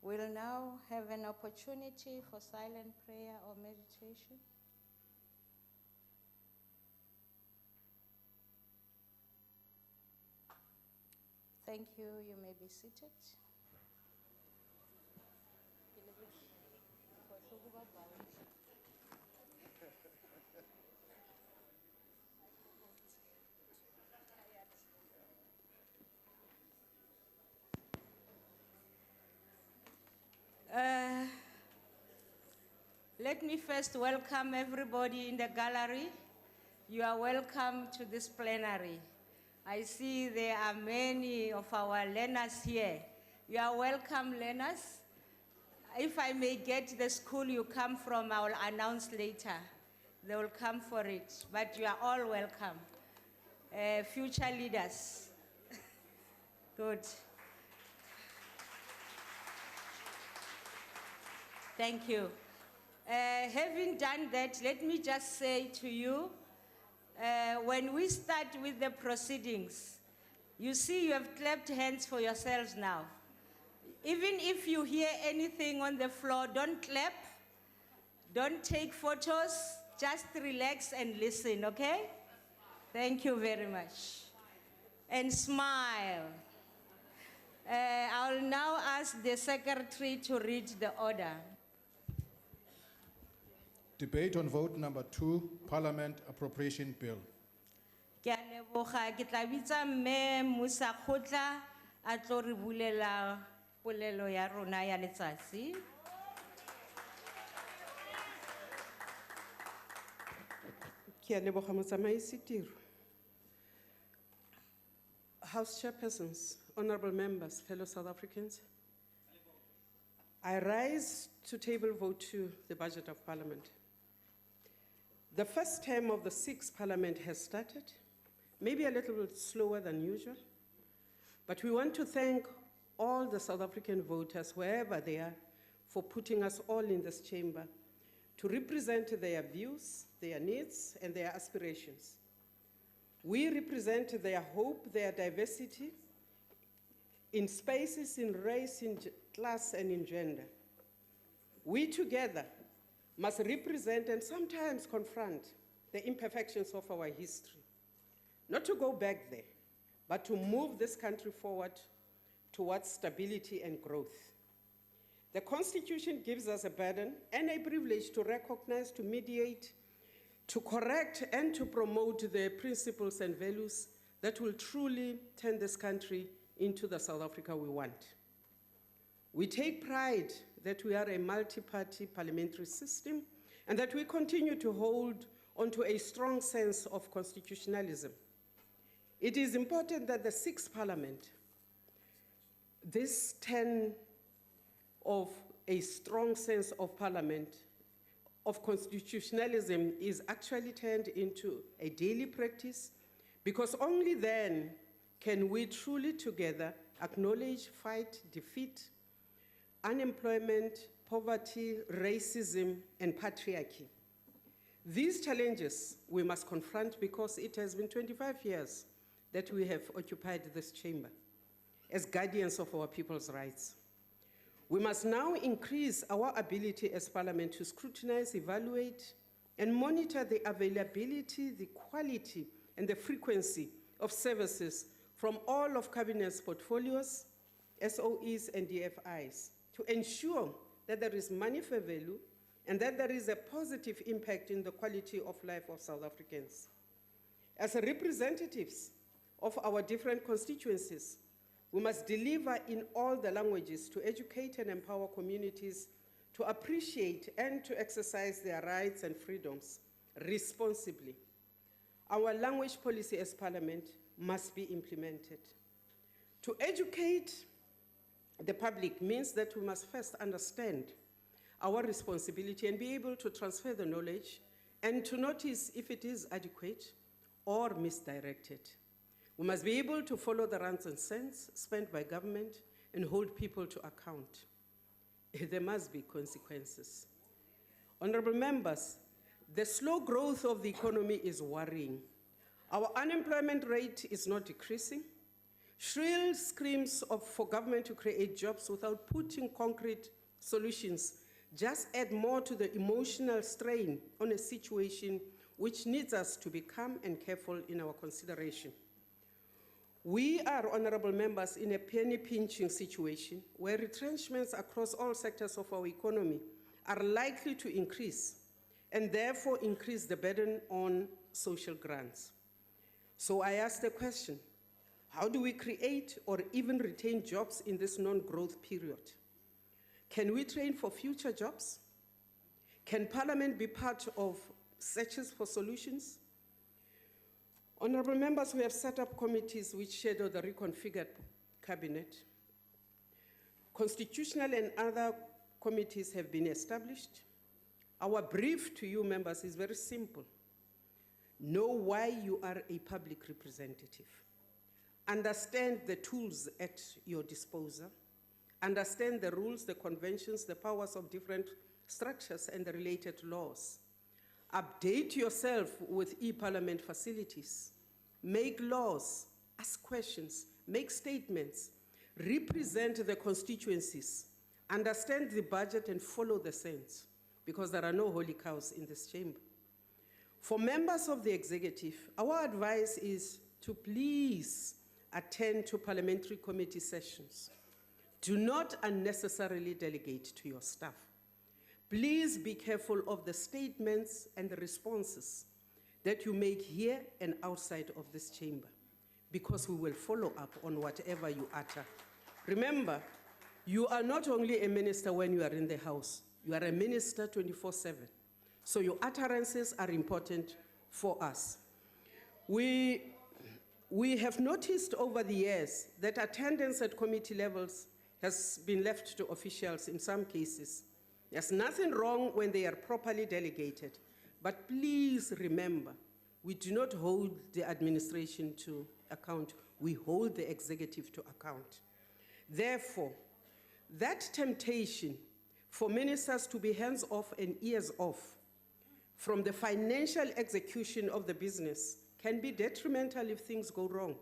We'll now have an opportunity for silent prayer or meditation. Thank you. You may be seated. Let me first welcome everybody in the gallery. You are welcome to this plenary. I see there are many of our learners here. You are welcome, learners. If I may get the school you come from, I will announce later. They will come for it, but you are all welcome. Future leaders. Good. Thank you. Having done that, let me just say to you, when we start with the proceedings, you see you have clapped hands for yourselves now. Even if you hear anything on the floor, don't clap, don't take photos, just relax and listen, okay? Thank you very much. And smile. I'll now ask the secretary to read the order. Debate on vote number 2, Parliament Appropriation Bill. Ke a leboga, ke tla bitsa mme Musa Khotla a tlo re bulela polelo ya rona ya letsatsi. Ke a leboga motsamaisi tiro. House chairpersons, honorable members, fellow South Africans, I rise to table vote 2, the budget of Parliament. The first term of the 6th Parliament has started, maybe a little bit slower than usual, but we want to thank all the South African voters, wherever they are, for putting us all in this chamber to represent their views, their needs, and their aspirations. We represent their hope, their diversity in spaces, in race, in class, and in gender. We together must represent and sometimes confront the imperfections of our history. Not to go back there, but to move this country forward towards stability and growth. The Constitution gives us a burden and a privilege to recognize, to mediate, to correct, and to promote the principles and values that will truly turn this country into the South Africa we want. We take pride that we are a multi-party parliamentary system and that we continue to hold onto a strong sense of constitutionalism. It is important that the 6th Parliament, this 10 of a strong sense of Parliament, of constitutionalism, is actually turned into a daily practice, because only then can we truly together acknowledge, fight, defeat unemployment, poverty, racism, and patriarchy. These challenges we must confront because it has been 25 years that we have occupied this chamber as guardians of our people's rights. We must now increase our ability as Parliament to scrutinize, evaluate, and monitor the availability, the quality, and the frequency of services from all of Cabinet's portfolios, SOEs, and DFIs, to ensure that there is money for value and that there is a positive impact in the quality of life of South Africans. As representatives of our different constituencies, we must deliver in all the languages to educate and empower communities to appreciate and to exercise their rights and freedoms responsibly. Our language policy as Parliament must be implemented. To educate the public means that we must first understand our responsibility and be able to transfer the knowledge and to notice if it is adequate or misdirected. We must be able to follow the rands and cents spent by government and hold people to account. There must be consequences. Honorable members, the slow growth of the economy is worrying. Our unemployment rate is not decreasing. Shrill screams for government to create jobs without putting concrete solutions just add more to the emotional strain on a situation which needs us to be calm and careful in our consideration. We are, honorable members, in a penny-pinching situation where retrenchments across all sectors of our economy are likely to increase and therefore increase the burden on social grants. So I ask the question, how do we create or even retain jobs in this non-growth period? Can we train for future jobs? Can Parliament be part of searches for solutions? Honorable members, we have set up committees which shadow the reconfigured cabinet. Constitutional and other committees have been established. Our brief to you members is very simple. Know why you are a public representative. Understand the tools at your disposal. Understand the rules, the conventions, the powers of different structures and the related laws. Update yourself with e-parliament facilities. Make laws, ask questions, make statements, represent the constituencies, understand the budget and follow the saints, because there are no holy cows in this chamber. For members of the executive, our advice is to please attend to parliamentary committee sessions. Do not unnecessarily delegate to your staff. Please be careful of the statements and the responses that you make here and outside of this chamber, because we will follow up on whatever you utter. Remember, you are not only a minister when you are in the House, you are a minister 24/7. So your utterances are important for us. We have noticed over the years that attendance at committee levels has been left to officials in some cases. There's nothing wrong when they are properly delegated, but please remember, we do not hold the administration to account, we hold the executive to account. Therefore, that temptation for ministers to be hands off and ears off from the financial execution of the business can be detrimental if things go wrong.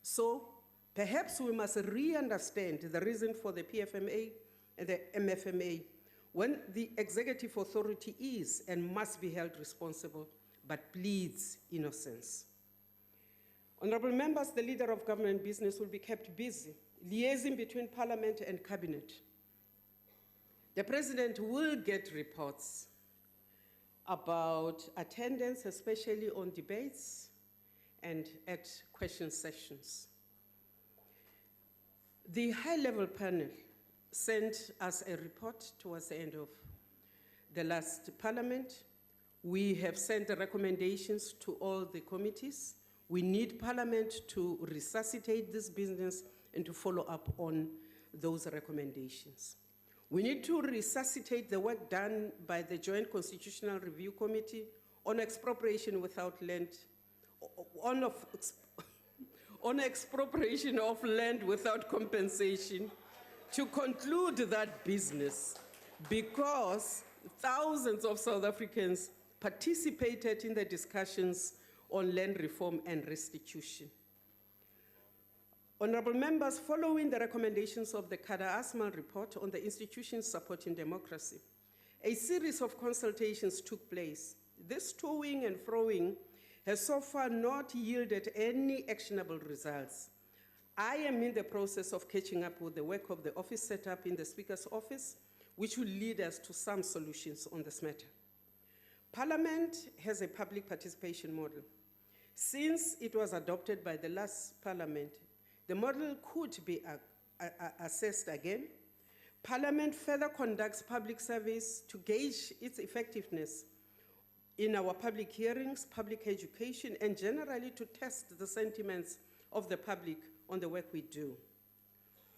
So perhaps we must re-understand the reason for the PFMA and the MFMA when the executive authority is and must be held responsible, but pleads innocence. Honorable members, the leader of government business will be kept busy liaising between Parliament and Cabinet. The President will get reports about attendance, especially on debates and at question sessions. The high-level panel sent us a report towards the end of the last Parliament. We have sent the recommendations to all the committees. We need Parliament to resuscitate this business and to follow up on those recommendations. We need to resuscitate the work done by the Joint Constitutional Review Committee on expropriation without land, on expropriation of land without compensation, to conclude that business, because thousands of South Africans participated in the discussions on land reform and restitution. Honorable members, following the recommendations of the Kada Asmal report on the institutions supporting democracy, a series of consultations took place. This toing and froing has so far not yielded any actionable results. I am in the process of catching up with the work of the office set up in the Speaker's office, which will lead us to some solutions on this matter. Parliament has a public participation model. Since it was adopted by the last Parliament, the model could be assessed again. Parliament further conducts public service to gauge its effectiveness in our public hearings, public education, and generally to test the sentiments of the public on the work we do.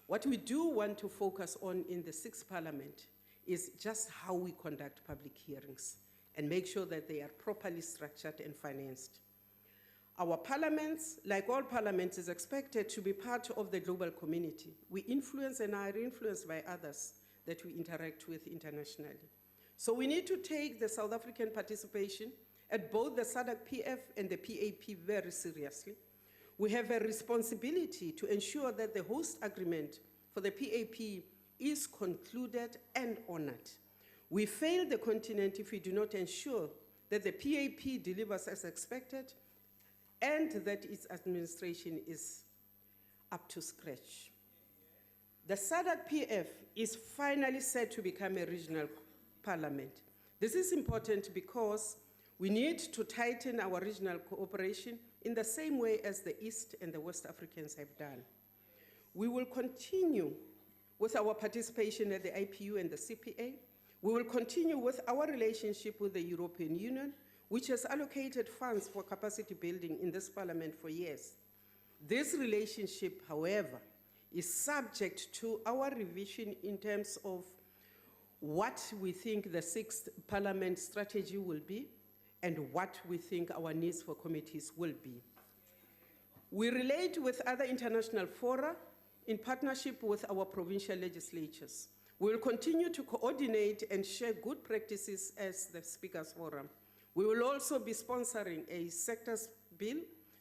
What we do want to focus on in the 6th Parliament is just how we conduct public hearings and make sure that they are properly structured and financed. Our parliaments, like all parliaments, is expected to be part of the global community. We influence and are influenced by others that we interact with internationally. So we need to take the South African participation at both the SADC PF and the PAP very seriously. we have a responsibility to ensure that the host agreement for the PAP is concluded and honored. We fail the continent if we do not ensure that the PAP delivers as expected and that its administration is up to scratch. The SADC PF is finally set to become a regional parliament. This is important because we need to tighten our regional cooperation in the same way as the East and the West Africans have done. We will continue with our participation at the IPU and the CPA. We will continue with our relationship with the European Union, which has allocated funds for capacity building in this parliament for years. This relationship, however, is subject to our revision in terms of what we think the sixth parliament strategy will be and what we think our needs for committees will be. We relate with other international fora in partnership with our provincial legislatures. We will continue to coordinate and share good practices as the Speakers Forum. We will also be sponsoring a sectors bill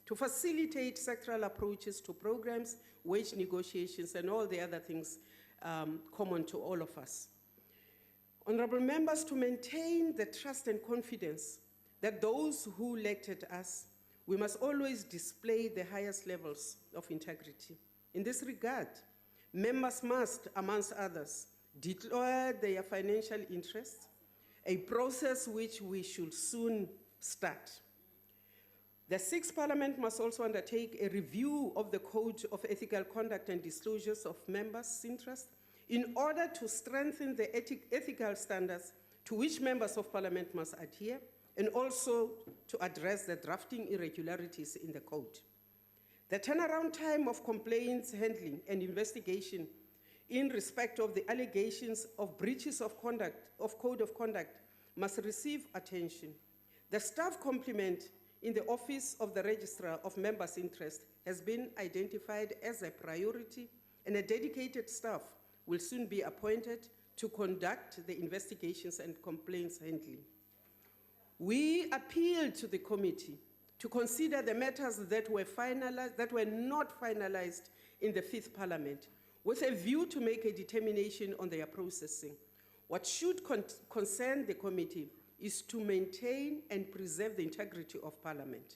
to facilitate sectoral approaches to programs, wage negotiations, and all the other things common to all of us. Honorable members, to maintain the trust and confidence that those who elected us, we must always display the highest levels of integrity. In this regard, members must, amongst others, declare their financial interests, a process which we should soon start. The sixth parliament must also undertake a review of the Code of Ethical Conduct and Disclosures of members' interests in order to strengthen the ethical standards to which members of parliament must adhere, and also to address the drafting irregularities in the code. The turnaround time of complaints handling and investigation in respect of the allegations of breaches of code of conduct must receive attention. The staff complement in the Office of the Registrar of Members' Interest has been identified as a priority, and a dedicated staff will soon be appointed to conduct the investigations and complaints handling. We appeal to the committee to consider the matters that were not finalized in the fifth parliament, with a view to make a determination on their processing. What should concern the committee is to maintain and preserve the integrity of parliament.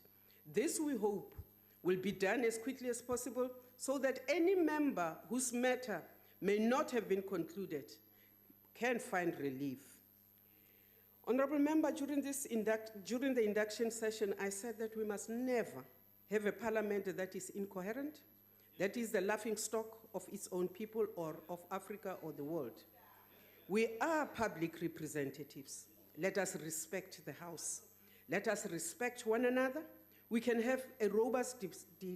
This, we hope, will be done as quickly as possible so that any member whose matter may not have been concluded can find relief. Honorable member, during the induction session, I said that we must never have a parliament that is incoherent, that is the laughingstock of its own people or of Africa or the world. We are public representatives. Let us respect the House. Let us respect one another. We can have a robust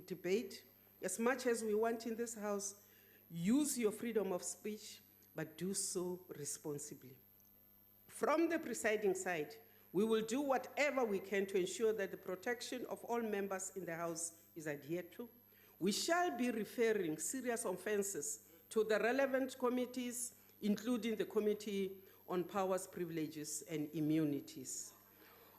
debate as much as we want in this House. Use your freedom of speech, but do so responsibly. From the presiding side, we will do whatever we can to ensure that the protection of all members in the House is adhered to. We shall be referring serious offenses to the relevant committees, including the Committee on Powers, Privileges, and Immunities.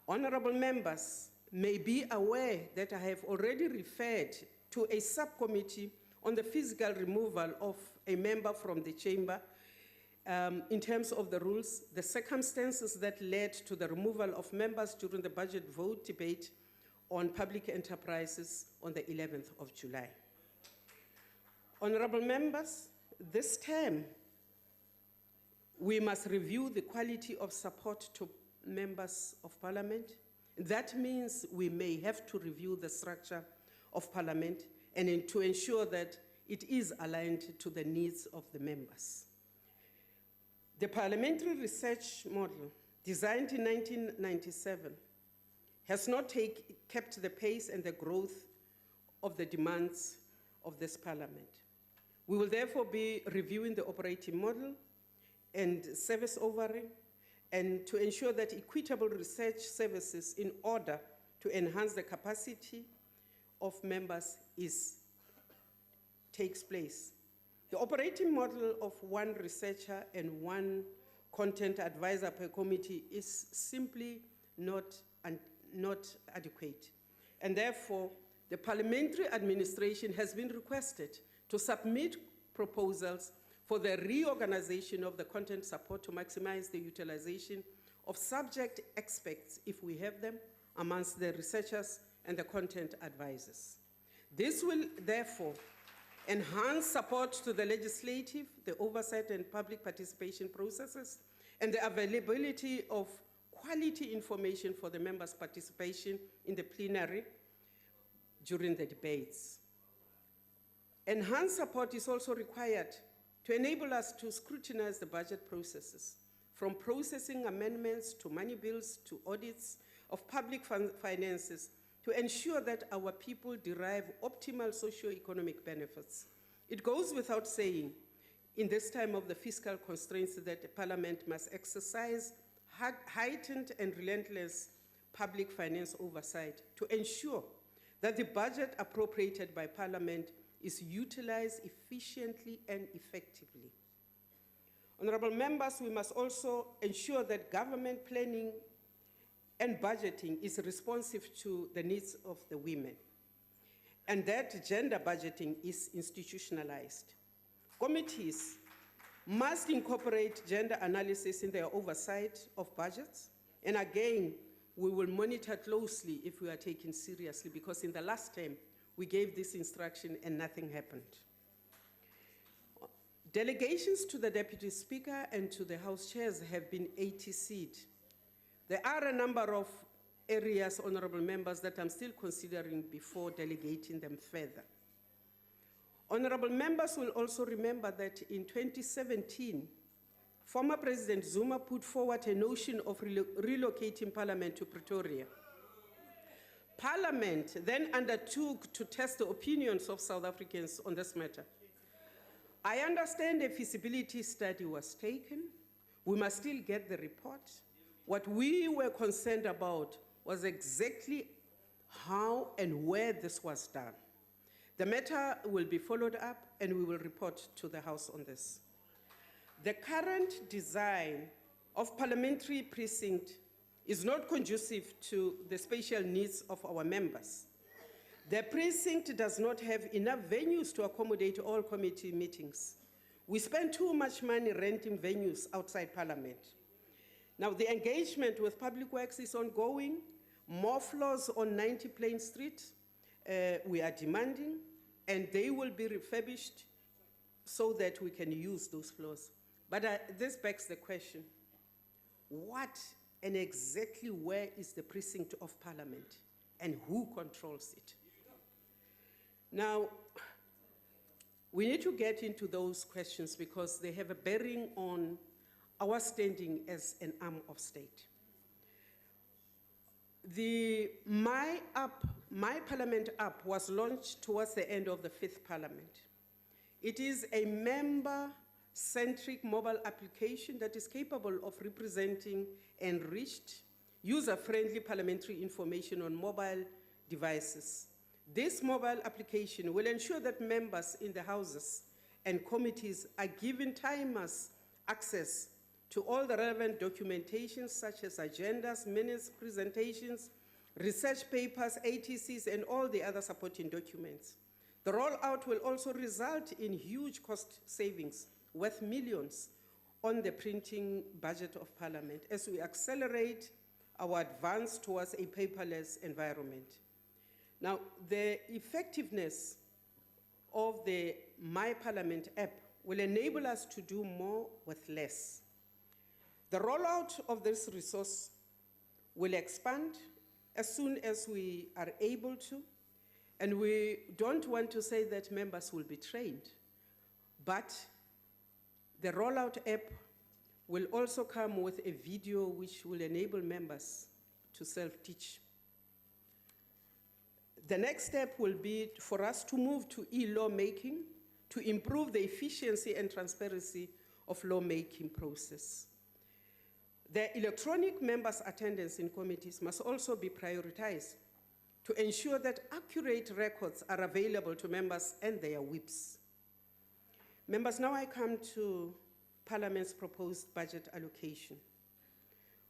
Honorable members may be aware that I have already referred to a subcommittee on the physical removal of a member from the chamber. In terms of the rules, the circumstances that led to the removal of members during the budget vote debate on public enterprises on the 11th of July. Honorable members, this term, we must review the quality of support to members of parliament. That means we may have to review the structure of parliament and to ensure that it is aligned to the needs of the members. The parliamentary research model, designed in 1997, has not kept the pace and the growth of the demands of this parliament. We will therefore be reviewing the operating model and service offering, and to ensure that equitable research services in order to enhance the capacity of members takes place. The operating model of one researcher and one content advisor per committee is simply not adequate. And therefore, the Parliamentary Administration has been requested to submit proposals for the reorganization of the content support to maximize the utilization of subject experts, if we have them, amongst the researchers and the content advisors. This will therefore enhance support to the legislative, the oversight and public participation processes, and the availability of quality information for the members' participation in the plenary during the debates. Enhanced support is also required to enable us to scrutinize the budget processes, from processing amendments to money bills to audits of public finances, to ensure that our people derive optimal socio-economic benefits. It goes without saying, in this time of the fiscal constraints, that the Parliament must exercise heightened and relentless public finance oversight to ensure that the budget appropriated by Parliament is utilized efficiently and effectively. Honorable members, we must also ensure that government planning and budgeting is responsive to the needs of the women, and that gender budgeting is institutionalized. Committees must incorporate gender analysis in their oversight of budgets, and again, we will monitor closely if we are taken seriously, because in the last term, we gave this instruction and nothing happened. Delegations to the Deputy Speaker and to the House Chairs have been ATC'd. There are a number of areas, honorable members, that I'm still considering before delegating them further. Honorable members will also remember that in 2017, former President Zuma put forward a notion of relocating Parliament to Pretoria. Parliament then undertook to test the opinions of South Africans on this matter. I understand a feasibility study was taken. We must still get the report. What we were concerned about was exactly how and where this was done. The matter will be followed up and we will report to the House on this. The current design of parliamentary precinct is not conducive to the spatial needs of our members. The precinct does not have enough venues to accommodate all committee meetings. We spend too much money renting venues outside Parliament. Now, the engagement with Public Works is ongoing. More floors on 90 Plain Street we are demanding, and they will be refurbished so that we can use those floors. But this begs the question, what and exactly where is the precinct of Parliament and who controls it? Now, we need to get into those questions because they have a bearing on our standing as an arm of state. The My Parliament app was launched towards the end of the 5th Parliament. It is a member-centric mobile application that is capable of representing enriched, user-friendly parliamentary information on mobile devices. This mobile application will ensure that members in the houses and committees are given timely access to all the relevant documentation such as agendas, minutes, presentations, research papers, ATCs, and all the other supporting documents. The rollout will also result in huge cost savings worth millions on the printing budget of Parliament as we accelerate our advance towards a paperless environment. Now, the effectiveness of the My Parliament app will enable us to do more with less. The rollout of this resource will expand as soon as we are able to, and we don't want to say that members will be trained, but the rollout app will also come with a video which will enable members to self-teach. The next step will be for us to move to e-lawmaking to improve the efficiency and transparency of lawmaking process. The electronic members' attendance in committees must also be prioritized to ensure that accurate records are available to members and their whips. Members, now I come to Parliament's proposed budget allocation.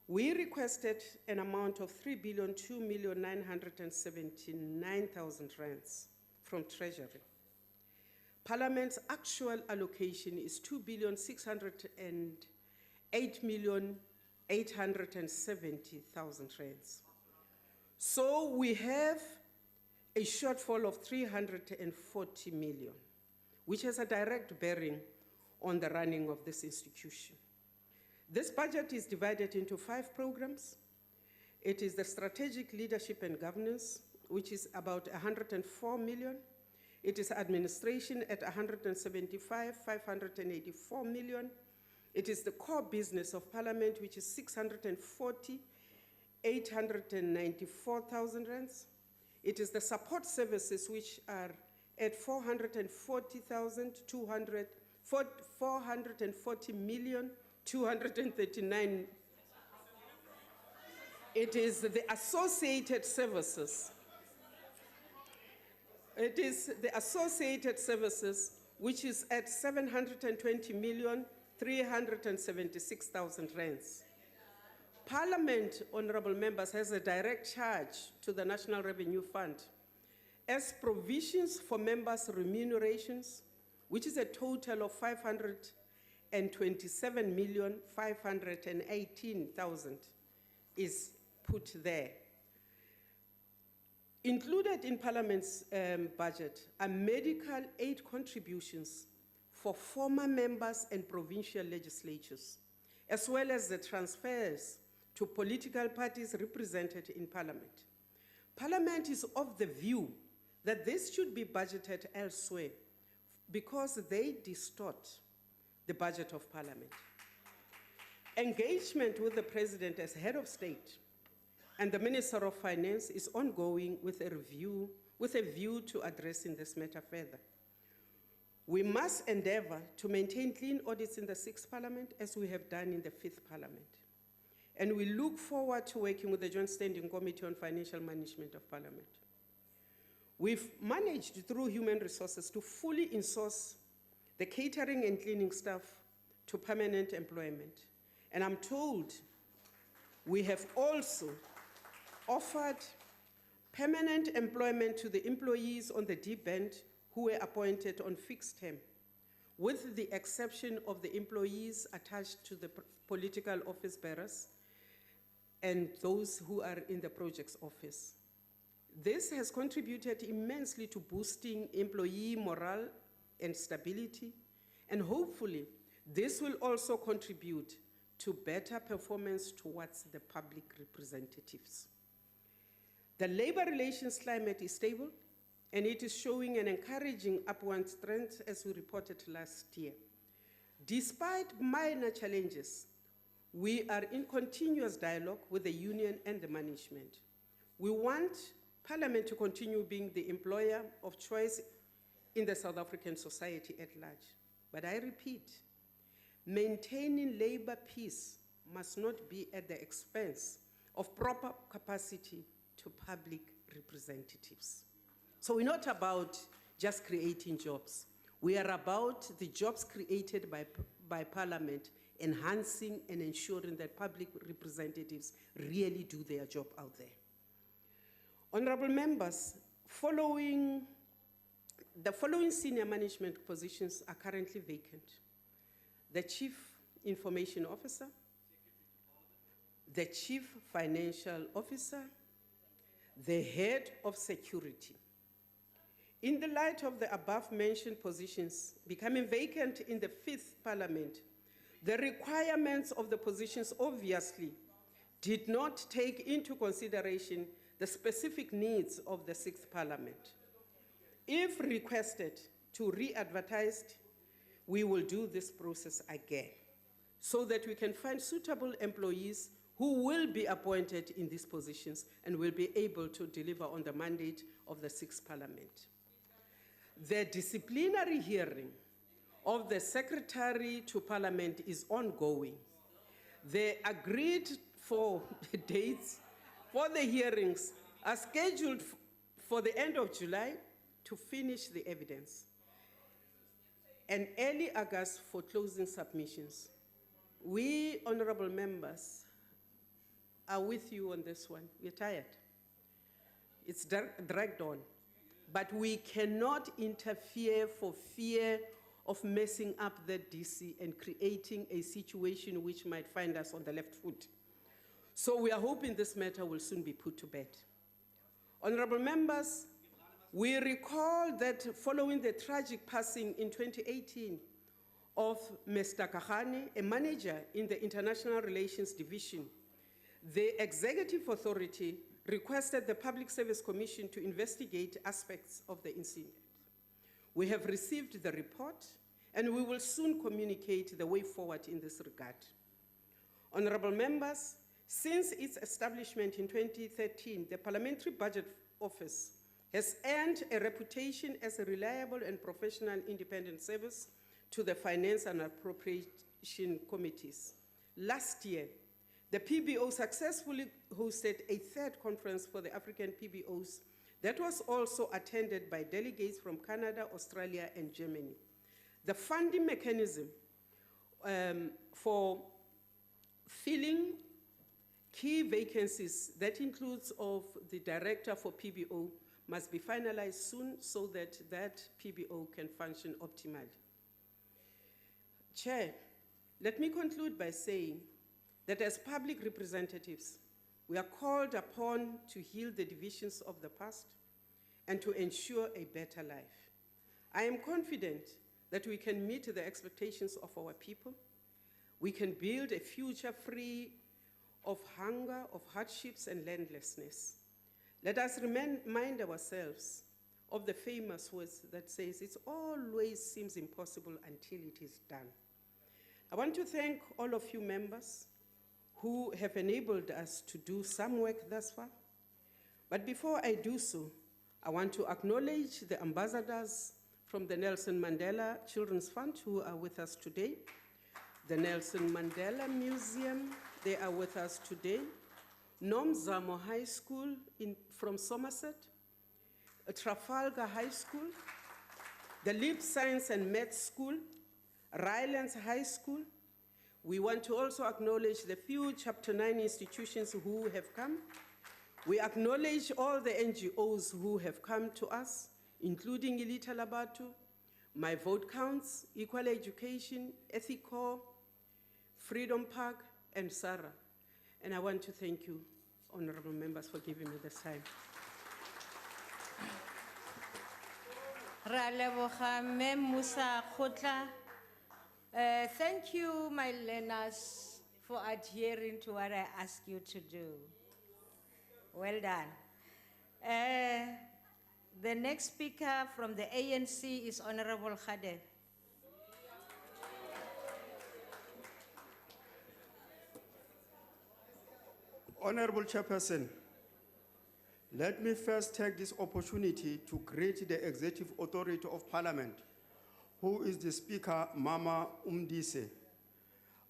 We requested an amount of 3,02,979,000 rands from Treasury. Parliament's actual allocation is 2,608,870,000 rands. So we have a shortfall of 340 million, which has a direct bearing on the running of this institution. This budget is divided into 5 programs. It is the strategic leadership and governance, which is about 104 million. It is administration at 584 million. It is the core business of Parliament, which is 894,000 rands. It is the support services, which are at 440,239. It is the associated services. It is the associated services, which is at 720,376,000 rands. Parliament, honorable members, has a direct charge to the National Revenue Fund as provisions for members' remunerations, which is a total of 527,518,000 is put there. Included in Parliament's budget are medical aid contributions for former members and provincial legislatures, as well as the transfers to political parties represented in Parliament. Parliament is of the view that this should be budgeted elsewhere because they distort the budget of Parliament. Engagement with the President as head of state and the Minister of Finance is ongoing with a view to addressing this matter further. We must endeavor to maintain clean audits in the 6th Parliament as we have done in the 5th Parliament. And we look forward to working with the Joint Standing Committee on Financial Management of Parliament. We've managed through human resources to fully insource the catering and cleaning staff to permanent employment. And I'm told we have also offered permanent employment to the employees on the D band who were appointed on fixed term, with the exception of the employees attached to the political office bearers and those who are in the project's office. This has contributed immensely to boosting employee morale and stability, and hopefully this will also contribute to better performance towards the public representatives. The labor relations climate is stable, and it is showing an encouraging upward trend as we reported last year. Despite minor challenges, we are in continuous dialogue with the union and the management. We want Parliament to continue being the employer of choice in the South African society at large. But I repeat, maintaining labor peace must not be at the expense of proper capacity to public representatives. So we're not about just creating jobs. We are about the jobs created by Parliament, enhancing and ensuring that public representatives really do their job out there. Honorable members, the following senior management positions are currently vacant: the Chief Information Officer, the Chief Financial Officer, the Head of Security. In the light of the above-mentioned positions becoming vacant in the 5th Parliament, the requirements of the positions obviously did not take into consideration the specific needs of the 6th Parliament. If requested to re-advertise, we will do this process again so that we can find suitable employees who will be appointed in these positions and will be able to deliver on the mandate of the 6th Parliament. The disciplinary hearing of the Secretary to Parliament is ongoing. The agreed for dates for the hearings are scheduled for the end of July to finish the evidence, and early August for closing submissions. We, honorable members, are with you on this one. We're tired. It's dragged on. But we cannot interfere for fear of messing up the DC and creating a situation which might find us on the left foot. So we are hoping this matter will soon be put to bed. Honorable members, we recall that following the tragic passing in 2018 of Mr. Kahane, a manager in the International Relations Division, the Executive Authority requested the Public Service Commission to investigate aspects of the incident. We have received the report, and we will soon communicate the way forward in this regard. Honorable members, since its establishment in 2013, the Parliamentary Budget Office has earned a reputation as a reliable and professional independent service to the Finance and Appropriation Committees. Last year, the PBO successfully hosted a third conference for the African PBOs that was also attended by delegates from Canada, Australia, and Germany. The funding mechanism for filling key vacancies, that includes of the director for PBO, must be finalized soon so that that PBO can function optimally. Chair, let me conclude by saying that as public representatives, we are called upon to heal the divisions of the past and to ensure a better life. I am confident that we can meet the expectations of our people. We can build a future free of hunger, of hardships, and landlessness. Let us remind ourselves of the famous words that says, "It always seems impossible until it is done." I want to thank all of you members who have enabled us to do some work thus far. But before I do so, I want to acknowledge the ambassadors from the Nelson Mandela Children's Fund who are with us today, the Nelson Mandela Museum, they are with us today, Nomzamo High School from Somerset, Trafalgar High School, the Leap Science and Maths School, Rylands High School. We want to also acknowledge the few Chapter 9 institutions who have come. We acknowledge all the NGOs who have come to us, including Ilita Labatu, My Vote Counts, Equal Education, Ethico, Freedom Park, and Sarah. And I want to thank you, honorable members, for giving me this time. Ra leboga Mme Musa Khotla. Thank you, my learners, for adhering to what I ask you to do. Well done. The next speaker from the ANC is Honorable Khade. Honorable Chairperson, let me first take this opportunity to greet the Executive Authority of Parliament, who is the Speaker, Mama Umdise.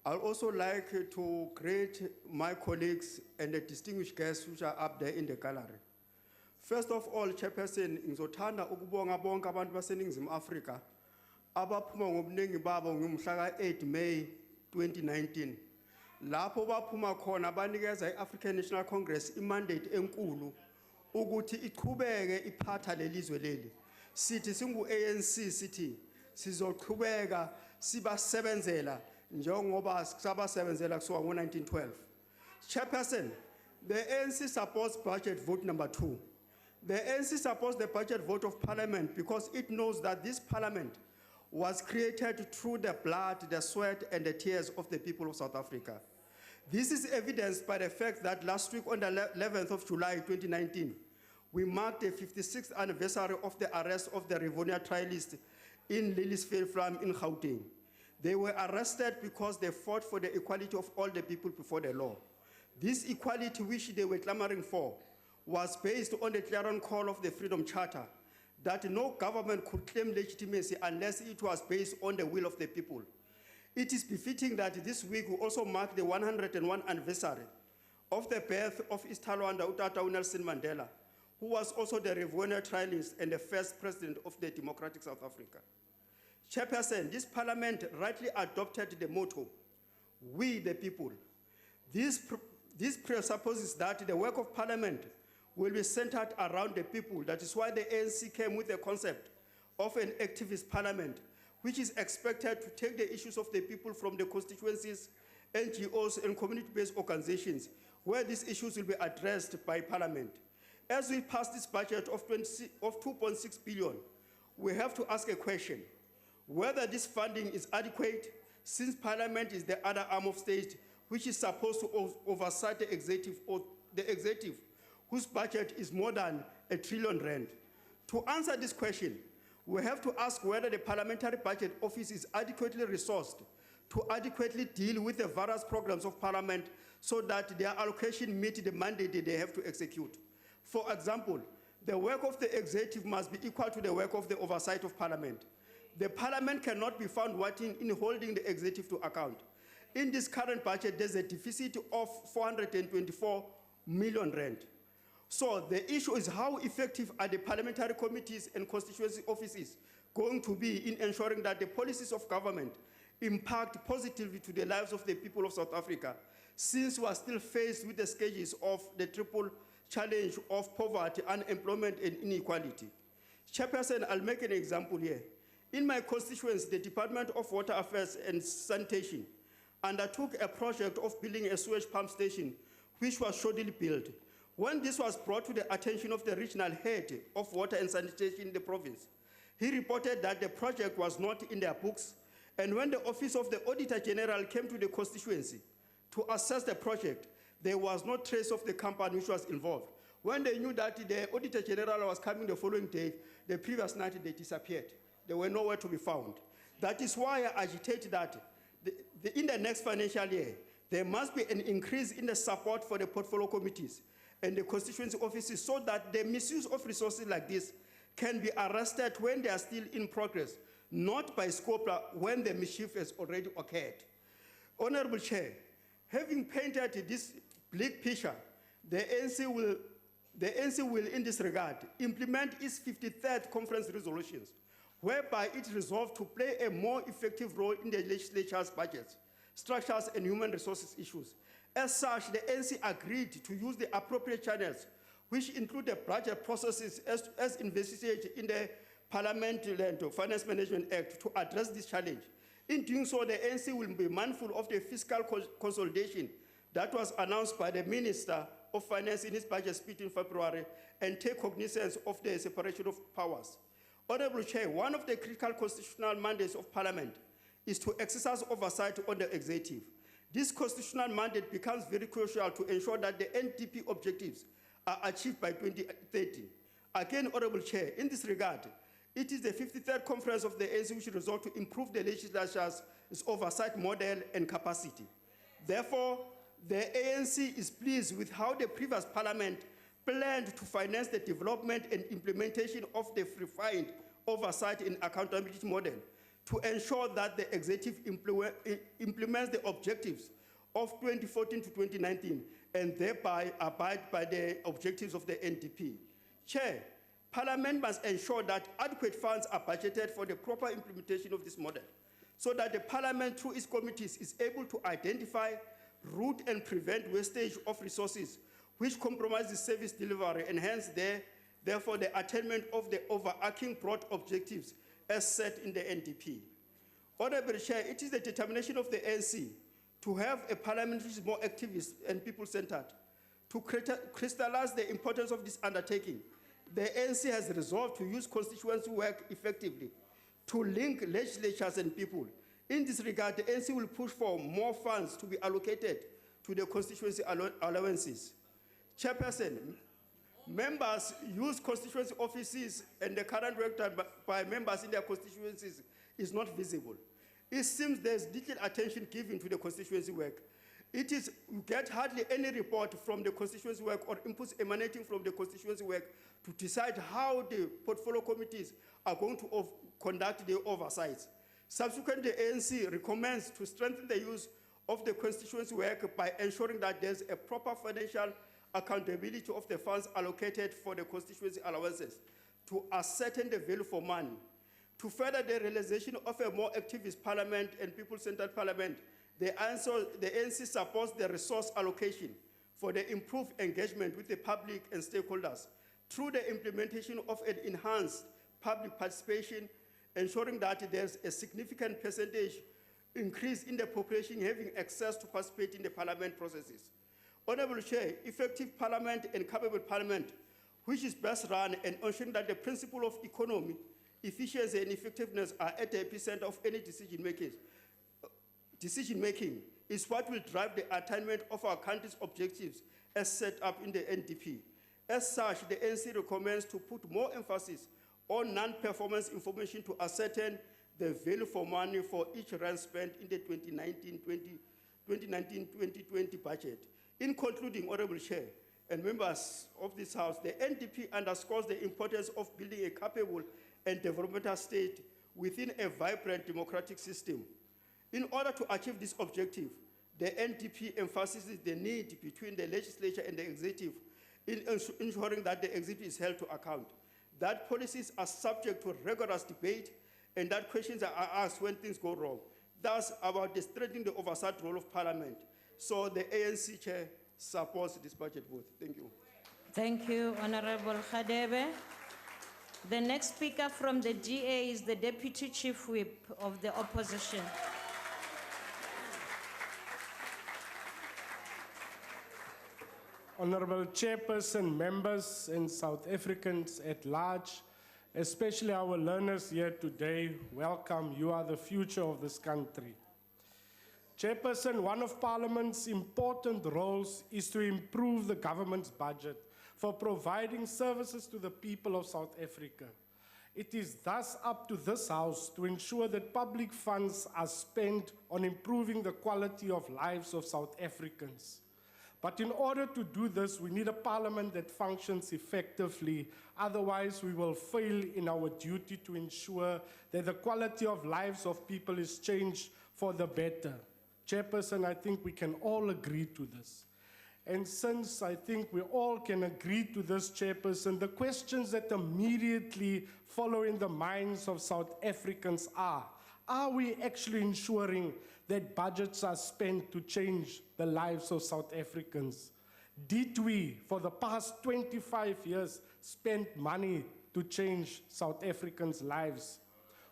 I'd also like to greet my colleagues and the distinguished guests who are up there in the gallery. First of all, Chairperson, ngizothanda ukubonga bonke abantu baseNingizimu Afrika abaphuma ngobuningi babo ngomhla ka-8 May 2019. Lapho baphuma khona banikeza i-African National Congress imandate enkulu ukuthi iqhubeke iphatha lelizwe leli. Sithi singu-ANC sithi sizoqhubeka sibasebenzela njengoba sabasebenzela kusuka ngo-1912. Chairperson, the ANC supports budget vote number 2. The ANC supports the budget vote of Parliament because it knows that this Parliament was created through the blood, the sweat, and the tears of the people of South Africa. This is evidenced by the fact that last week on the 11th of July 2019, we marked the 56th anniversary of the arrest of the Rivonia trialists in Lilliesville Farm in Gauteng. They were arrested because they fought for the equality of all the people before the law. This equality which they were clamoring for was based on the clarion call of the Freedom Charter, that no government could claim legitimacy unless it was based on the will of the people. It is befitting that this week we also mark the 101st anniversary of the birth of East Talwanda Utata Nelson Mandela, who was also the Rivonia trialist and the first president of the democratic South Africa. Chairperson, this Parliament rightly adopted the motto, "We the people." This presupposes that the work of Parliament will be centered around the people. That is why the ANC came with the concept of an activist parliament, which is expected to take the issues of the people from the constituencies, NGOs, and community-based organizations, where these issues will be addressed by Parliament. As we pass this budget of 2.6 billion, we have to ask a question, whether this funding is adequate, since Parliament is the other arm of state which is supposed to oversight the executive, whose budget is more than R1 trillion. To answer this question, we have to ask whether the Parliamentary Budget Office is adequately resourced to adequately deal with the various programs of Parliament so that their allocation meet the mandate that they have to execute. For example, the work of the executive must be equal to the work of the oversight of Parliament. The Parliament cannot be found wanting in holding the executive to account. In this current budget, there's a deficit of 424 million rand. So the issue is, how effective are the parliamentary committees and constituency offices going to be in ensuring that the policies of government impact positively to the lives of the people of South Africa, since we are still faced with the scourges of the triple challenge of poverty, unemployment, and inequality. Chairperson, I'll make an example here. In my constituency, the Department of Water Affairs and Sanitation undertook a project of building a sewage pump station, which was shoddily built. When this was brought to the attention of the regional head of water and sanitation in the province, he reported that the project was not in their books, and when the Office of the Auditor General came to the constituency to assess the project, there was no trace of the company which was involved. When they knew that the Auditor General was coming the following day, the previous night they disappeared. They were nowhere to be found. That is why I agitate that in the next financial year, there must be an increase in the support for the portfolio committees and the constituency offices so that the misuse of resources like this can be arrested when they are still in progress, not by SCOPLA when the mischief has already occurred. Honorable Chair, having painted this bleak picture, the ANC will, in this regard, implement its 53rd conference resolutions, whereby it resolved to play a more effective role in the legislature's budgets, structures, and human resources issues. As such, the ANC agreed to use the appropriate channels, which include the budget processes as envisaged in the Parliamentary Finance Management Act, to address this challenge. In doing so, the ANC will be mindful of the fiscal consolidation that was announced by the Minister of Finance in his budget speech in February, and take cognizance of the separation of powers. Honorable Chair, one of the critical constitutional mandates of Parliament is to exercise oversight on the executive. This constitutional mandate becomes very crucial to ensure that the NDP objectives are achieved by 2030. Again, Honorable Chair, in this regard, it is the 53rd conference of the ANC which resolved to improve the legislature's oversight model and capacity. Therefore, the ANC is pleased with how the previous Parliament planned to finance the development and implementation of the refined oversight and accountability model to ensure that the executive implements the objectives of 2014 to 2019 and thereby abide by the objectives of the NDP. Chair, Parliament must ensure that adequate funds are budgeted for the proper implementation of this model, so that the Parliament, through its committees, is able to identify, root, and prevent wastage of resources which compromises service delivery, and hence, therefore, the attainment of the overarching broad objectives as set in the NDP. Honorable Chair, it is the determination of the ANC to have a parliament which is more activist and people-centered. To crystallize the importance of this undertaking, the ANC has resolved to use constituency work effectively to link legislatures and people. In this regard, the ANC will push for more funds to be allocated to the constituency allowances. Chairperson, members use constituency offices, and the current work done by members in their constituencies is not visible. It seems there's little attention given to the constituency work. You get hardly any report from the constituency work or inputs emanating from the constituency work to decide how the portfolio committees are going to conduct their oversights. Subsequently, the ANC recommends to strengthen the use of the constituency work by ensuring that there's a proper financial accountability of the funds allocated for the constituency allowances to ascertain the value for money. To further the realization of a more activist parliament and people-centered parliament, the ANC supports the resource allocation for the improved engagement with the public and stakeholders through the implementation of an enhanced public participation, ensuring that there's a significant percentage increase in the population having access to participate in the parliament processes. Honorable Chair, effective parliament and capable parliament, which is best run and ensuring that the principle of economy, efficiency and effectiveness are at the epicenter of any decision making is what will drive the attainment of our country's objectives as set up in the NDP. As such, the ANC recommends to put more emphasis on non-performance information to ascertain the value for money for each rand spent in the 2019-2020 budget. In concluding, Honorable Chair and members of this House, the NDP underscores the importance of building a capable and developmental state within a vibrant democratic system. In order to achieve this objective, the NDP emphasizes the need between the legislature and the executive in ensuring that the executive is held to account, that policies are subject to rigorous debate, and that questions are asked when things go wrong. Thus, about strengthening the oversight role of Parliament. So the ANC Chair supports this budget vote. Thank you. Thank you, Honorable Khadebe. The next speaker from the DA is the Deputy Chief Whip of the Opposition. Honorable Chairperson, members and South Africans at large, especially our learners here today, welcome. You are the future of this country. Chairperson, one of Parliament's important roles is to improve the government's budget for providing services to the people of South Africa. It is thus up to this House to ensure that public funds are spent on improving the quality of lives of South Africans. But in order to do this, we need a Parliament that functions effectively. Otherwise, we will fail in our duty to ensure that the quality of lives of people is changed for the better. Chairperson, I think we can all agree to this. And since I think we all can agree to this, Chairperson, the questions that immediately follow in the minds of South Africans are we actually ensuring that budgets are spent to change the lives of South Africans? Did we, for the past 25 years, spend money to change South Africans' lives?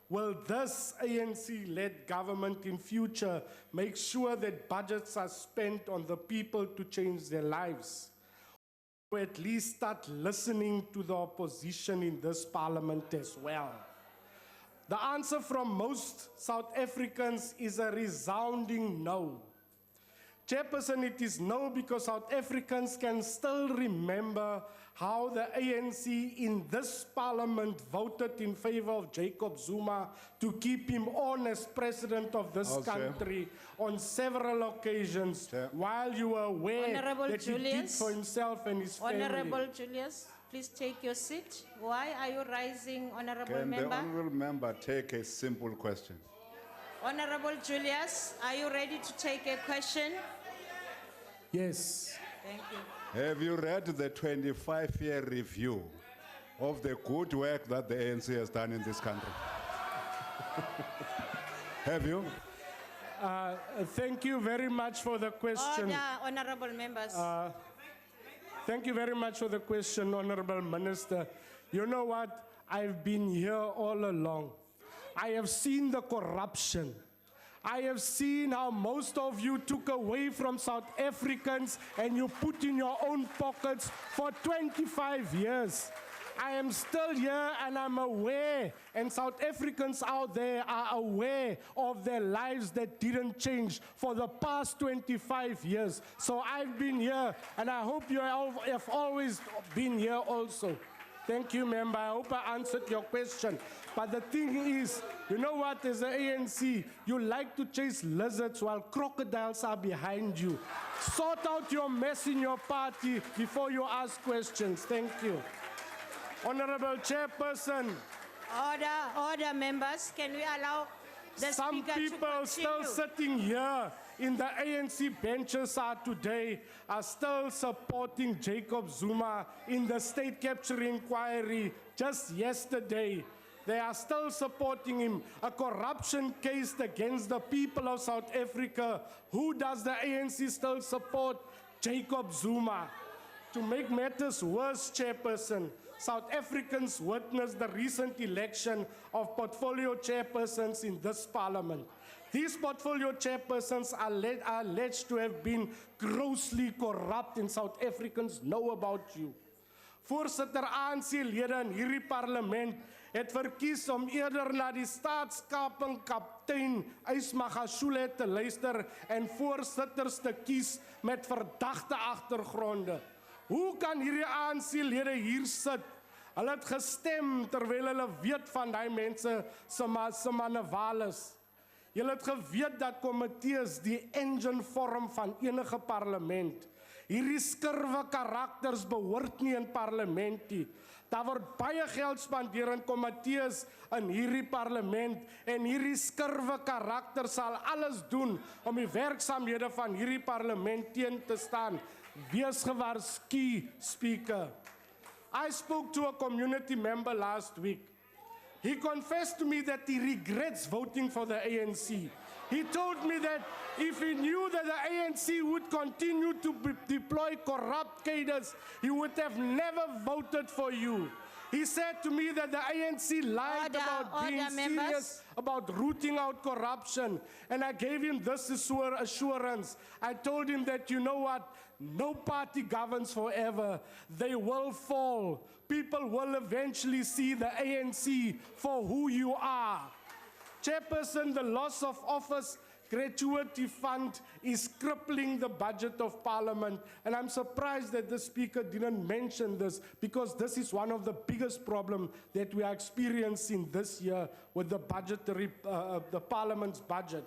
Will this ANC-led government in future make sure that budgets are spent on the people to change their lives? Or at least start listening to the opposition in this Parliament as well? The answer from most South Africans is a resounding no. Chairperson, it is no because South Africans can still remember how the ANC in this Parliament voted in favor of Jacob Zuma to keep him on as president of this country on several occasions, while you were aware Honorable that he did for himself and his family. Honorable Julius, please take your seat. Why are you rising, Honorable Can the Member? honourable member take a simple question? Honorable Julius, are you ready to take a question? Yes. Thank you. Have you read the 25-year review of the good work that the ANC has done in this country? Have you? Thank you very much for the question. Order, honorable members. Thank you very much for the question, Honorable Minister. You know what? I've been here all along. I have seen the corruption. I have seen how most of you took away from South Africans and you put in your own pockets for 25 years. I am still here and I'm aware, and South Africans out there are aware of their lives that didn't change for the past 25 years. So I've been here and I hope you have always been here also. Thank you, member. I hope I answered your question. But the thing is, you know what, as the ANC, you like to chase lizards while crocodiles are behind you. Sort out your mess in your party before you ask questions. Thank you. Honorable Chairperson. Order, members. Can we allow the Some speaker to people continue? still sitting here in the ANC benches today are still supporting Jacob Zuma in the state capture inquiry just yesterday. They are still supporting him. A corruption case against the people of South Africa. Who does the ANC still support? Jacob Zuma. To make matters worse, Chairperson, South Africans witnessed the recent election of portfolio chairpersons in this parliament. These portfolio chairpersons are alleged to have been grossly corrupt, and South Africans know about you. Voorsitter, ANC-lede in hierdie parlement het verkies om eerder na die staatskaping kaptein Ysmagashule te luister en voorsitters te kies met verdagte agtergronde. Hoe kan hierdie ANC-lede hier sit? Hulle het gestem terwyl hulle weet van die mense se manewales. Julle het geweet dat komitees die engine vorm van enige parlement. Hierdie skurwe karakters behoort nie in parlement nie. Daar word baie geld spandeer in komitees in hierdie parlement en hierdie skurwe karakters sal alles doen om die werksaamhede van hierdie parlement teen te staan. Wees gewaarsku, Speaker. I spoke to a community member last week. He confessed to me that he regrets voting for the ANC. He told me that if he knew that the ANC would continue to deploy corrupt cadres, he would have never voted for you. He said to me that the ANC lied about being serious about rooting out corruption, and I gave him this assurance. I told him that, you know what, no party governs forever. They will fall. People will eventually see the ANC for who you are. Chairperson, the loss of office gratuity fund is crippling the budget of Parliament, and I'm surprised that the Speaker didn't mention this, because this is one of the biggest problems that we are experiencing this year with the the Parliament's budget.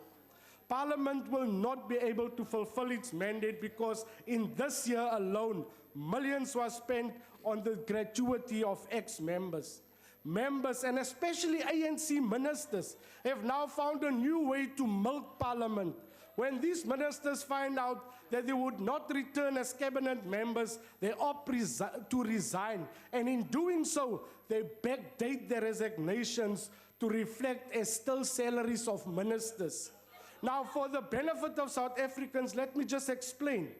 Parliament will not be able to fulfill its mandate because in this year alone, millions were spent on the gratuity of ex-members. Members, and especially ANC ministers, have now found a new way to milk Parliament. When these ministers find out that they would not return as cabinet members, they opt to resign. And in doing so, they backdate their resignations to reflect as still salaries of ministers. Now, for the benefit of South Africans, let me just explain.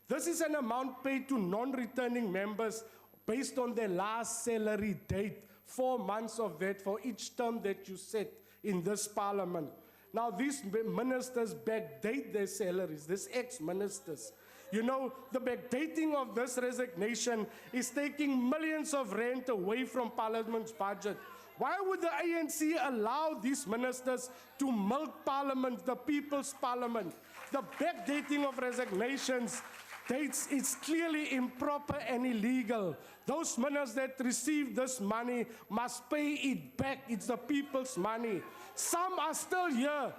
This is an amount paid to non-returning members based on their last salary date, 4 months of that for each term that you set in this parliament. Now, these ministers backdate their salaries, these ex-ministers. You know, the backdating of this resignation is taking millions of rand away from Parliament's budget. Why would the ANC allow these ministers to milk Parliament, the People's Parliament? The backdating of resignations dates is clearly improper and illegal. Those ministers that receive this money must pay it back. It's the people's money. Some are still here,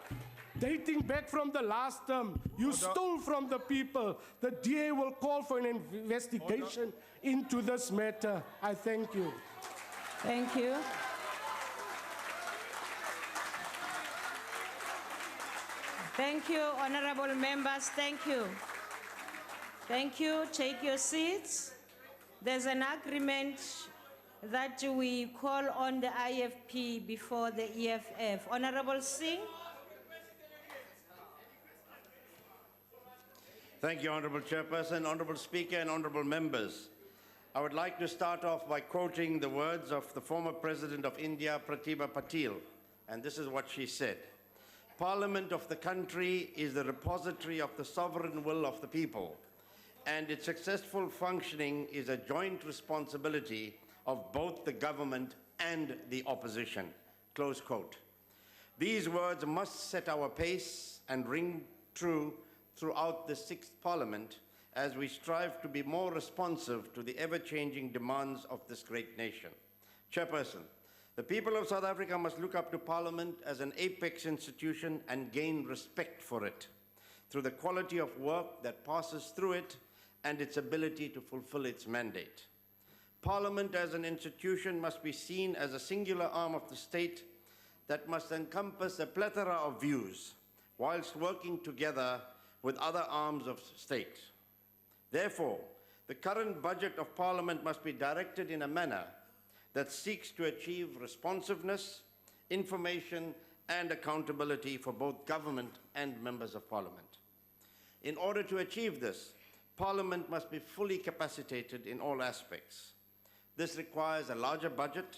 dating back from the last term. You stole from the people. The DA will call for an investigation into this matter. I thank you. Thank you. Thank you, honorable members. Thank you. Thank you. Take your seats. There's an agreement that we call on the IFP before the EFF. Honorable Singh. Thank you, Honorable Chairperson, Honorable Speaker, and Honorable Members. I would like to start off by quoting the words of the former President of India, Pratibha Patil, and this is what she said. Parliament of the country is the repository of the sovereign will of the people, and its successful functioning is a joint responsibility of both the government and the opposition. Close quote. These words must set our pace and ring true throughout the 6th Parliament as we strive to be more responsive to the ever-changing demands of this great nation. Chairperson, the people of South Africa must look up to Parliament as an apex institution and gain respect for it through the quality of work that passes through it and its ability to fulfill its mandate. Parliament as an institution must be seen as a singular arm of the state that must encompass a plethora of views whilst working together with other arms of state. Therefore, the current budget of Parliament must be directed in a manner that seeks to achieve responsiveness, information, and accountability for both government and members of Parliament. In order to achieve this, Parliament must be fully capacitated in all aspects. This requires a larger budget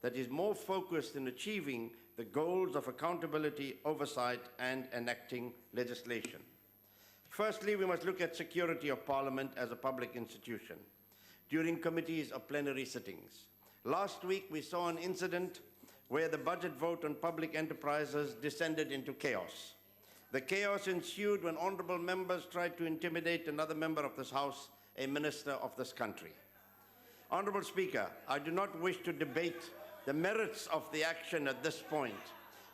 that is more focused in achieving the goals of accountability, oversight, and enacting legislation. Firstly, we must look at security of Parliament as a public institution during committees or plenary sittings. Last week, we saw an incident where the budget vote on public enterprises descended into chaos. The chaos ensued when honourable members tried to intimidate another member of this House, a minister of this country. Honourable Speaker, I do not wish to debate the merits of the action at this point,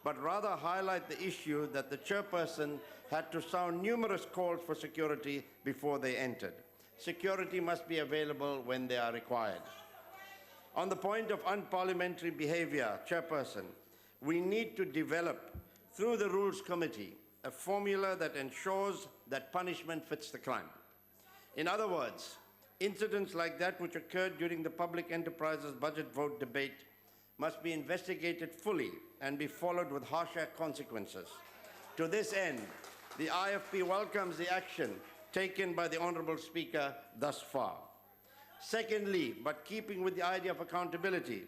but rather highlight the issue that the chairperson had to sound numerous calls for security before they entered. Security must be available when they are required. On the point of unparliamentary behaviour, chairperson, we need to develop, through the Rules Committee, a formula that ensures that punishment fits the crime. In other words, incidents like that which occurred during the public enterprises budget vote debate must be investigated fully and be followed with harsher consequences. To this end, the IFP welcomes the action taken by the Honourable Speaker thus far. Secondly, but keeping with the idea of accountability,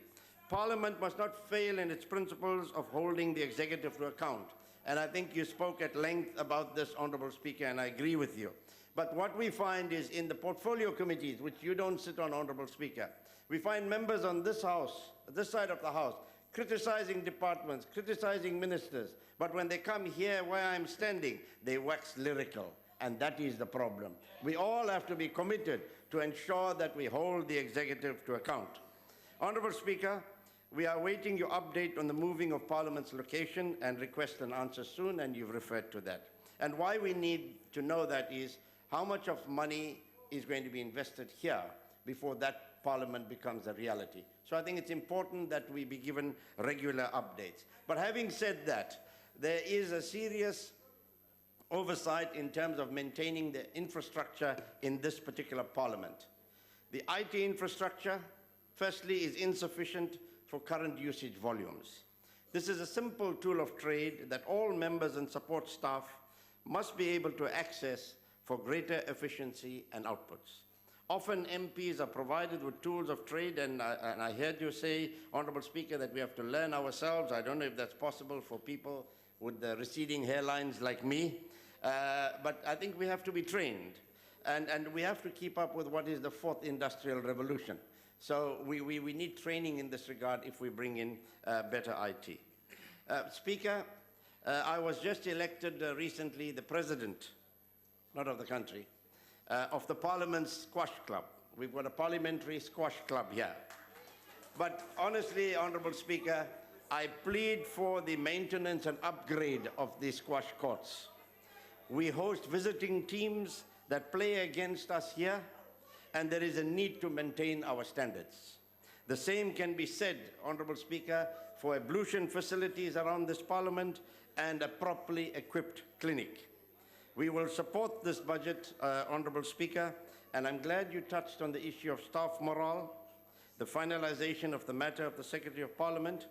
Parliament must not fail in its principles of holding the executive to account. And I think you spoke at length about this, Honourable Speaker, and I agree with you. But what we find is in the portfolio committees, which you don't sit on, Honourable Speaker, we find members on this House, this side of the House, criticizing departments, criticizing ministers. But when they come here where I'm standing, they wax lyrical. And that is the problem. We all have to be committed to ensure that we hold the executive to account. Honourable Speaker, we are awaiting your update on the moving of Parliament's location and request an answer soon, and you've referred to that. And why we need to know that is how much of money is going to be invested here before that Parliament becomes a reality. So I think it's important that we be given regular updates. But having said that, there is a serious oversight in terms of maintaining the infrastructure in this particular Parliament. The IT infrastructure, firstly, is insufficient for current usage volumes. This is a simple tool of trade that all members and support staff must be able to access for greater efficiency and outputs. Often MPs are provided with tools of trade, and I heard you say, Honourable Speaker, that we have to learn ourselves. I don't know if that's possible for people with the receding hairlines like me, but I think we have to be trained, and we have to keep up with what is the fourth industrial revolution. So we need training in this regard if we bring in better IT. Speaker, I was just elected recently the president, not of the country, of the Parliament's squash club. We've got a parliamentary squash club here. But honestly, Honourable Speaker, I plead for the maintenance and upgrade of the squash courts. We host visiting teams that play against us here, and there is a need to maintain our standards. The same can be said, Honourable Speaker, for ablution facilities around this Parliament and a properly equipped clinic. We will support this budget, Honourable Speaker, and I'm glad you touched on the issue of staff morale, the finalisation of the matter of the Secretary of Parliament.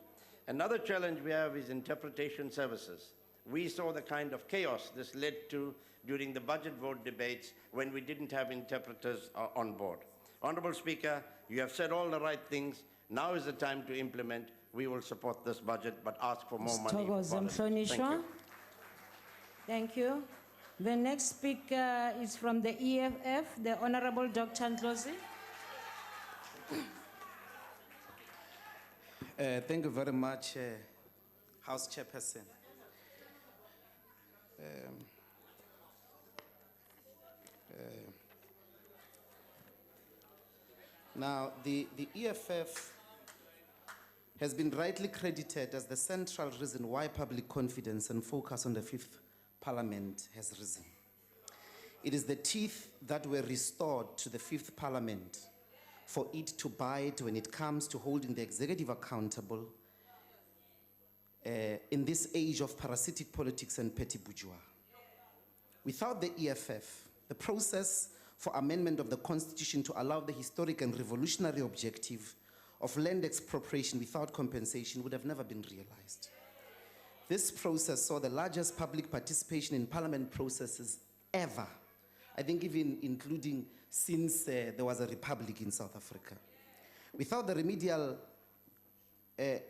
Another challenge we have is interpretation services. We saw the kind of chaos this led to during the budget vote debates when we didn't have interpreters on board. Honourable Speaker, you have said all the right things. Now is the time to implement. We will support this budget, but ask for more money. Thank you. Thank you. The next speaker is from the EFF, the Honourable Dr. Ndlozi. Thank you very much, House Chairperson. Now, the EFF has been rightly credited as the central reason why public confidence and focus on the Fifth Parliament has risen. It is the teeth that were restored to the Fifth Parliament for it to bite when it comes to holding the executive accountable in this age of parasitic politics and petty bourgeois. Without the EFF, the process for amendment of the Constitution to allow the historic and revolutionary objective of land expropriation without compensation would have never been realized. This process saw the largest public participation in parliament processes ever, I think even including since there was a republic in South Africa. Without the remedial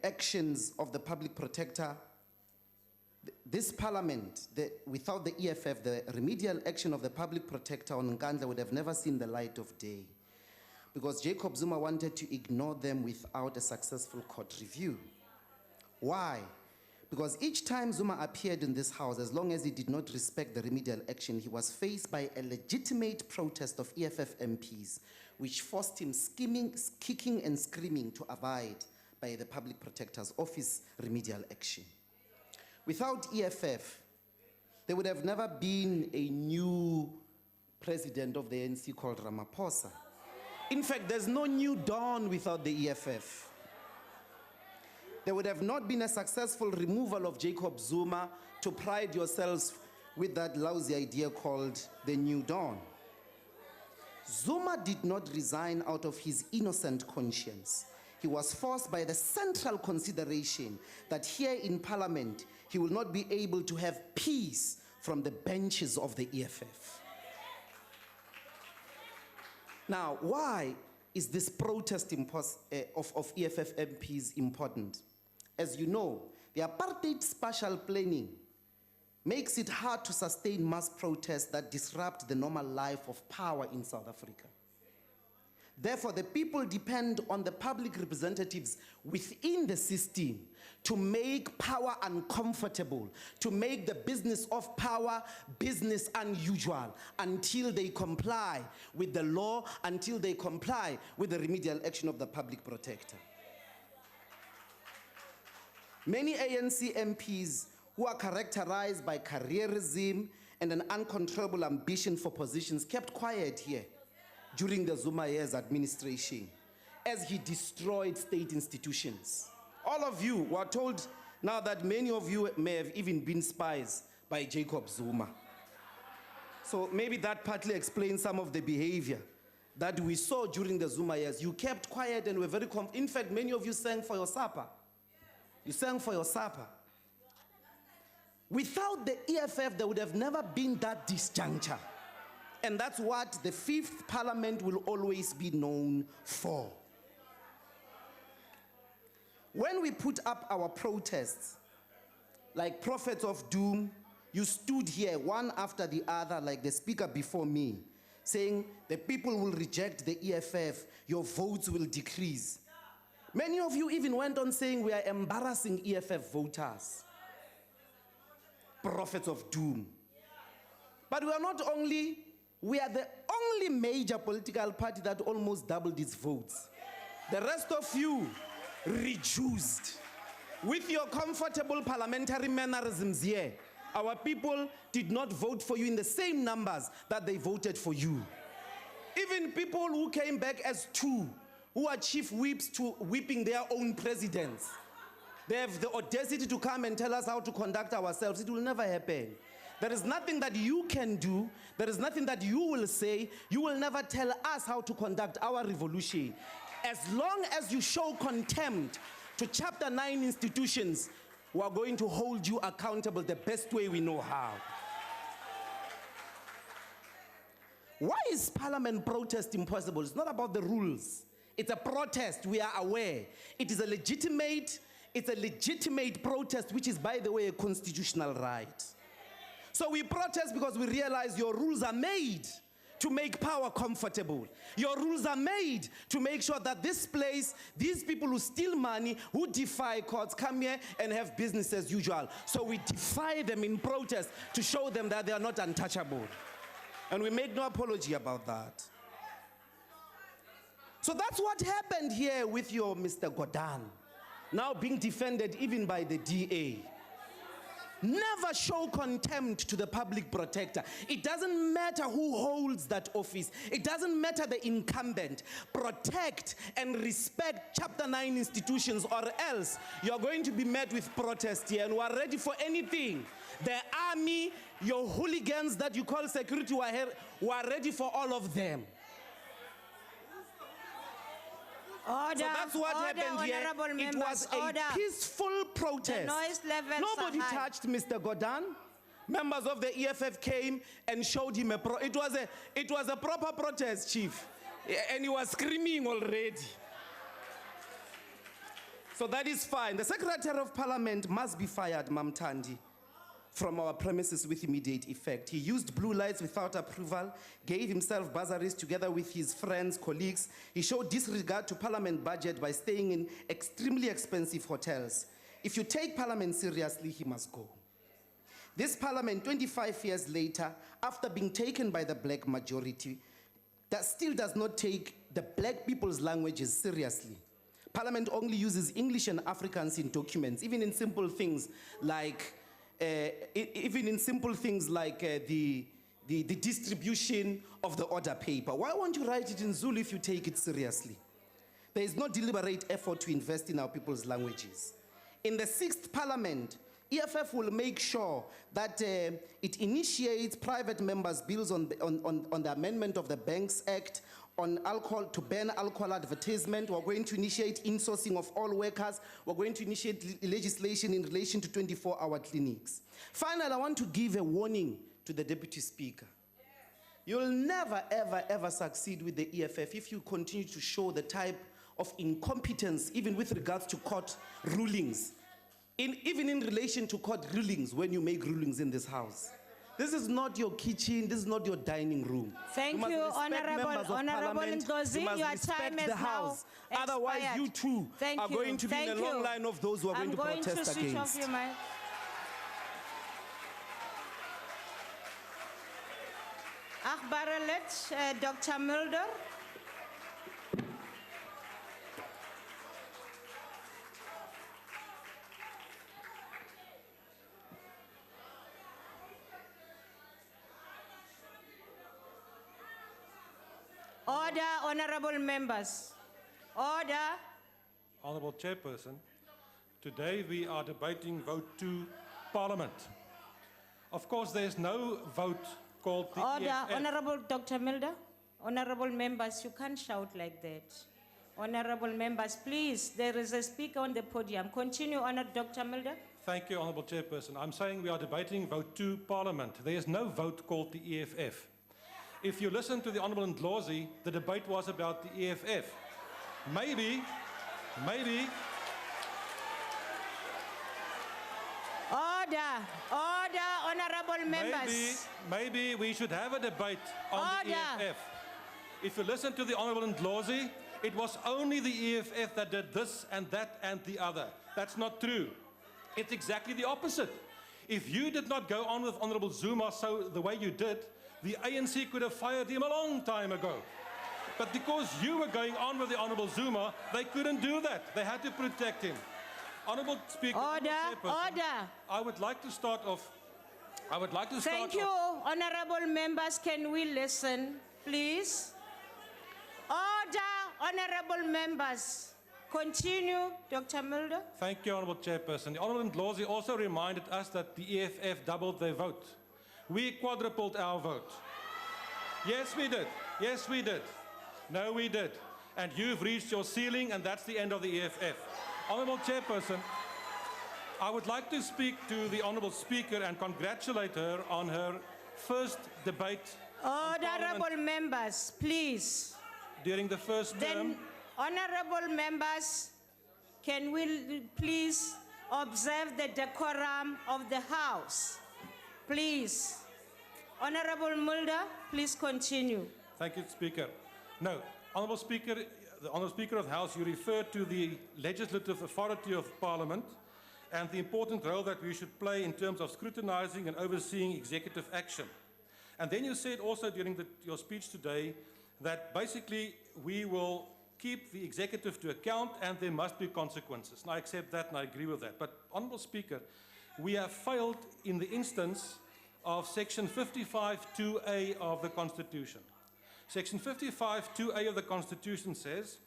actions of the public protector, this parliament, without the EFF, the remedial action of the public protector on Nkandla would have never seen the light of day, because Jacob Zuma wanted to ignore them without a successful court review. Why? Because each time Zuma appeared in this house, as long as he did not respect the remedial action, he was faced by a legitimate protest of EFF MPs, which forced him kicking and screaming to abide by the public protector's office remedial action. Without EFF, there would have never been a new president of the ANC called Ramaphosa. In fact, there's no new dawn without the EFF. There would have not been a successful removal of Jacob Zuma to pride yourselves with that lousy idea called the new dawn. Zuma did not resign out of his innocent conscience. He was forced by the central consideration that here in Parliament, he will not be able to have peace from the benches of the EFF. Now, why is this protest of EFF MPs important? As you know, the apartheid spatial planning makes it hard to sustain mass protests that disrupt the normal life of power in South Africa. Therefore, the people depend on the public representatives within the system to make power uncomfortable, to make the business of power business unusual, until they comply with the law, until they comply with the remedial action of the public protector. Many ANC MPs who are characterized by careerism and an uncontrollable ambition for positions kept quiet here during the Zuma years administration, as he destroyed state institutions. All of you were told now that many of you may have even been spies by Jacob Zuma. So maybe that partly explains some of the behavior that we saw during the Zuma years. You kept quiet and were very in fact, many of you sang for your supper. You sang for your supper. Without the EFF, there would have never been that disjuncture. And that's what the 5th Parliament will always be known for. When we put up our protests, like prophets of doom, you stood here one after the other, like the speaker before me, saying the people will reject the EFF, your votes will decrease. Many of you even went on saying we are embarrassing EFF voters. Prophets of doom. But we are not only, we are the only major political party that almost doubled its votes. The rest of you reduced. With your comfortable parliamentary mannerisms here, our people did not vote for you in the same numbers that they voted for you. Even people who came back as 2, who are chief whips to whipping their own presidents, they have the audacity to come and tell us how to conduct ourselves. It will never happen. There is nothing that you can do. There is nothing that you will say. You will never tell us how to conduct our revolution. As long as you show contempt to Chapter 9 institutions, we are going to hold you accountable the best way we know how. Why is Parliament protest impossible? It's not about the rules. It's a protest, we are aware. It is a legitimate protest, which is, by the way, a constitutional right. So we protest because we realize your rules are made to make power comfortable. Your rules are made to make sure that this place, these people who steal money, who defy courts, come here and have business as usual. So we defy them in protest to show them that they are not untouchable. And we make no apology about that. So that's what happened here with your Mr. Godan, now being defended even by the DA. Never show contempt to the public protector. It doesn't matter who holds that office. It doesn't matter the incumbent. Protect and respect Chapter 9 institutions, or else you're going to be met with protest here, and we're ready for anything. The army, your hooligans that you call security, we're ready for all of them. Order, So that's what happened here. It was a peaceful protest. The noise levels Nobody are high. touched Mr. Godan. Members of the EFF came and showed him it was a proper protest, Chief. And he was screaming already. So that is fine. The Secretary of Parliament must be fired, Mamtandi, from our premises with immediate effect. He used blue lights without approval, gave himself bursaries together with his friends, colleagues. He showed disregard to Parliament budget by staying in extremely expensive hotels. If you take Parliament seriously, he must go. This Parliament, 25 years later, after being taken by the black majority, that still does not take the black people's languages seriously. Parliament only uses English and Afrikaans in documents, even in simple things like the distribution of the order paper. Why won't you write it in Zulu if you take it seriously? There is no deliberate effort to invest in our people's languages. In the 6th Parliament, EFF will make sure that it initiates private members' bills on the amendment of the Banks Act on alcohol, to ban alcohol advertisement. We're going to initiate insourcing of all workers. We're going to initiate legislation in relation to 24-hour clinics. Finally, I want to give a warning to the Deputy Speaker. You'll never, ever, ever succeed with the EFF if you continue to show the type of incompetence, even with regards to court rulings. Even in relation to court rulings, when you make rulings in this House. This is not your kitchen, this is not your dining room. Thank you, Honorable Ndlozi. Your time is now expired. Otherwise, you too are going to be in a long line of those who are going to protest against. I'm going to switch off your mic. Baralet, Dr. Mulder. Order, honorable members. Order. Honorable Chairperson, today we are debating vote 2, Parliament. Of course, there is no vote called the Order, EFF. Honorable Dr. Mulder. Honorable members, you can't shout like that. Honorable members, please, there is a speaker on the podium. Continue, Honorable Dr. Mulder. Thank you, Honorable Chairperson. I'm saying we are debating vote 2, Parliament. There is no vote called the EFF. If you listen to the Honourable Ndlozi, the debate was about the EFF. Maybe. Order, honourable members. Maybe we should have a debate on the EFF. If you listen to the Honourable Ndlozi, it was only the EFF that did this and that and the other. That's not true. It's exactly the opposite. If you did not go on with Honourable Zuma the way you did, the ANC could have fired him a long time ago. But because you were going on with the Honourable Zuma, they couldn't do that. They had to protect him. Honourable Speaker, Order. I would like to start off. Thank you, honourable members. Can we listen, please? Order, honourable members. Continue, Dr. Mulder. Thank you, Honourable Chairperson. The Honourable Ndlozi also reminded us that the EFF doubled their vote. We quadrupled our vote. Yes, we did. Yes, we did. No, we did. And you've reached your ceiling, and that's the end of the EFF. Honourable Chairperson, I would like to speak to the Honourable Speaker and congratulate her on her first debate. Honourable members, please. During the first term. Then, honourable members, can we please observe the decorum of the House? Please. Honourable Mulder, please continue. Thank you, Speaker. No, Honourable Speaker, the Honourable Speaker of the House, you referred to the legislative authority of Parliament and the important role that we should play in terms of scrutinising and overseeing executive action. And then you said also during your speech today that basically we will keep the executive to account and there must be consequences. And I accept that and I agree with that. But, Honourable Speaker, we have failed in the instance of Section 55(2)(a) of the Constitution. Section 55(2)(a) of the Constitution says,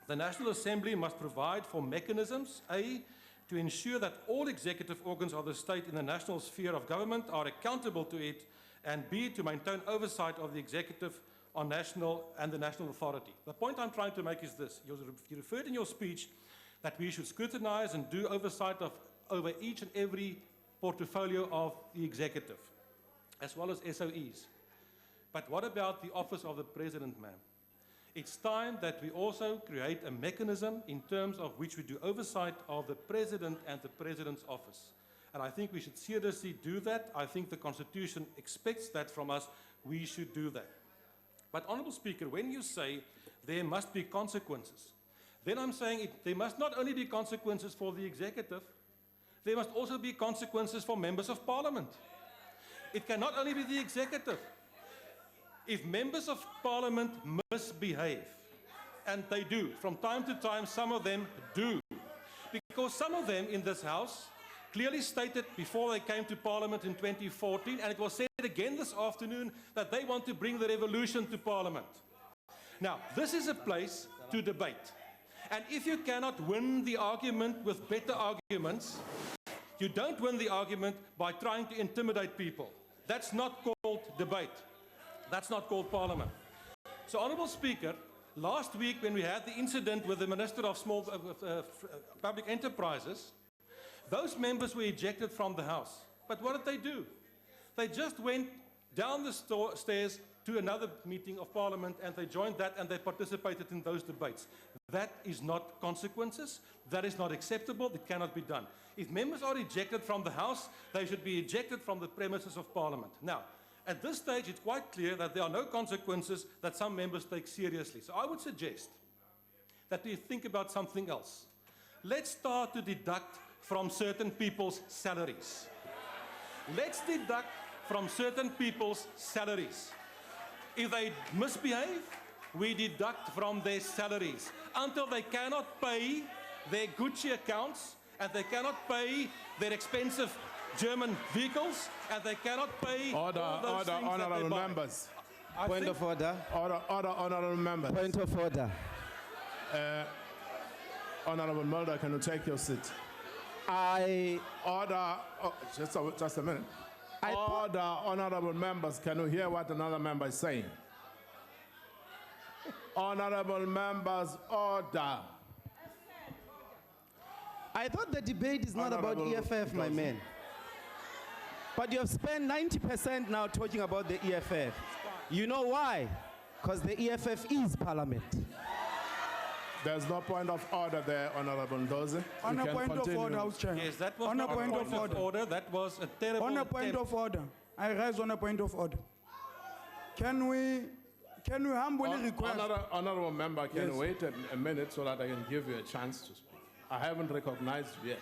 the National Assembly must provide for mechanisms, A, to ensure that all executive organs of the state in the national sphere of government are accountable to it, and B, to maintain oversight of the executive on national and the national authority. The point I'm trying to make is this. You referred in your speech that we should scrutinise and do oversight of over each and every portfolio of the executive, as well as SOEs. But what about the office of the president, ma'am? It's time that we also create a mechanism in terms of which we do oversight of the president and the president's office. And I think we should seriously do that. I think the Constitution expects that from us. We should do that. But, Honourable Speaker, when you say there must be consequences, then I'm saying there must not only be consequences for the executive, there must also be consequences for members of parliament. It cannot only be the executive. If members of parliament misbehave, and they do, from time to time, some of them do, because some of them in this House clearly stated before they came to Parliament in 2014, and it was said again this afternoon, that they want to bring the revolution to Parliament. Now, this is a place to debate. And if you cannot win the argument with better arguments, you don't win the argument by trying to intimidate people. That's not called debate. That's not called Parliament. So, Honourable Speaker, last week when we had the incident with the Minister of Public Enterprises, those members were ejected from the House. But what did they do? They just went down the stairs to another meeting of Parliament, and they joined that and they participated in those debates. That is not consequences. That is not acceptable. It cannot be done. If members are ejected from the House, they should be ejected from the premises of Parliament. Now, at this stage, it's quite clear that there are no consequences that some members take seriously. So I would suggest that we think about something else. Let's start to deduct from certain people's salaries. Let's deduct from certain people's salaries. If they misbehave, we deduct from their salaries until they cannot pay their Gucci accounts, and they cannot pay their expensive German vehicles, and they cannot pay all those things that honourable they buy. members. Point of order. Order, honourable members. Point of order. Honourable Mulder, can you take your seat? Order, just a minute. Order, honourable members, can you hear what another member is saying? Honourable members, order. I thought the debate is not about Honourable EFF, my man. But you have spent 90% now talking about the EFF. You know why? Because the EFF is Parliament. There's no point of order there, Honourable Ndozi. On a point of order, House Chair. Yes, that was on not a point of order. That was a terrible On a point attempt. of order. I rise on a point of order. Can we humbly request? Honourable member, can Yes. you wait a minute so that I can give you a chance to speak? I haven't recognized you yet.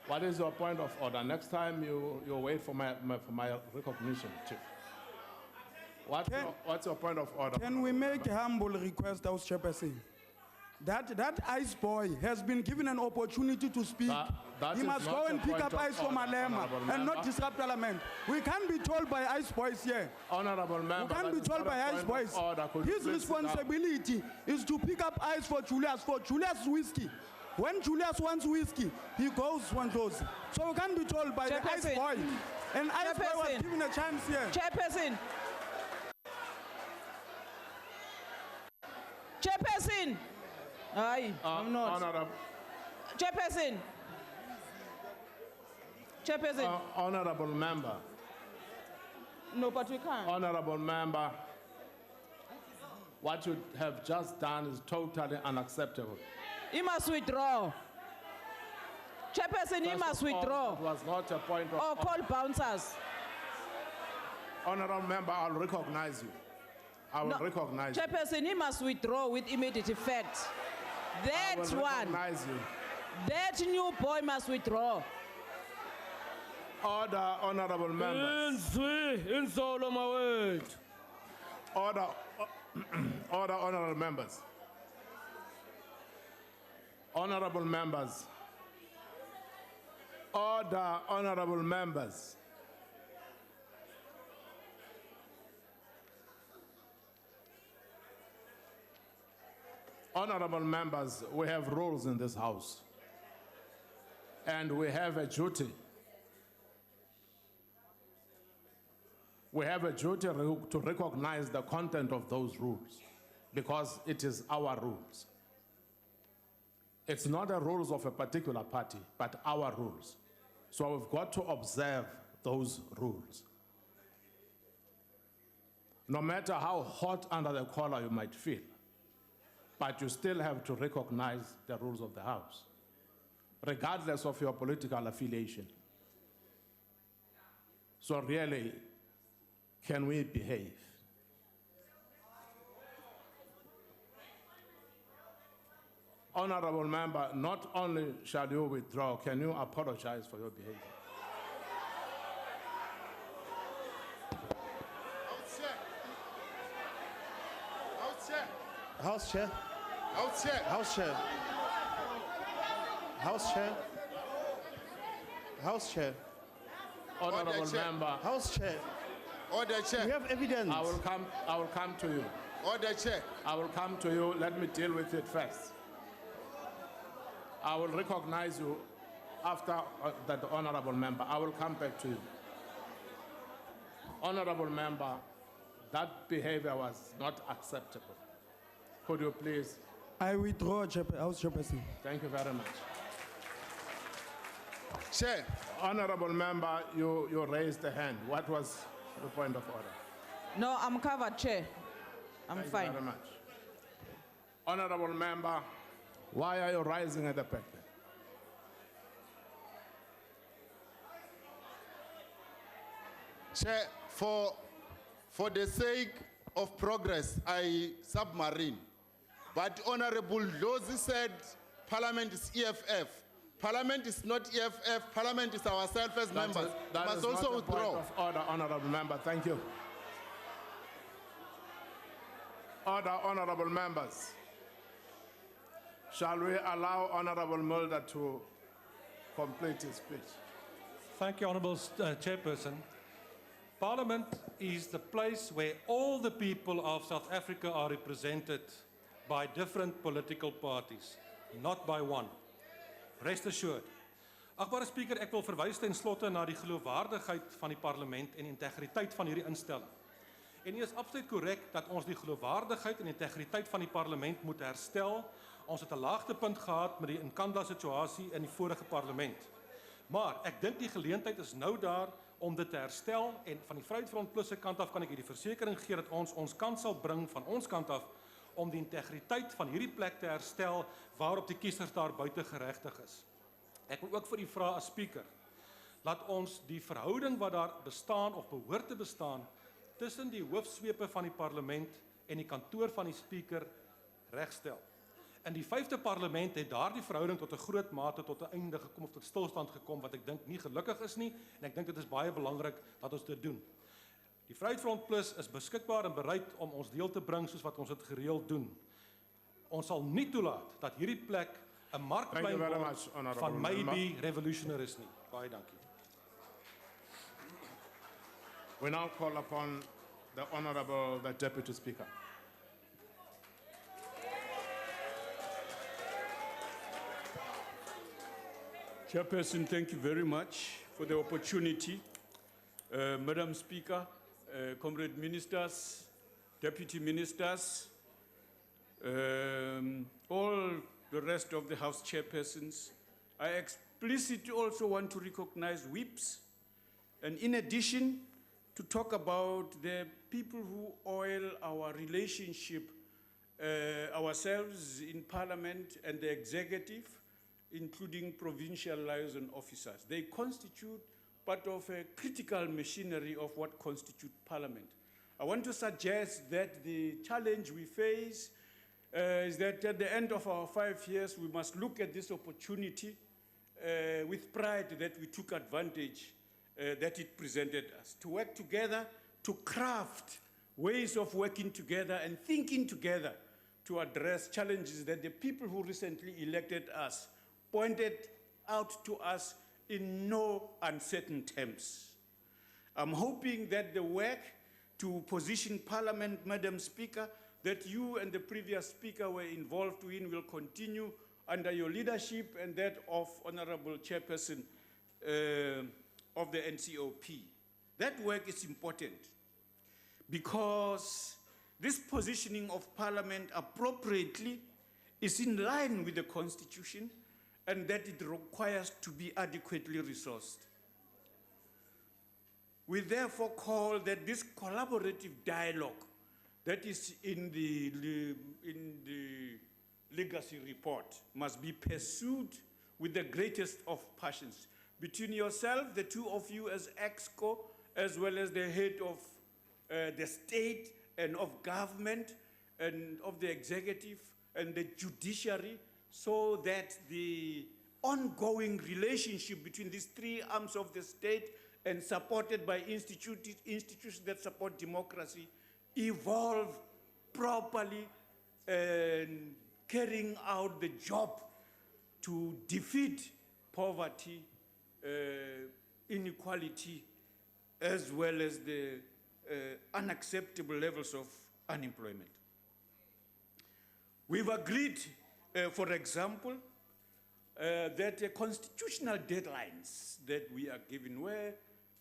What is your point of order? Next time you wait for my recognition, Chief. What's your point of order? Can we make a humble request, House Chairperson? That ice boy has been given an opportunity to speak. That He is must not go a and pick point up of ice from order, Malema honourable and member. not disrupt Parliament. We can't be told by ice boys here. Honourable member, We can't that be is told not a by ice point of boys. order. Could you His please sit down? responsibility is to pick up ice for Julius whiskey. When Julius wants whiskey, he goes one goes. So we can't be told by the ice Chairperson. boy. And ice boy was Chairperson. given a chance here. Chairperson. Chairperson. Aye, I'm not. Honourable, Chairperson. Chairperson. honourable member, No, but we can't. honourable member, what you have just done is totally unacceptable. He must withdraw. Chairperson, he First must of all, withdraw. it was not a point of Or call bouncers. Honourable member, I'll recognize you. I will No, recognize you. Chairperson, he must withdraw with immediate effect. I That will one, recognize you. that new boy must withdraw. Order, honourable members. Order, order, honourable members. Honourable members. Order, honourable members. Honourable members, we have rules in this House. And we have a duty. We have a duty to recognize the content of those rules because it is our rules. It's not the rules of a particular party, but our rules. So we've got to observe those rules. No matter how hot under the collar you might feel, but you still have to recognize the rules of the House, regardless of your political affiliation. So really, can we behave? Honorable member, not only shall you withdraw, can you apologize for your behavior? House Chair. House Chair. House Chair. House Chair. House Chair. Honorable member. House Chair. Order, Chair. We have evidence. I will come to you. Order, Chair. I will come to you. Let me deal with it first. I will recognize you after that honorable member. I will come back to you. Honorable member, that behavior was not acceptable. Could you please? I withdraw, House Chairperson. Thank you very much. Chair. Honorable member, you raised the hand. What was the point of order? No, I'm covered, Chair. I'm Thank fine. you very much. Honorable member, why are you rising at the back there? Chair, for the sake of progress, I submarine. But Honorable Lozi said Parliament is EFF. Parliament is not EFF. Parliament is ourselves as members. That must is also not a withdraw. point of order, honorable member. Thank you. Order, honorable members. Shall we allow Honorable Mulder to complete his speech? Thank you, Honourable Chairperson. Parliament is the place where all the people of South Africa are represented by different political parties, not by one. Rest assured. Agbare Speaker, ek wil verwys ten slotte na die geloofwaardigheid van die parlement en integriteit van hierdie instelling. En dit is absoluut korrek dat ons die geloofwaardigheid en integriteit van die parlement moet herstel. Ons het 'n laagtepunt gehad met die Nkandla situasie in die vorige parlement. Maar ek dink die geleentheid is nou daar om dit te herstel en van die Vryheidsfront Plus se kant af kan ek hierdie versekering gee dat ons kans sal bring van ons kant af om die integriteit van hierdie plek te herstel waarop die kiesers daar buite geregtig is. Ek wil ook vir u vra as speaker, laat ons die verhouding wat daar bestaan of behoort te bestaan tussen die hoofsweepe van die parlement en die kantoor van die speaker regstel. In die 5de parlement het daardie verhouding tot 'n groot mate tot 'n einde gekom of tot stilstand gekom wat ek dink nie gelukkig is nie en ek dink dit is baie belangrik dat ons dit doen. Die Vryheidsfront Plus is beskikbaar en bereid om ons deel te bring soos wat ons dit gereeld doen. Ons sal nie toelaat dat hierdie plek 'n markplein word van maybe revolutionaries nie. Baie dankie. We now call upon the Deputy Speaker. Chairperson, thank you very much for the opportunity. Madam Speaker, comrade ministers, deputy ministers, all the rest of the House chairpersons, I explicitly also want to recognize whips, and in addition, to talk about the people who oil our relationship, ourselves in Parliament and the executive, including provincial liaison officers. They constitute part of a critical machinery of what constitutes Parliament. I want to suggest that the challenge we face is that at the end of our 5 years, we must look at this opportunity with pride that we took advantage that it presented us, to work together, to craft ways of working together and thinking together to address challenges that the people who recently elected us pointed out to us in no uncertain terms. I'm hoping that the work to position Parliament, Madam Speaker, that you and the previous Speaker were involved in will continue under your leadership and that of Honorable Chairperson of the NCOP. That work is important because this positioning of Parliament appropriately is in line with the Constitution and that it requires to be adequately resourced. We therefore call that this collaborative dialogue that is in the legacy report must be pursued with the greatest of passions between yourself, the two of you as EXCO, as well as the head of the state and of government and of the executive and the judiciary, so that the ongoing relationship between these three arms of the state and supported by institutions that support democracy evolve properly and carrying out the job to defeat poverty, inequality, as well as the unacceptable levels of unemployment. We've agreed, for example, that constitutional deadlines that we are given where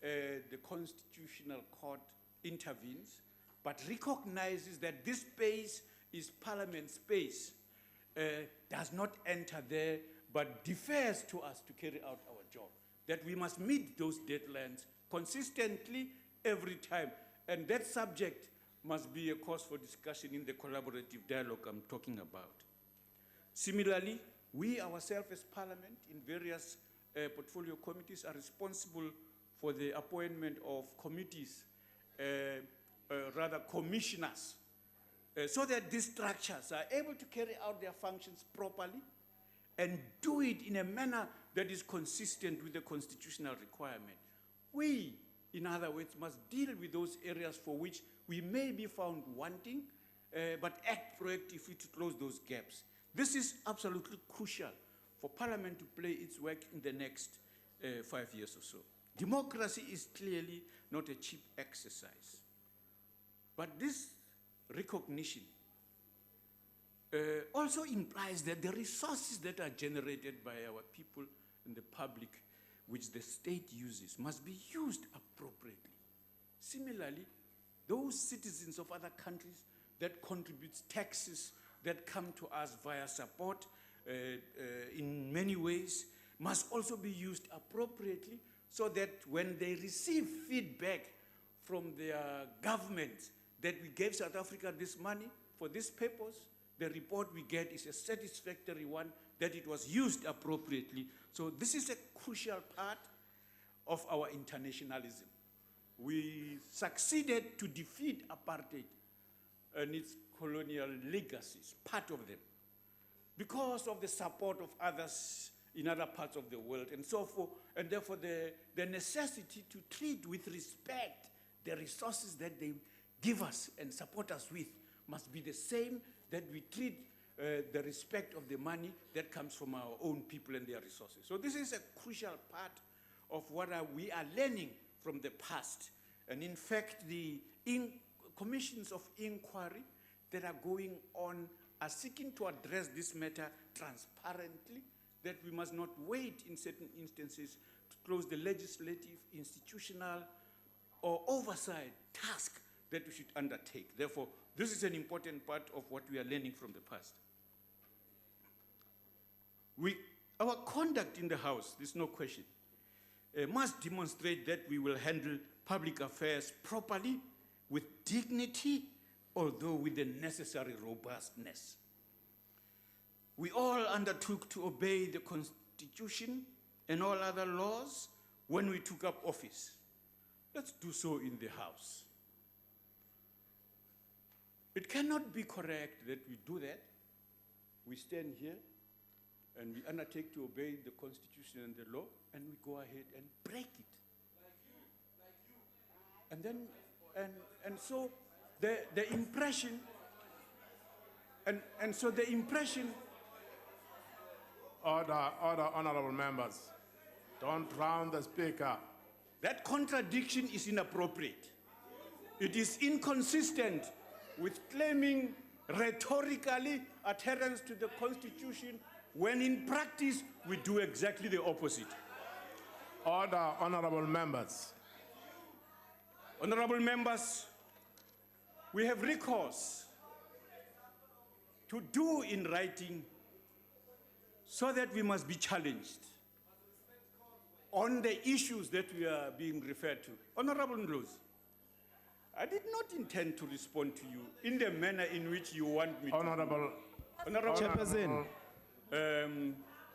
the Constitutional Court intervenes, but recognizes that this space is Parliament space, does not enter there, but defers to us to carry out our job, that we must meet those deadlines consistently every time. And that subject must be a cause for discussion in the collaborative dialogue I'm talking about. Similarly, we ourselves as Parliament in various portfolio committees are responsible for the appointment of committees, rather commissioners, so that these structures are able to carry out their functions properly and do it in a manner that is consistent with the constitutional requirement. We, in other words, must deal with those areas for which we may be found wanting, but act proactively to close those gaps. This is absolutely crucial for Parliament to play its work in the next 5 years or so. Democracy is clearly not a cheap exercise. But this recognition also implies that the resources that are generated by our people and the public, which the state uses, must be used appropriately. Similarly, those citizens of other countries that contribute taxes that come to us via support in many ways must also be used appropriately, so that when they receive feedback from their government that we gave South Africa this money for this purpose, the report we get is a satisfactory one, that it was used appropriately. So this is a crucial part of our internationalism. We succeeded to defeat apartheid and its colonial legacies, part of them, because of the support of others in other parts of the world and so forth, and therefore the necessity to treat with respect the resources that they give us and support us with must be the same that we treat the respect of the money that comes from our own people and their resources. So this is a crucial part of what we are learning from the past. And in fact, the commissions of inquiry that are going on are seeking to address this matter transparently, that we must not wait in certain instances to close the legislative, institutional, or oversight task that we should undertake. Therefore, this is an important part of what we are learning from the past. Our conduct in the House, there's no question, must demonstrate that we will handle public affairs properly, with dignity, although with the necessary robustness. We all undertook to obey the Constitution and all other laws when we took up office. Let's do so in the House. It cannot be correct that we do that. We stand here and we undertake to obey the Constitution and the law, and we go ahead and break it. And then, and so the impression, and so the impression. Order, honorable members. Don't drown the speaker. That contradiction is inappropriate. It is inconsistent with claiming rhetorically adherence to the Constitution when in practice we do exactly the opposite. Order, honorable members. Honorable members, we have recourse to do in writing so that we must be challenged on the issues that we are being referred to. Honorable Ndlozi, I did not intend to respond to you in the manner in which you want me Honorable to. Honorable Chairperson.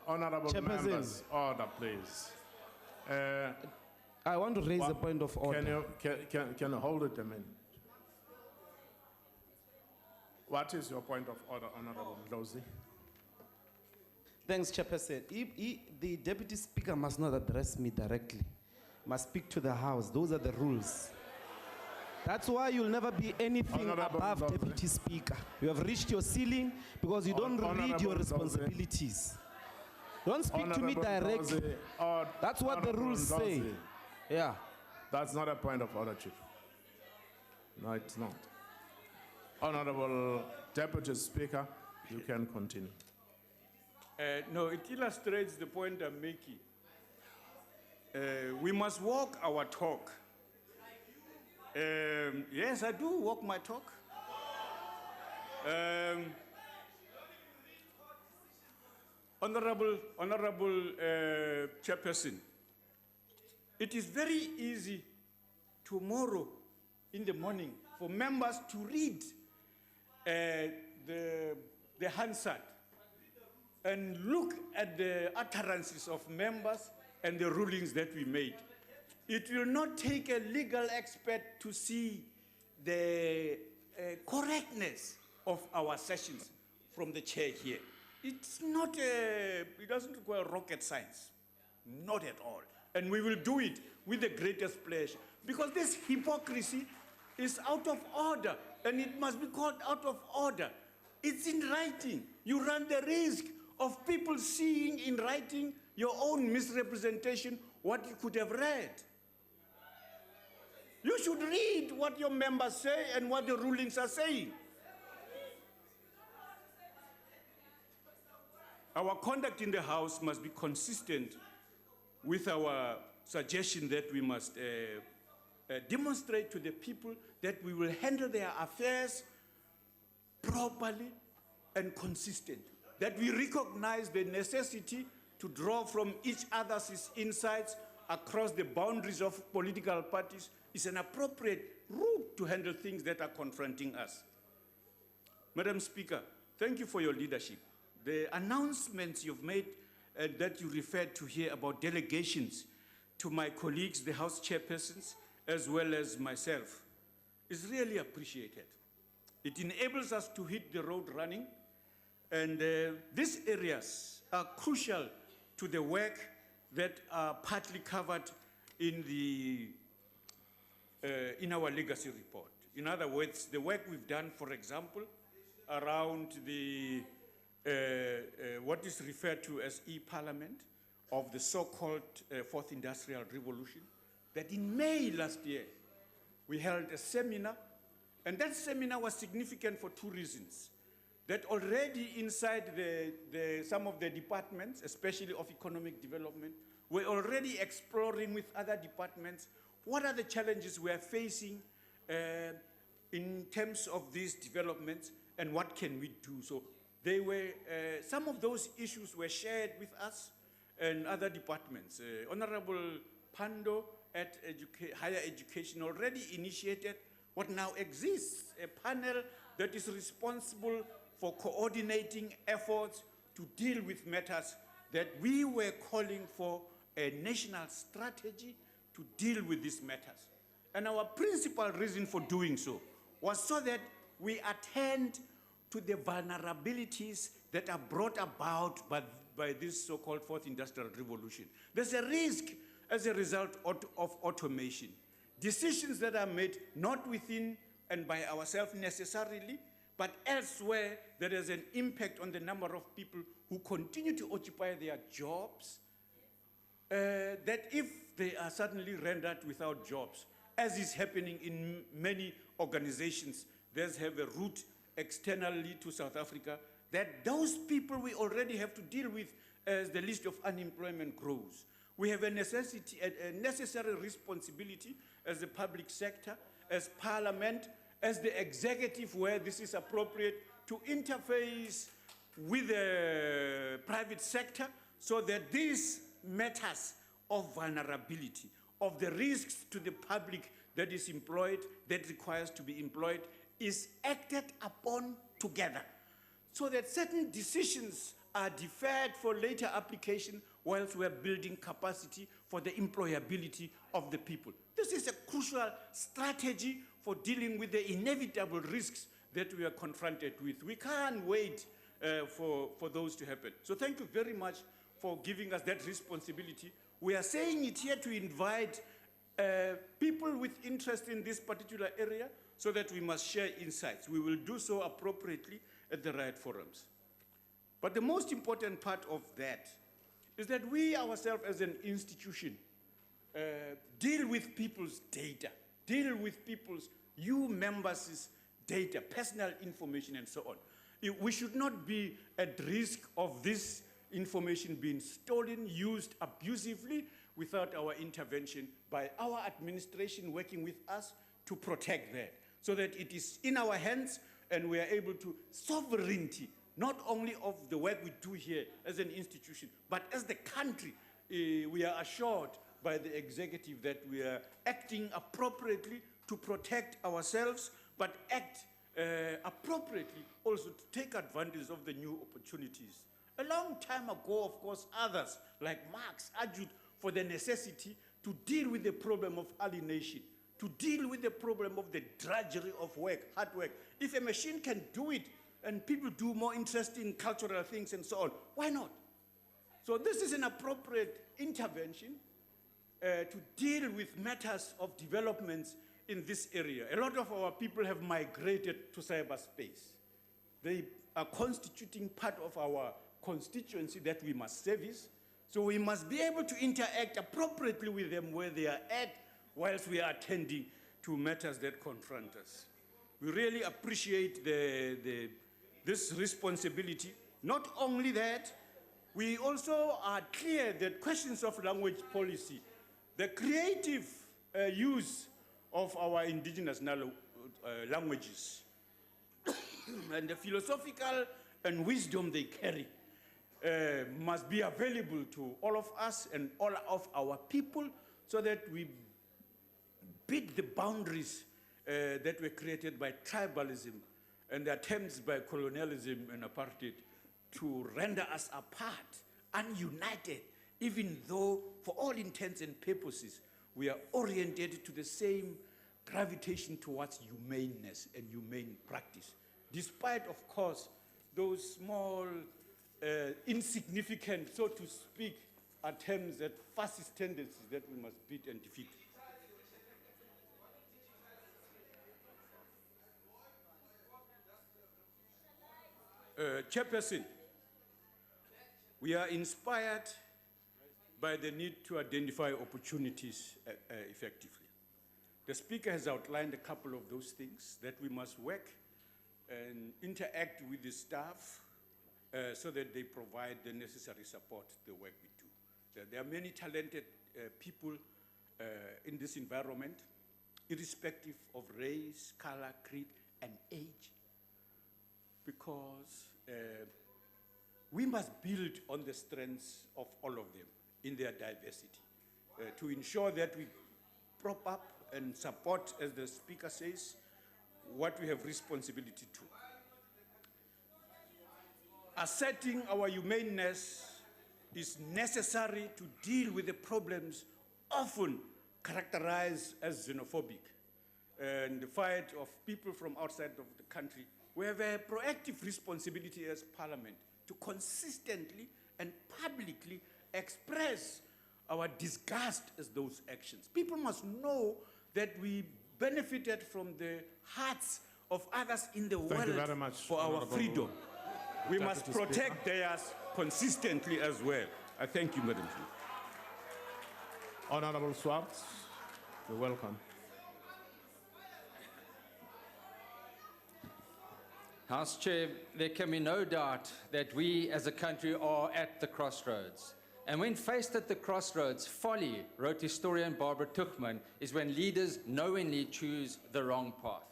Honorable Chairperson. members, order, please. I want to raise a point of order. Can you hold it a minute? What is your point of order, Honorable Ndlozi? Thanks, Chairperson. The Deputy Speaker must not address me directly, must speak to the House. Those are the rules. That's why you'll never be anything Honorable above Ndlozi. Deputy Speaker. You have reached your ceiling because you don't read Honorable your Ndlozi. responsibilities. Don't speak to me Honorable directly. Ndlozi, That's what the Honorable rules say. Ndlozi. Yeah. That's not a point of order, Chief. No, it's not. Honorable Deputy Speaker, you can continue. No, it illustrates the point I'm making. We must walk our talk. Yes, I do walk my talk. Honorable Chairperson, it is very easy tomorrow in the morning for members to read the Hansard and look at the utterances of members and the rulings that we made. It will not take a legal expert to see the correctness of our sessions from the chair here. It's not it doesn't require rocket science, not at all. And we will do it with the greatest pleasure because this hypocrisy is out of order and it must be called out of order. It's in writing. You run the risk of people seeing in writing your own misrepresentation what you could have read. You should read what your members say and what the rulings are saying. Our conduct in the House must be consistent with our suggestion that we must demonstrate to the people that we will handle their affairs properly and consistently, that we recognize the necessity to draw from each other's insights across the boundaries of political parties is an appropriate route to handle things that are confronting us. Madam Speaker, thank you for your leadership. The announcements you've made that you referred to here about delegations to my colleagues, the House chairpersons, as well as myself, is really appreciated. It enables us to hit the road running, and these areas are crucial to the work that are partly covered in our legacy report. In other words, the work we've done, for example, around the what is referred to as e-parliament of the so-called Fourth Industrial Revolution, that in May last year, we held a seminar, and that seminar was significant for two reasons. That already inside some of the departments, especially of economic development, we're already exploring with other departments what are the challenges we are facing in terms of these developments and what can we do. So they were, some of those issues were shared with us and other departments. Honorable Pando at Higher Education already initiated what now exists, a panel that is responsible for coordinating efforts to deal with matters that we were calling for a national strategy to deal with these matters. And our principal reason for doing so was so that we attend to the vulnerabilities that are brought about by this so-called Fourth Industrial Revolution. There's a risk as a result of automation. Decisions that are made not within and by ourselves necessarily, but elsewhere, there is an impact on the number of people who continue to occupy their jobs, that if they are suddenly rendered without jobs, as is happening in many organizations that have a route externally to South Africa, that those people we already have to deal with as the list of unemployment grows. We have a necessary responsibility as the public sector, as Parliament, as the executive, where this is appropriate, to interface with the private sector so that these matters of vulnerability, of the risks to the public that is employed, that requires to be employed, is acted upon together, so that certain decisions are deferred for later application whilst we're building capacity for the employability of the people. This is a crucial strategy for dealing with the inevitable risks that we are confronted with. We can't wait for those to happen. So thank you very much for giving us that responsibility. We are saying it here to invite people with interest in this particular area so that we must share insights. We will do so appropriately at the right forums. But the most important part of that is that we ourselves as an institution deal with people's data, deal with people's, you members' data, personal information, and so on. We should not be at risk of this information being stolen, used abusively without our intervention by our administration working with us to protect that, so that it is in our hands and we are able to sovereignty, not only of the work we do here as an institution, but as the country. We are assured by the executive that we are acting appropriately to protect ourselves, but act appropriately also to take advantage of the new opportunities. A long time ago, of course, others like Marx argued for the necessity to deal with the problem of alienation, to deal with the problem of the drudgery of work, hard work. If a machine can do it and people do more interesting cultural things and so on, why not? So this is an appropriate intervention to deal with matters of developments in this area. A lot of our people have migrated to cyberspace. They are constituting part of our constituency that we must service. So we must be able to interact appropriately with them where they are at whilst we are attending to matters that confront us. We really appreciate this responsibility. Not only that, we also are clear that questions of language policy, the creative use of our indigenous languages, and the philosophical and wisdom they carry must be available to all of us and all of our people so that we beat the boundaries that were created by tribalism and attempts by colonialism and apartheid to render us apart, ununited, even though for all intents and purposes we are oriented to the same gravitation towards humaneness and humane practice, despite, of course, those small, insignificant, so to speak, attempts at fascist tendencies that we must beat and defeat. Chairperson, we are inspired by the need to identify opportunities effectively. The Speaker has outlined a couple of those things, that we must work and interact with the staff so that they provide the necessary support to the work we do. There are many talented people in this environment, irrespective of race, color, creed, and age, because we must build on the strengths of all of them in their diversity to ensure that we prop up and support, as the Speaker says, what we have responsibility to. Asserting our humaneness is necessary to deal with the problems often characterized as xenophobic and the fight of people from outside of the country. We have a proactive responsibility as Parliament to consistently and publicly express our disgust at those actions. People must know that we benefited from the hearts of others in the world very much, for our freedom. We must protect theirs consistently as well. I thank you, Madam Chair. Honorable Swartz, you're welcome. House Chair, there can be no doubt that we as a country are at the crossroads. And when faced at the crossroads, folly, wrote historian Barbara Tuchman, is when leaders knowingly choose the wrong path.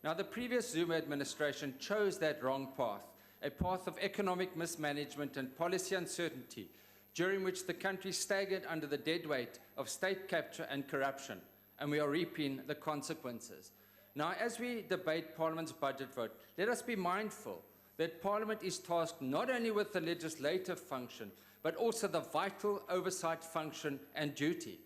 Now, the previous Zuma administration chose that wrong path, a path of economic mismanagement and policy uncertainty, during which the country staggered under the dead weight of state capture and corruption, and we are reaping the consequences. Now, as we debate Parliament's budget vote, let us be mindful that Parliament is tasked not only with the legislative function, but also the vital oversight function and duty.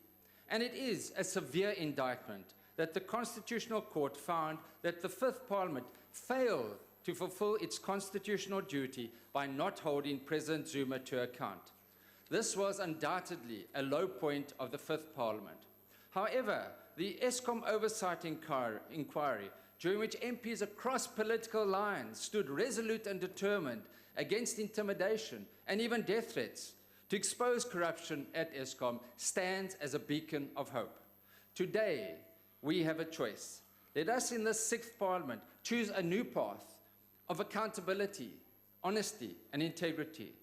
And it is a severe indictment that the Constitutional Court found that the Fifth Parliament failed to fulfill its constitutional duty by not holding President Zuma to account. This was undoubtedly a low point of the Fifth Parliament. However, the ESCOM oversight inquiry, during which MPs across political lines stood resolute and determined against intimidation and even death threats to expose corruption at ESCOM, stands as a beacon of hope. Today, we have a choice. Let us in the Sixth Parliament choose a new path of accountability, honesty, and integrity.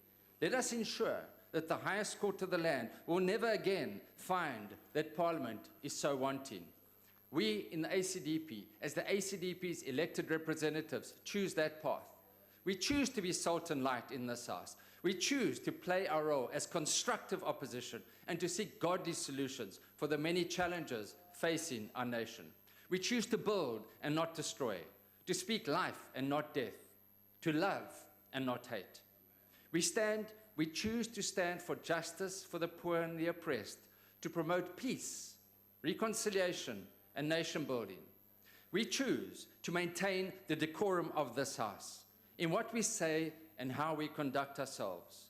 Let us ensure that the highest court of the land will never again find that Parliament is so wanting. We in the ACDP, as the ACDP's elected representatives, choose that path. We choose to be salt and light in this House. We choose to play our role as constructive opposition and to seek godly solutions for the many challenges facing our nation. We choose to build and not destroy, to speak life and not death, to love and not hate. We choose to stand for justice for the poor and the oppressed, to promote peace, reconciliation, and nation building. We choose to maintain the decorum of this House in what we say and how we conduct ourselves.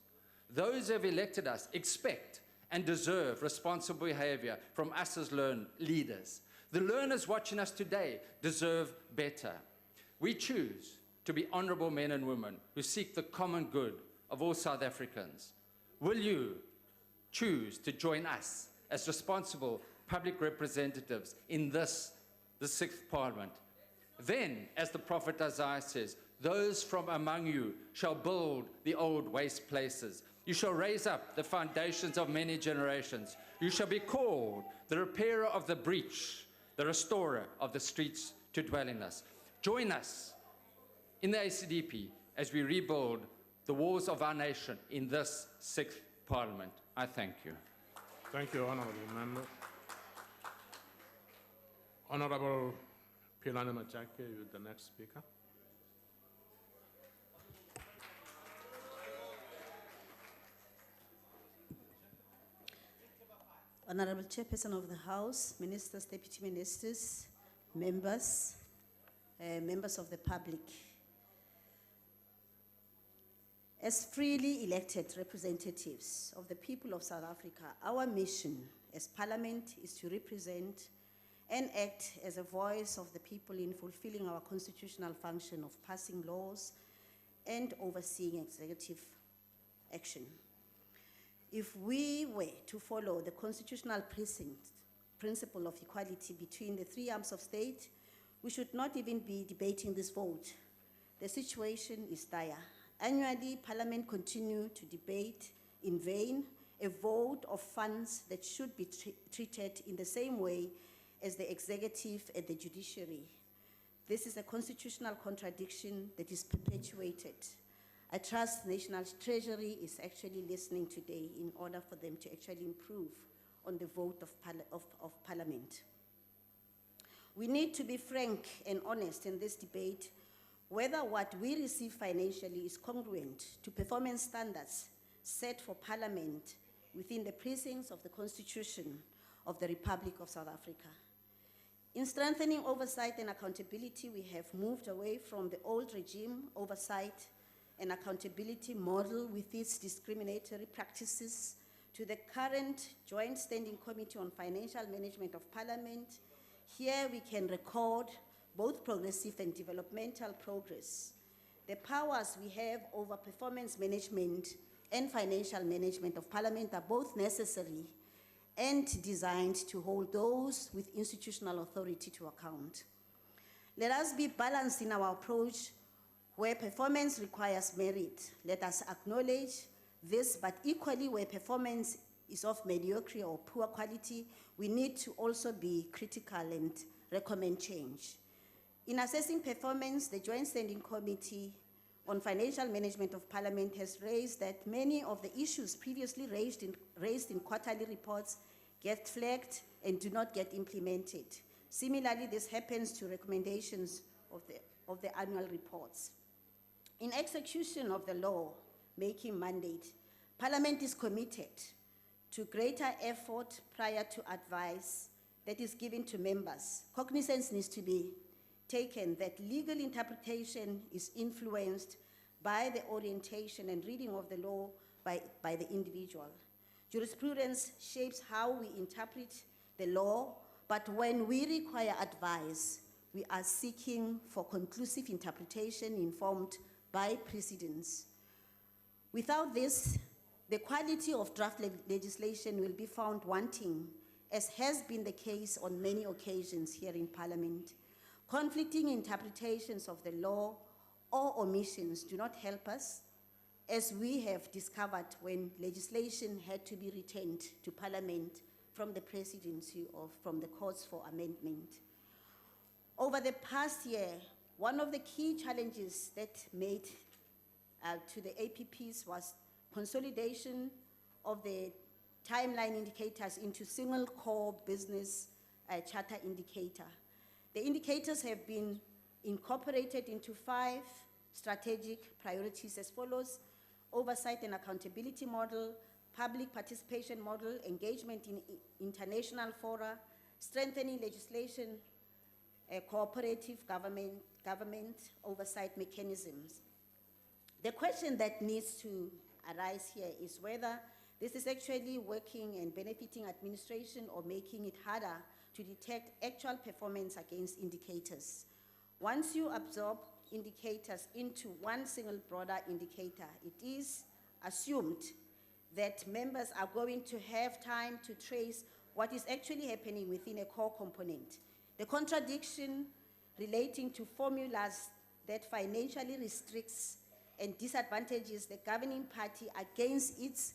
Those who have elected us expect and deserve responsible behavior from us as leaders. The learners watching us today deserve better. We choose to be honorable men and women who seek the common good of all South Africans. Will you choose to join us as responsible public representatives in the Sixth Parliament? Then, as the prophet Isaiah says, those from among you shall build the old waste places. You shall raise up the foundations of many generations. You shall be called the repairer of the breach, the restorer of the streets to dwell in us. Join us in the ACDP as we rebuild the walls of our nation in this Sixth Parliament. I thank you. Thank you, Honourable Member. Honourable Philani Machake, you're the next speaker. Honorable Chairperson of the House, Ministers, Deputy Ministers, members, members of the public. As freely elected representatives of the people of South Africa, our mission as Parliament is to represent and act as a voice of the people in fulfilling our constitutional function of passing laws and overseeing executive action. If we were to follow the constitutional principle of equality between the three arms of state, we should not even be debating this vote. The situation is dire. Annually, Parliament continues to debate in vain a vote of funds that should be treated in the same way as the executive and the judiciary. This is a constitutional contradiction that is perpetuated. I trust the National Treasury is actually listening today in order for them to actually improve on the vote of Parliament. We need to be frank and honest in this debate whether what we receive financially is congruent to performance standards set for Parliament within the precincts of the Constitution of the Republic of South Africa. In strengthening oversight and accountability, we have moved away from the old regime oversight and accountability model with its discriminatory practices to the current Joint Standing Committee on Financial Management of Parliament. Here we can record both progressive and developmental progress. The powers we have over performance management and financial management of Parliament are both necessary and designed to hold those with institutional authority to account. Let us be balanced in our approach. Where performance requires merit, let us acknowledge this, but equally where performance is of mediocre or poor quality, we need to also be critical and recommend change. In assessing performance, the Joint Standing Committee on Financial Management of Parliament has raised that many of the issues previously raised in quarterly reports get flagged and do not get implemented. Similarly, this happens to recommendations of the annual reports. In execution of the law-making mandate, Parliament is committed to greater effort prior to advice that is given to members. Cognizance needs to be taken that legal interpretation is influenced by the orientation and reading of the law by the individual. Jurisprudence shapes how we interpret the law, but when we require advice, we are seeking for conclusive interpretation informed by precedents. Without this, the quality of draft legislation will be found wanting, as has been the case on many occasions here in Parliament. Conflicting interpretations of the law or omissions do not help us, as we have discovered when legislation had to be returned to Parliament from the presidency or from the courts for amendment. Over the past year, one of the key challenges that made to the APPs was consolidation of the timeline indicators into single core business charter indicator. The indicators have been incorporated into 5 strategic priorities as follows: oversight and accountability model, public participation model, engagement in international fora, strengthening legislation, cooperative government oversight mechanisms. The question that needs to arise here is whether this is actually working and benefiting administration or making it harder to detect actual performance against indicators. Once you absorb indicators into one single broader indicator, it is assumed that members are going to have time to trace what is actually happening within a core component. The contradiction relating to formulas that financially restricts and disadvantages the governing party against its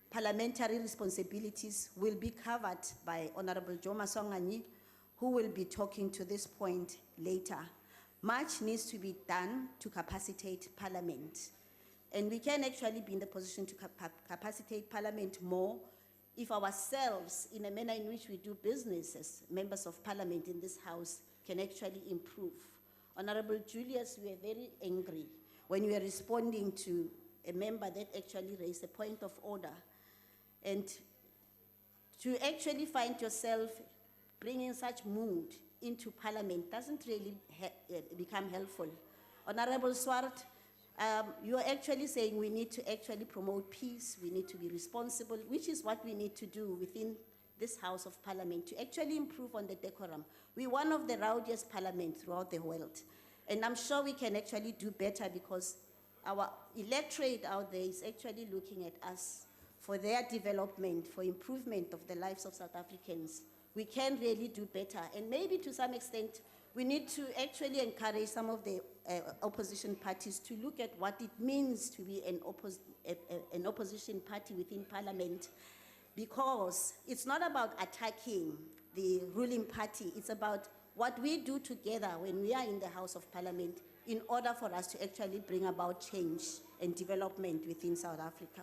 parliamentary responsibilities will be covered by Honorable Joma Songanyi, who will be talking to this point later. Much needs to be done to capacitate Parliament. And we can actually be in the position to capacitate Parliament more if ourselves, in a manner in which we do business as members of Parliament in this House, can actually improve. Honorable Julius, we were very angry when we were responding to a member that actually raised a point of order. And to actually find yourself bringing such mood into Parliament doesn't really become helpful. Honorable Swart, you're actually saying we need to actually promote peace, we need to be responsible, which is what we need to do within this House of Parliament to actually improve on the decorum. We're one of the rowdiest parliaments throughout the world. And I'm sure we can actually do better because our electorate out there is actually looking at us for their development, for improvement of the lives of South Africans. We can really do better. And maybe to some extent, we need to actually encourage some of the opposition parties to look at what it means to be an opposition party within Parliament, because it's not about attacking the ruling party, it's about what we do together when we are in the House of Parliament in order for us to actually bring about change and development within South Africa.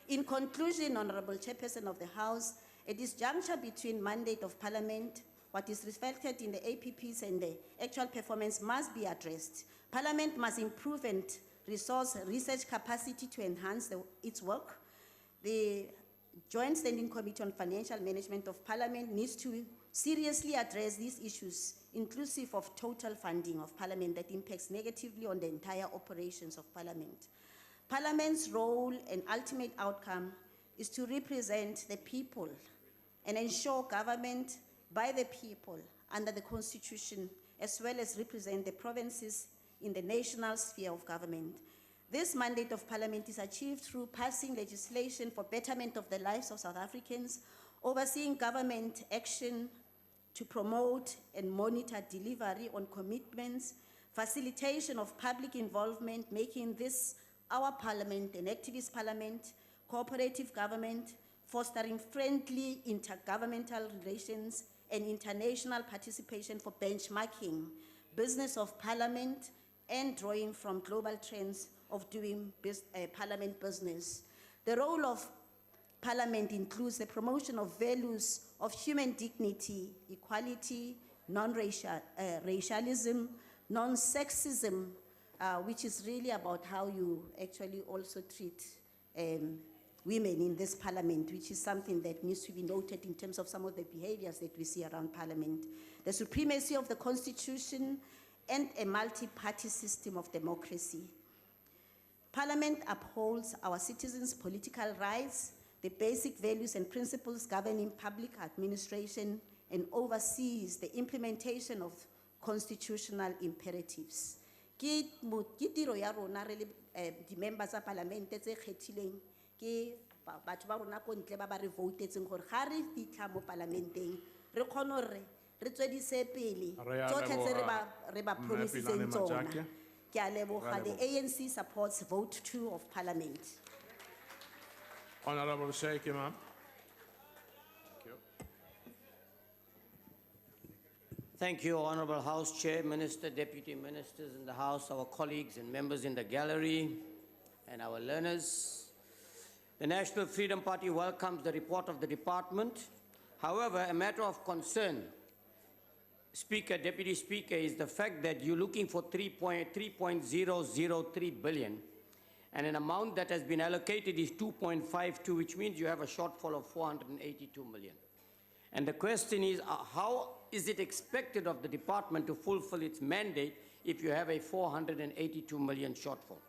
In conclusion, Honorable Chairperson of the House, at this juncture between mandate of Parliament, what is reflected in the APPs and the actual performance must be addressed. Parliament must improve and resource research capacity to enhance its work. The Joint Standing Committee on Financial Management of Parliament needs to seriously address these issues, inclusive of total funding of Parliament that impacts negatively on the entire operations of Parliament. Parliament's role and ultimate outcome is to represent the people and ensure government by the people under the Constitution, as well as represent the provinces in the national sphere of government. This mandate of Parliament is achieved through passing legislation for betterment of the lives of South Africans, overseeing government action to promote and monitor delivery on commitments, facilitation of public involvement, making this our parliament an activist parliament, cooperative government, fostering friendly intergovernmental relations and international participation for benchmarking, business of Parliament, and drawing from global trends of doing Parliament business. The role of Parliament includes the promotion of values of human dignity, equality, racialism, non-sexism, which is really about how you actually also treat women in this Parliament, which is something that needs to be noted in terms of some of the behaviors that we see around Parliament. The supremacy of the Constitution and a multi-party system of democracy. Parliament upholds our citizens' political rights, the basic values and principles governing public administration, and oversees the implementation of constitutional imperatives. Ke tiro ya rona re le di members tsa Parliament tse kgethileng ke batho ba rona ko ntle ba ba re votetseng gore ga re fitlha mo Parlamenteng re kgone gore re tswedise pele tsotlhe tse re ba promisitseng tsona. Ke a leboga. The ANC supports vote 2 of Parliament. Honorable Sheikh, ma'am. Thank you, Honorable House Chair, Minister, Deputy Ministers in the House, our colleagues and members in the gallery, and our learners. The National Freedom Party welcomes the report of the department. However, a matter of concern, Speaker, Deputy Speaker, is the fact that you're looking for 3.003 billion, and an amount that has been allocated is 2.52, which means you have a shortfall of 482 million. And the question is, how is it expected of the department to fulfill its mandate if you have a 482 million shortfall?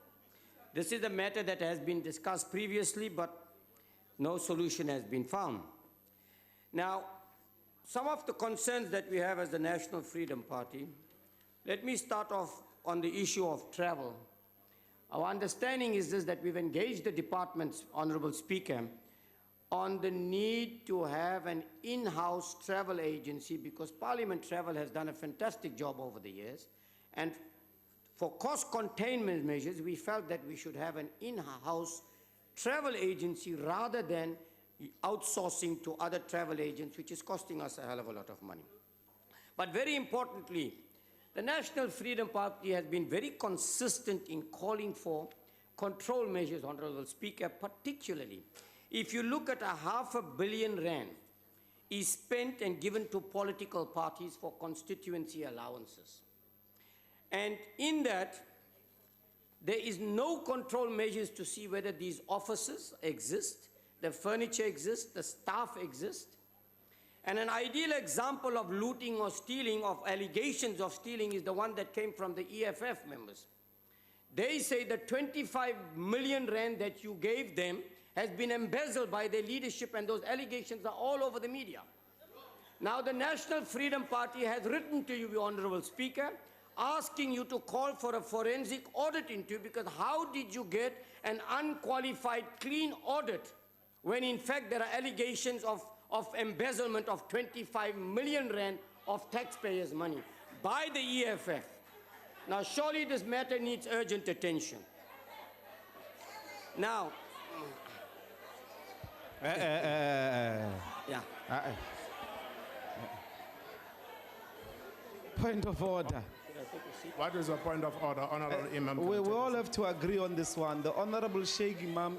This is a matter that has been discussed previously, but no solution has been found. Now, some of the concerns that we have as the National Freedom Party, let me start off on the issue of travel. Our understanding is this, that we've engaged the department's Honorable Speaker on the need to have an in-house travel agency, because Parliament Travel has done a fantastic job over the years. And for cost containment measures, we felt that we should have an in-house travel agency rather than outsourcing to other travel agents, which is costing us a hell of a lot of money. But very importantly, the National Freedom Party has been very consistent in calling for control measures, Honorable Speaker, particularly if you look at R500 million is spent and given to political parties for constituency allowances. And in that, there is no control measures to see whether these offices exist, the furniture exists, the staff exists. And an ideal example of looting or stealing, of allegations of stealing, is the one that came from the EFF members. They say the 25 million rand that you gave them has been embezzled by their leadership, and those allegations are all over the media. Now, the National Freedom Party has written to you, Honorable Speaker, asking you to call for a forensic audit into it, because how did you get an unqualified clean audit when in fact there are allegations of embezzlement of 25 million rand of taxpayers' money by the EFF? Now, surely this matter needs urgent attention. Now, yeah. Point of order. What is the point of order, Honorable Imam? We all have to agree on this one. The Honorable Sheikh Imam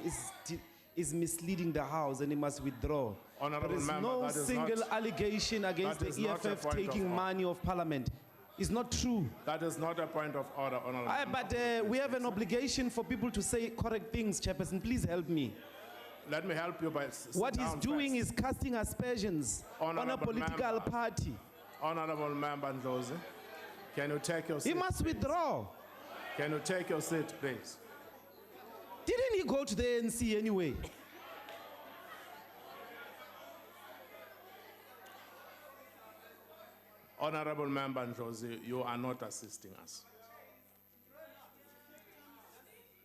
is misleading the House, and he must withdraw. Honorable there is member, no single allegation against the EFF taking money of Parliament. It's not true. That is not a point of order, Honorable member. But we have an obligation for people to say correct things, Chairperson. Please help me. Let me help you by what he's doing is casting aspersions on a political party. Honorable Member Ndlozi, can you take your seat? He must withdraw. Can you take your seat, please? Didn't he go to the ANC anyway? Honorable Member Ndlozi, you are not assisting us.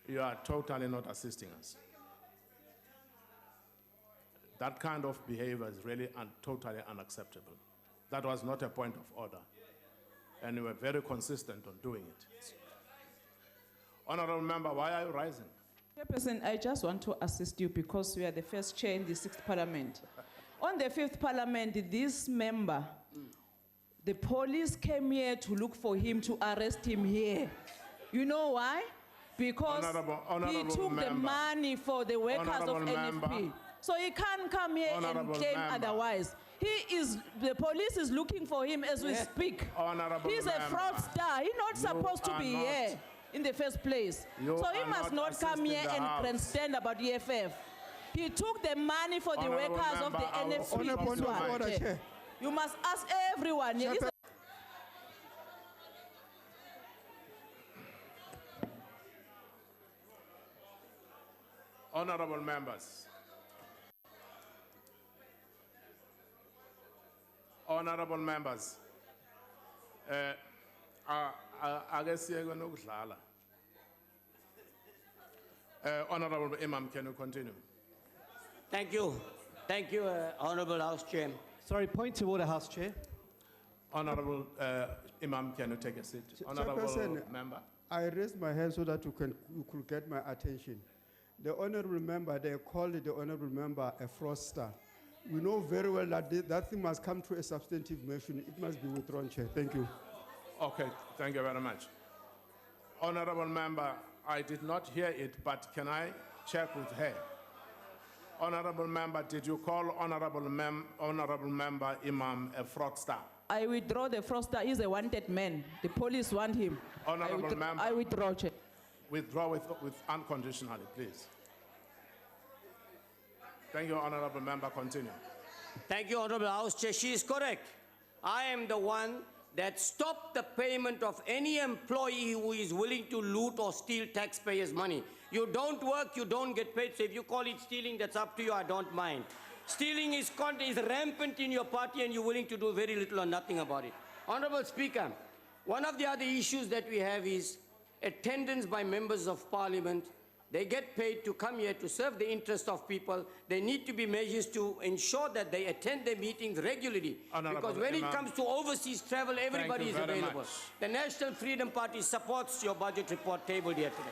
You are totally not assisting us. That kind of behavior is really totally unacceptable. That was not a point of order. And you were very consistent on doing it. Honorable Member, why are you rising? Chairperson, I just want to assist you because we are the first chair in the 6th Parliament. On the 5th Parliament, this member, The police came here to look for him, to arrest him here. You know why? Because he took the money for the workers of NFP. So he can't come here and claim otherwise. The police is looking for him as we speak. He's a fraudster. He's not supposed to be here in the first place. So he must not come here and grandstand about EFF. He took the money for the workers of the NFP. You must ask everyone. Honorable members. Honorable members. Honorable Imam, can you continue? Thank you. Thank you, Honorable House Chair. Sorry, point of order, House Chair. Honorable Imam, can you take a seat? Honorable member. I raised my hand so that you could get my attention. The honorable member, they called the honorable member a fraudster. We know very well that that thing must come to a substantive motion. It must be withdrawn, Chair. Thank you. Okay, thank you very much. Honorable member, I did not hear it, but can I check with her? Honorable member, did you call honorable member Imam a fraudster? I withdraw the fraudster. He's a wanted man. The police want him. Honorable member. I withdraw, Chair. Withdraw with unconditionally, please. Thank you, honorable member. Continue. Thank you, Honorable House Chair. She is correct. I am the one that stopped the payment of any employee who is willing to loot or steal taxpayers' money. You don't work, you don't get paid. So if you call it stealing, that's up to you. I don't mind. Stealing is rampant in your party and you're willing to do very little or nothing about it. Honorable Speaker, one of the other issues that we have is attendance by members of parliament. They get paid to come here to serve the interest of people. There need to be measures to ensure that they attend their meetings regularly. Because when it comes to overseas travel, everybody is available. The National Freedom Party supports your budget report tabled here today.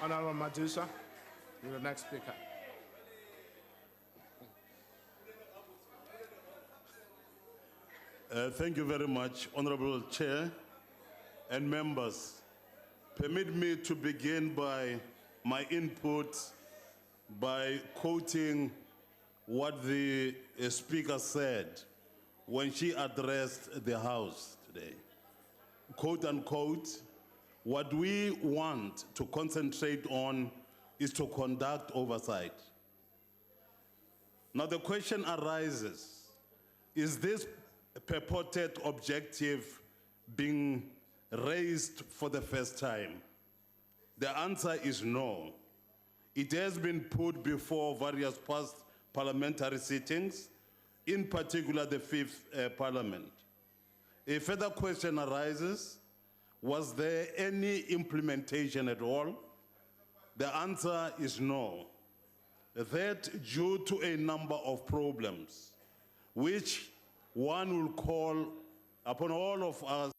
Honorable Madisha, you're the next speaker. Thank you very much, Honorable Chair and members. Permit me to begin by my input by quoting what the Speaker said when she addressed the House today. Quote unquote, what we want to concentrate on is to conduct oversight. Now the question arises, is this purported objective being raised for the first time? The answer is no. It has been put before various past parliamentary sittings, in particular the 5th Parliament. A further question arises, was there any implementation at all? The answer is no. That due to a number of problems, which one will call upon all of us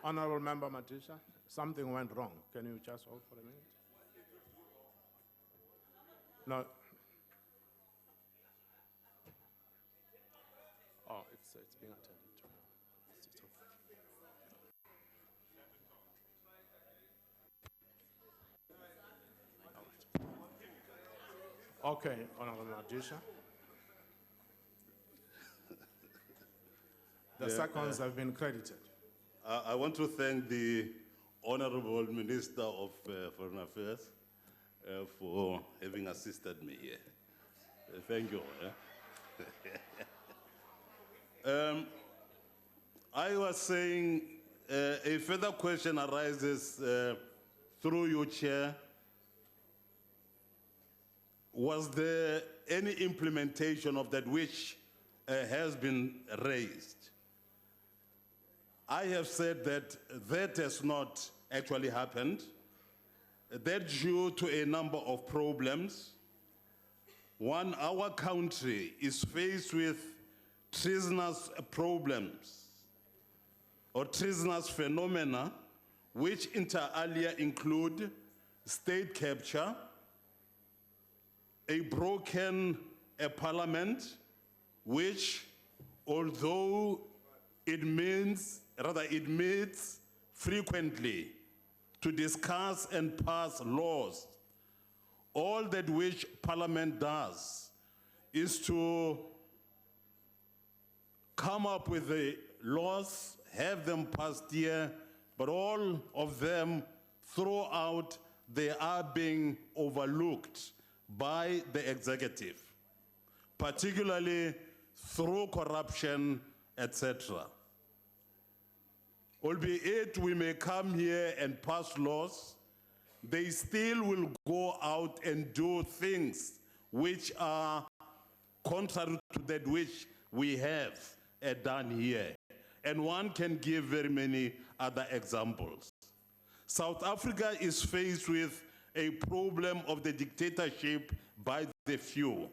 Honorable Member Matisha, something went wrong. Can you just hold for a minute? No. Oh, it's being attended to. Okay, Honorable Matisha. The seconds have been credited. I want to thank the Honorable Minister of Foreign Affairs for having assisted me here. Thank you. I was saying a further question arises through you, Chair. Was there any implementation of that which has been raised? I have said that that has not actually happened. That due to a number of problems. One, our country is faced with treasonous problems or treasonous phenomena, which inter alia include state capture, a broken parliament, which, although it meets frequently to discuss and pass laws, all that which Parliament does is to come up with the laws, have them passed here, but all of them throughout they are being overlooked by the executive, particularly through corruption, etc. Albeit we may come here and pass laws, they still will go out and do things which are contrary to that which we have done here. And one can give very many other examples. South Africa is faced with a problem of the dictatorship by the few,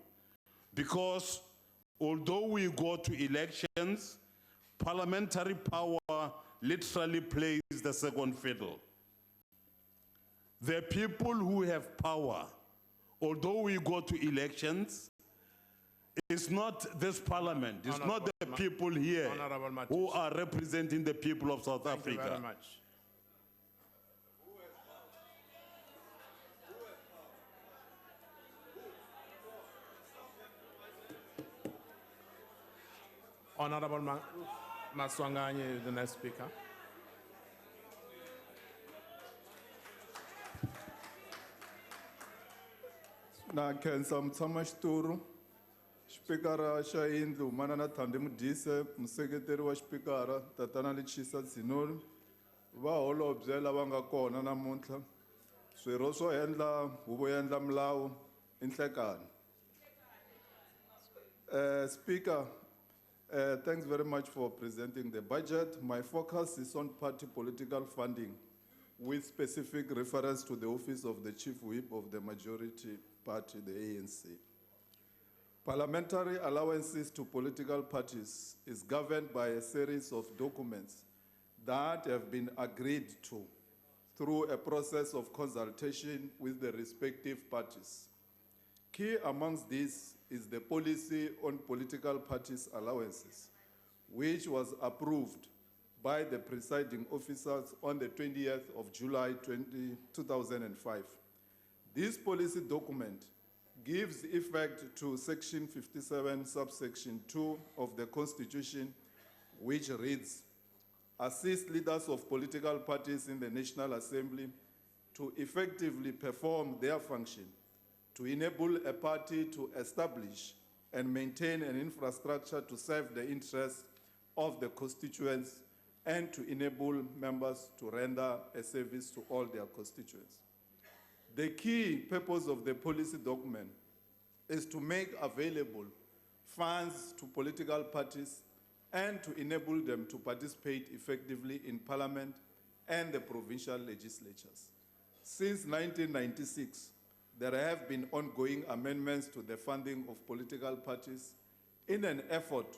because although we go to elections, parliamentary power literally plays the second fiddle. The people who have power, although we go to elections, it's not this parliament, it's not the people here who are representing the people of South Africa. Thank you very much. Honorable Maswanganye, the next speaker. Na khensa mutshama xitulu xipikara xa yindlu manana Thandi Mudise, museketeri wa xipikara tatana Lechisa Dzinoni, vaholobye lava nga kona namuntlha, swirho swo endla huvo yo endla milawu i nhlekani. Speaker, thanks very much for presenting the budget. My focus is on party political funding with specific reference to the office of the Chief Whip of the majority party, the ANC. Parliamentary allowances to political parties is governed by a series of documents that have been agreed to through a process of consultation with the respective parties. Key amongst these is the policy on political parties' allowances, which was approved by the presiding officers on the 20th of July 2005. This policy document gives effect to Section 57, subsection 2 of the Constitution, which reads, assist leaders of political parties in the National Assembly to effectively perform their function, to enable a party to establish and maintain an infrastructure to serve the interests of the constituents and to enable members to render a service to all their constituents. The key purpose of the policy document is to make available funds to political parties and to enable them to participate effectively in Parliament and the provincial legislatures. Since 1996, there have been ongoing amendments to the funding of political parties in an effort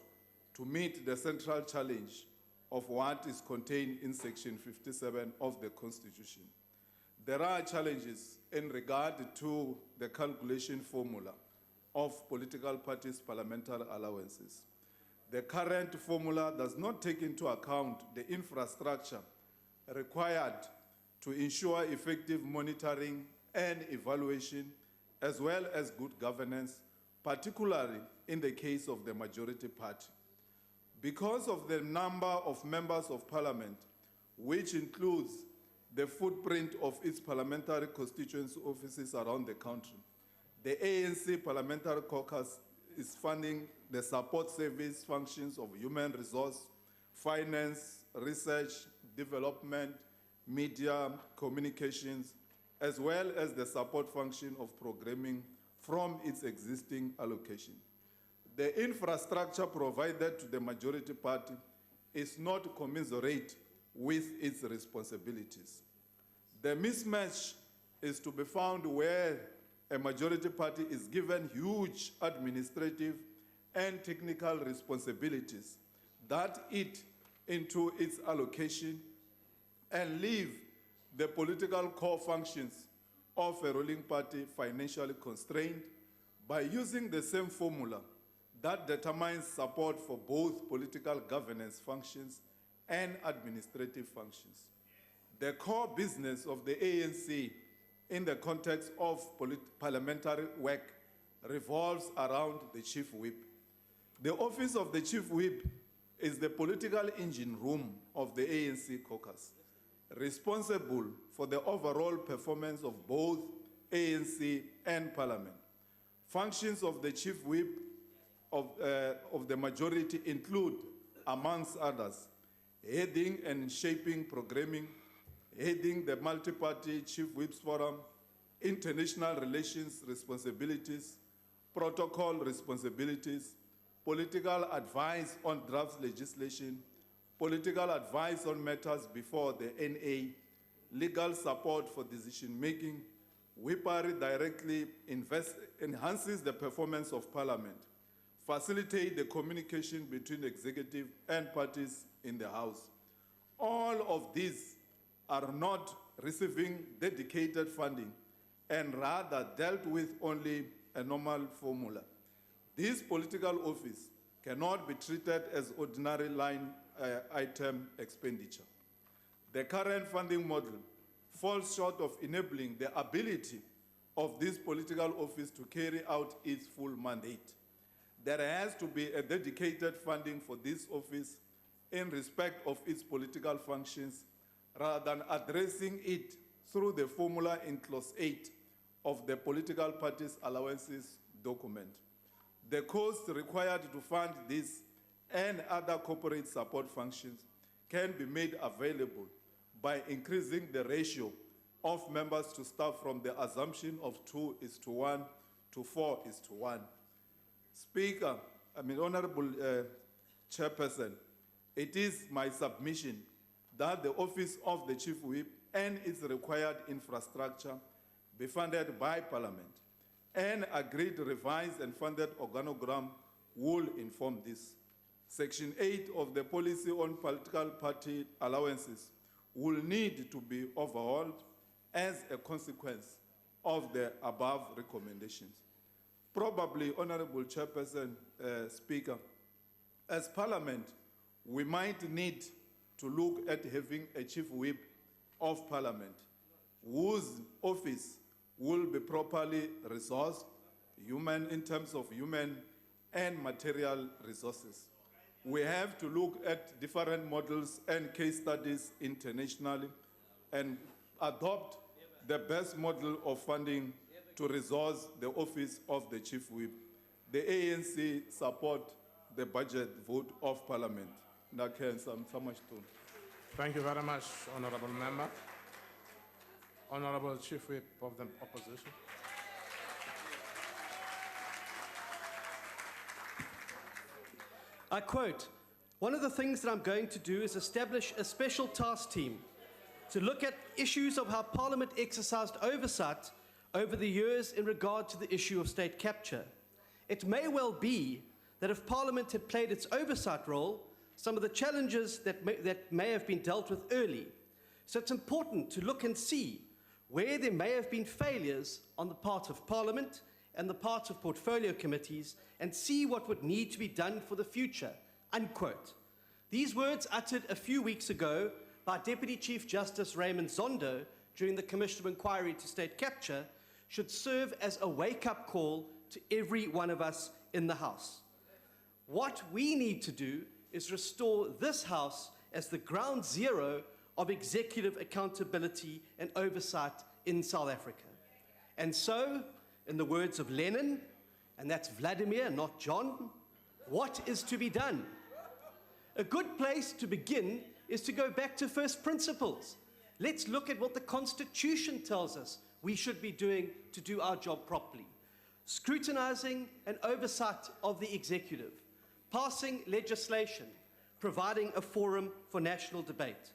to meet the central challenge of what is contained in Section 57 of the Constitution. There are challenges in regard to the calculation formula of political parties' parliamentary allowances. The current formula does not take into account the infrastructure required to ensure effective monitoring and evaluation, as well as good governance, particularly in the case of the majority party. Because of the number of members of parliament, which includes the footprint of its parliamentary constituency offices around the country, the ANC Parliamentary Caucus is funding the support service functions of human resource, finance, research, development, media, communications, as well as the support function of programming from its existing allocation. The infrastructure provided to the majority party is not commensurate with its responsibilities. The mismatch is to be found where a majority party is given huge administrative and technical responsibilities that eat into its allocation and leave the political core functions of a ruling party financially constrained, by using the same formula that determines support for both political governance functions and administrative functions. The core business of the ANC in the context of parliamentary work revolves around the Chief Whip. The office of the Chief Whip is the political engine room of the ANC caucus, responsible for the overall performance of both ANC and Parliament. Functions of the Chief Whip of the majority include, amongst others, heading and shaping programming, heading the multi-party Chief Whips Forum, international relations responsibilities, protocol responsibilities, political advice on draft legislation, political advice on matters before the NA, legal support for decision-making. Whippery directly enhances the performance of Parliament, facilitate the communication between executive and parties in the House. All of these are not receiving dedicated funding and rather dealt with only a normal formula. This political office cannot be treated as ordinary line item expenditure. The current funding model falls short of enabling the ability of this political office to carry out its full mandate. There has to be a dedicated funding for this office in respect of its political functions rather than addressing it through the formula in Clause 8 of the political parties' allowances document. The costs required to fund this and other corporate support functions can be made available by increasing the ratio of members to staff from the assumption of 2:1 to 4:1. Speaker, Honorable Chairperson, it is my submission that the office of the Chief Whip and its required infrastructure be funded by Parliament. An agreed, revised and funded organogram will inform this. Section 8 of the policy on political party allowances will need to be overhauled as a consequence of the above recommendations. Probably, Honorable Chairperson, Speaker, as Parliament, we might need to look at having a Chief Whip of Parliament whose office will be properly resourced, in terms of human and material resources. We have to look at different models and case studies internationally and adopt the best model of funding to resource the office of the Chief Whip. The ANC support the budget vote of Parliament. Thank you very much, Honorable Member. Honorable Chief Whip of the Opposition. I quote, "One of the things that I'm going to do is establish a special task team to look at issues of how Parliament exercised oversight over the years in regard to the issue of state capture. It may well be that if Parliament had played its oversight role, some of the challenges that may have been dealt with early. So it's important to look and see where there may have been failures on the part of Parliament and the part of portfolio committees and see what would need to be done for the future," unquote. These words uttered a few weeks ago by Deputy Chief Justice Raymond Zondo during the Commission of Inquiry to State Capture should serve as a wake-up call to every one of us in the House. What we need to do is restore this House as the ground zero of executive accountability and oversight in South Africa. And so, in the words of Lenin, and that's Vladimir, not John, what is to be done? A good place to begin is to go back to first principles. Let's look at what the Constitution tells us we should be doing to do our job properly. Scrutinizing and oversight of the executive, passing legislation, providing a forum for national debate.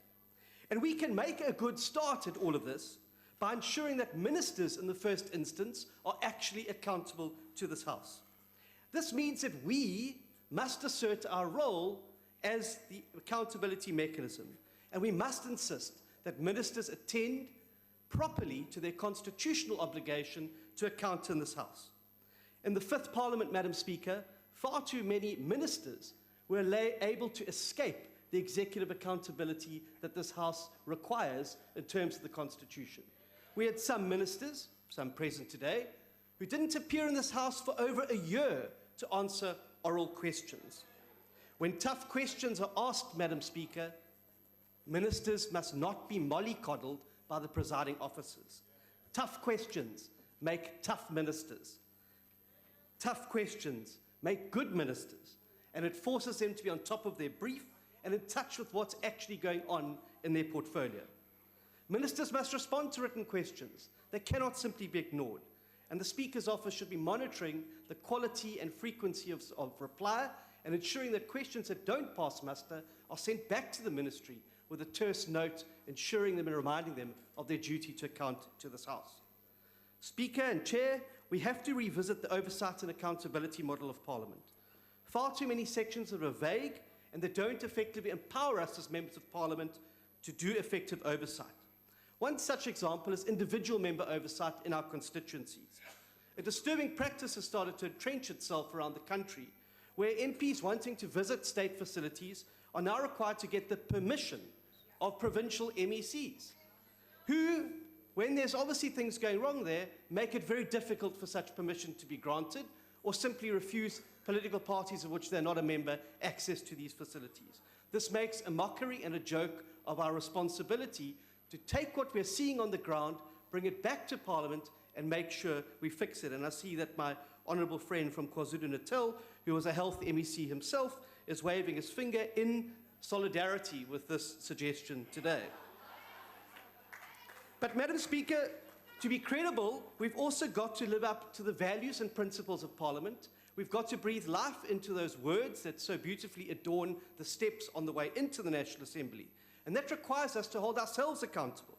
And we can make a good start at all of this by ensuring that ministers in the first instance are actually accountable to this House. This means that we must assert our role as the accountability mechanism, and we must insist that ministers attend properly to their constitutional obligation to account in this House. In the Fifth Parliament, Madam Speaker, far too many ministers were able to escape the executive accountability that this House requires in terms of the Constitution. We had some ministers, some present today, who didn't appear in this House for over a year to answer oral questions. When tough questions are asked, Madam Speaker, ministers must not be mollycoddled by the presiding officers. Tough questions make tough ministers. Tough questions make good ministers, and it forces them to be on top of their brief and in touch with what's actually going on in their portfolio. Ministers must respond to written questions. They cannot simply be ignored. And the Speaker's office should be monitoring the quality and frequency of reply and ensuring that questions that don't pass muster are sent back to the ministry with a terse note, ensuring them and reminding them of their duty to account to this House. Speaker and Chair, we have to revisit the oversight and accountability model of Parliament. Far too many sections are vague and they don't effectively empower us as members of Parliament to do effective oversight. One such example is individual member oversight in our constituencies. A disturbing practice has started to entrench itself around the country, where MPs wanting to visit state facilities are now required to get the permission of provincial MECs, who, when there's obviously things going wrong there, make it very difficult for such permission to be granted, or simply refuse political parties of which they're not a member access to these facilities. This makes a mockery and a joke of our responsibility to take what we're seeing on the ground, bring it back to Parliament, and make sure we fix it. And I see that my honourable friend from KwaZulu-Natal, who was a health MEC himself, is waving his finger in solidarity with this suggestion today. But, Madam Speaker, to be credible, we've also got to live up to the values and principles of Parliament. We've got to breathe life into those words that so beautifully adorn the steps on the way into the National Assembly. And that requires us to hold ourselves accountable.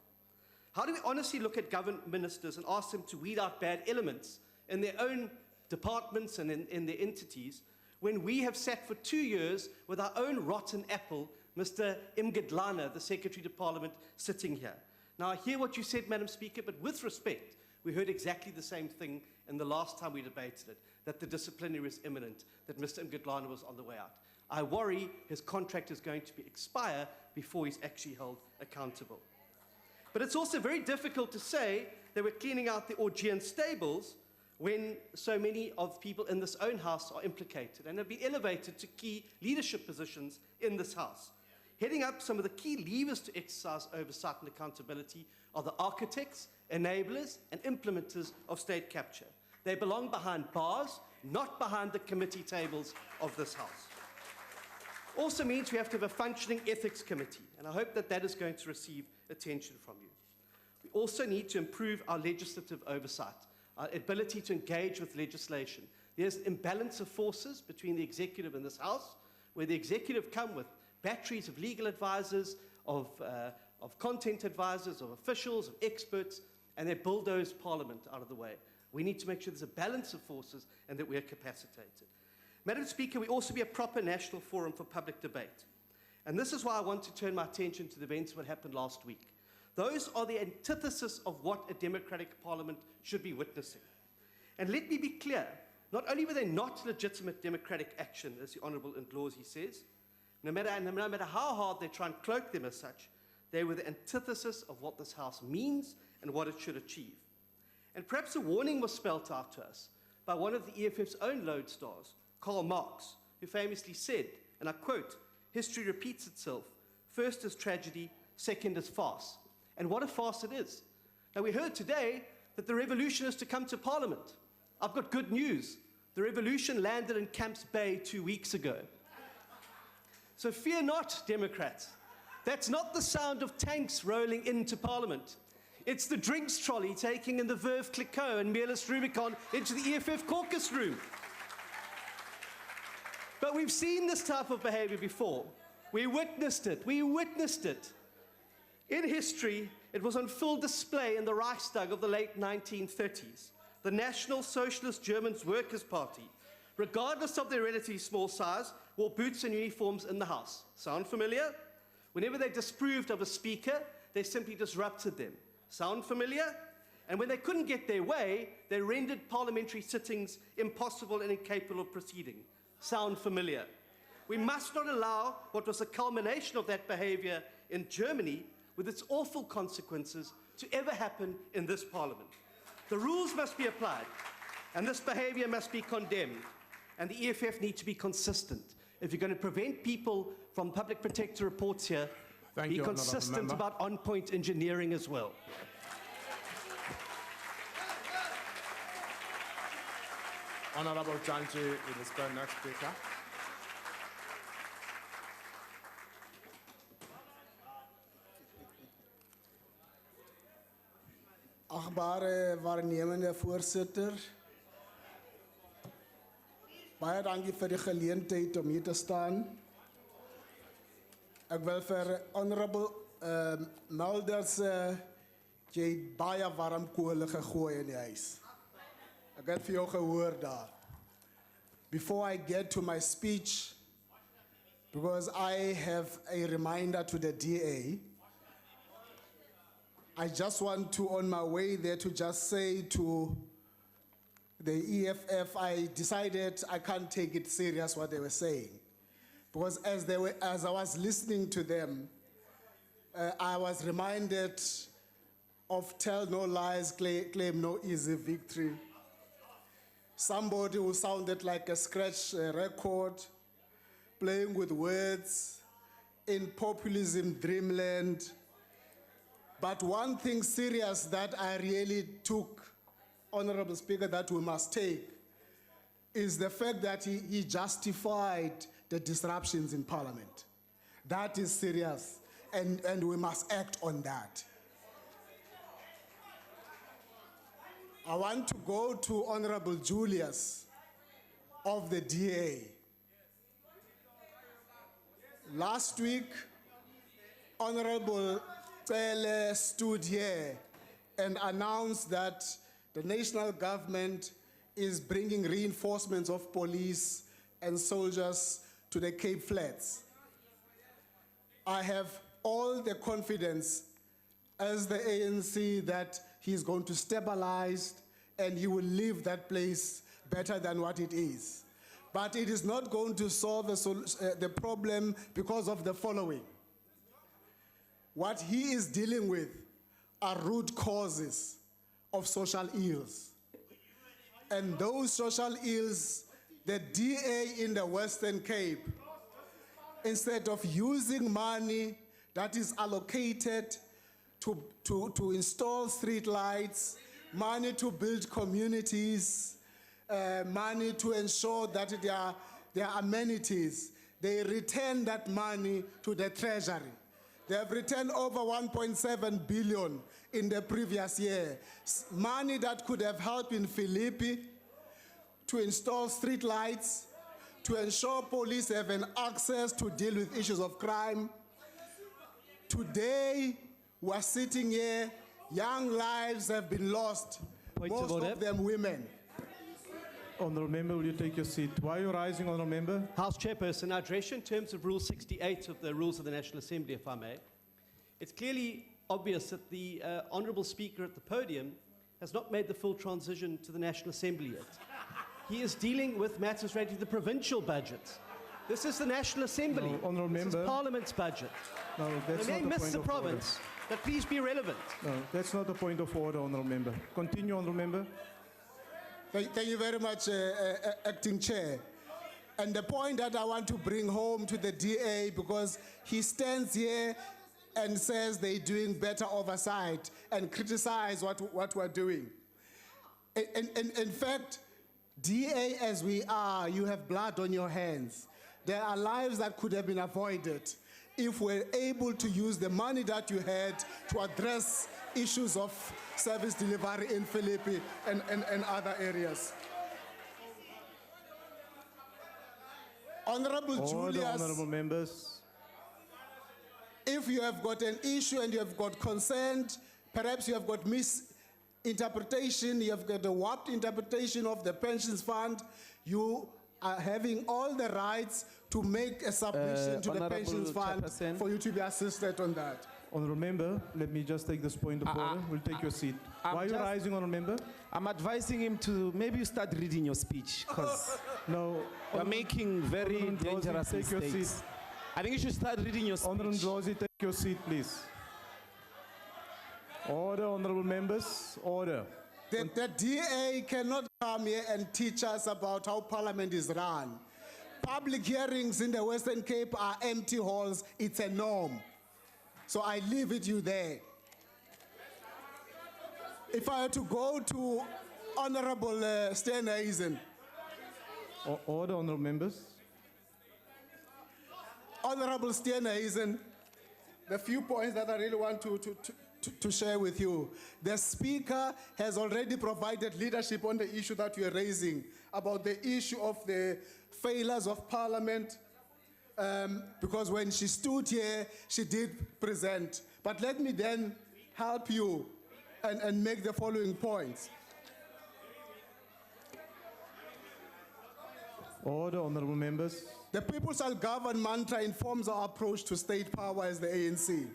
How do we honestly look at government ministers and ask them to weed out bad elements in their own departments and in their entities when we have sat for 2 years with our own rotten apple, Mr. Mgidlana, the Secretary to Parliament, sitting here? Now, I hear what you said, Madam Speaker, but with respect, we heard exactly the same thing in the last time we debated it, that the disciplinary is imminent, that Mr. Mgidlana was on the way out. I worry his contract is going to expire before he's actually held accountable. But it's also very difficult to say that we're cleaning out the Augean stables when so many of people in this own House are implicated and have been elevated to key leadership positions in this House. Heading up some of the key levers to exercise oversight and accountability are the architects, enablers, and implementers of state capture. They belong behind bars, not behind the committee tables of this House. Also means we have to have a functioning ethics committee, and I hope that that is going to receive attention from you. We also need to improve our legislative oversight, our ability to engage with legislation. There's an imbalance of forces between the executive and this House, where the executive come with batteries of legal advisors, of content advisors, of officials, of experts, and they bulldoze Parliament out of the way. We need to make sure there's a balance of forces and that we are capacitated. Madam Speaker, we also be a proper national forum for public debate. And this is why I want to turn my attention to the events that happened last week. Those are the antithesis of what a democratic parliament should be witnessing. And let me be clear, not only were they not legitimate democratic action, as the Honourable Ndlozi says, no matter how hard they try and cloak them as such, they were the antithesis of what this House means and what it should achieve. And perhaps a warning was spelt out to us by one of the EFF's own lodestars, Karl Marx, who famously said, and I quote, "History repeats itself. First is tragedy, second is farce." And what a farce it is. Now, we heard today that the revolution is to come to Parliament. I've got good news. The revolution landed in Camps Bay 2 weeks ago. So fear not, Democrats. That's not the sound of tanks rolling into Parliament. It's the drinks trolley taking in the Veuve Clicquot and Meelis Rubicon into the EFF caucus room. But we've seen this type of behavior before. We witnessed it. We witnessed it. In history, it was on full display in the Reichstag of the late 1930s. The National Socialist German Workers' Party, regardless of their relatively small size, wore boots and uniforms in the House. Sound familiar? Whenever they disapproved of a speaker, they simply disrupted them. Sound familiar? And when they couldn't get their way, they rendered parliamentary sittings impossible and incapable of proceeding. Sound familiar? We must not allow what was a culmination of that behavior in Germany, with its awful consequences, to ever happen in this parliament. The rules must be applied, and this behavior must be condemned. And the EFF need to be consistent. If you're going to prevent people from public protector reports here, be consistent about on-point engineering as well. Honorable Janji, it is the next speaker. Achtbare waarnemende voorsitter, baie dankie vir die geleentheid om hier te staan. Ek wil vir Honorable Mulders jy het baie warm kolle gegooi in die huis. Ek het vir jou gehoor daar. Before I get to my speech, because I have a reminder to the DA, I just want to, on my way there, to just say to the EFF, I decided I can't take it serious what they were saying. Because as I was listening to them, I was reminded of tell no lies, claim no easy victory. Somebody who sounded like a scratch record, playing with words, in populism dreamland. But one thing serious that I really took, Honorable Speaker, that we must take, is the fact that he justified the disruptions in Parliament. That is serious, and we must act on that. I want to go to Honorable Julius of the DA. Last week, Honorable Cele stood here and announced that the national government is bringing reinforcements of police and soldiers to the Cape Flats. I have all the confidence as the ANC that he's going to stabilize and he will leave that place better than what it is. But it is not going to solve the problem because of the following. What he is dealing with are root causes of social ills. And those social ills, the DA in the Western Cape, instead of using money that is allocated to install street lights, money to build communities, money to ensure that there are amenities, they return that money to the Treasury. They have returned over 1.7 billion in the previous year. Money that could have helped in Philippi to install street lights, to ensure police have an access to deal with issues of crime. Today, we're sitting here, young lives have been lost, most of them women. Honourable Member, will you take your seat? Why are you rising, Honourable Member? House Chairperson, I address you in terms of Rule 68 of the Rules of the National Assembly, if I may. It's clearly obvious that the Honourable Speaker at the podium has not made the full transition to the National Assembly yet. He is dealing with matters related to the provincial budget. This is the National Assembly. No, Honourable this Member. is Parliament's budget. No, that's They not may the miss point the of province, but please be relevant. order. No, that's not the point of order, Honourable Member. Continue, Honourable Member. Thank you very much, Acting Chair. And the point that I want to bring home to the DA, because he stands here and says they're doing better oversight and criticize what we're doing. In fact, DA as we are, you have blood on your hands. There are lives that could have been avoided if we're able to use the money that you had to address issues of service delivery in Philippi and other areas. Honorable Julius, honourable members. If you have got an issue and you have got consent, perhaps you have got misinterpretation, you have got a warped interpretation of the pensions fund, you are having all the rights to make a submission to the pensions fund for you to be assisted on that. Honourable Member, let me just take this point of order. We'll take your seat. I'm Why are you just- rising, Honourable Member? I'm advising him to maybe you start reading your speech because No. you're making very Honourable Ndlozi, dangerous take your mistakes. seat. I think you should start reading your speech. Honourable Ndlozi, take your seat, please. Order, honourable members, order. The DA cannot come here and teach us about how Parliament is run. Public hearings in the Western Cape are empty halls. It's a norm. So I leave it you there. If I had to go to Honorable Steenhuisen. Order, honourable members. Honorable Steenhuisen, the few points that I really want to share with you. The Speaker has already provided leadership on the issue that you are raising about the issue of the failures of Parliament, because when she stood here, she did present. But let me then help you and make the following points. Order, honourable members. The people shall govern mantra informs our approach to state power as the ANC.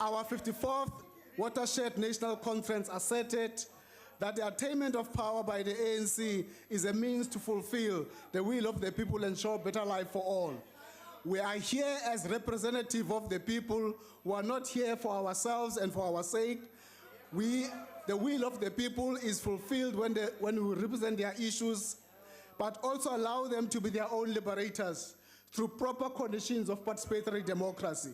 Our 54th Watershed National Conference asserted that the attainment of power by the ANC is a means to fulfill the will of the people and ensure better life for all. We are here as representative of the people who are not here for ourselves and for our sake. The will of the people is fulfilled when we represent their issues, but also allow them to be their own liberators through proper conditions of participatory democracy.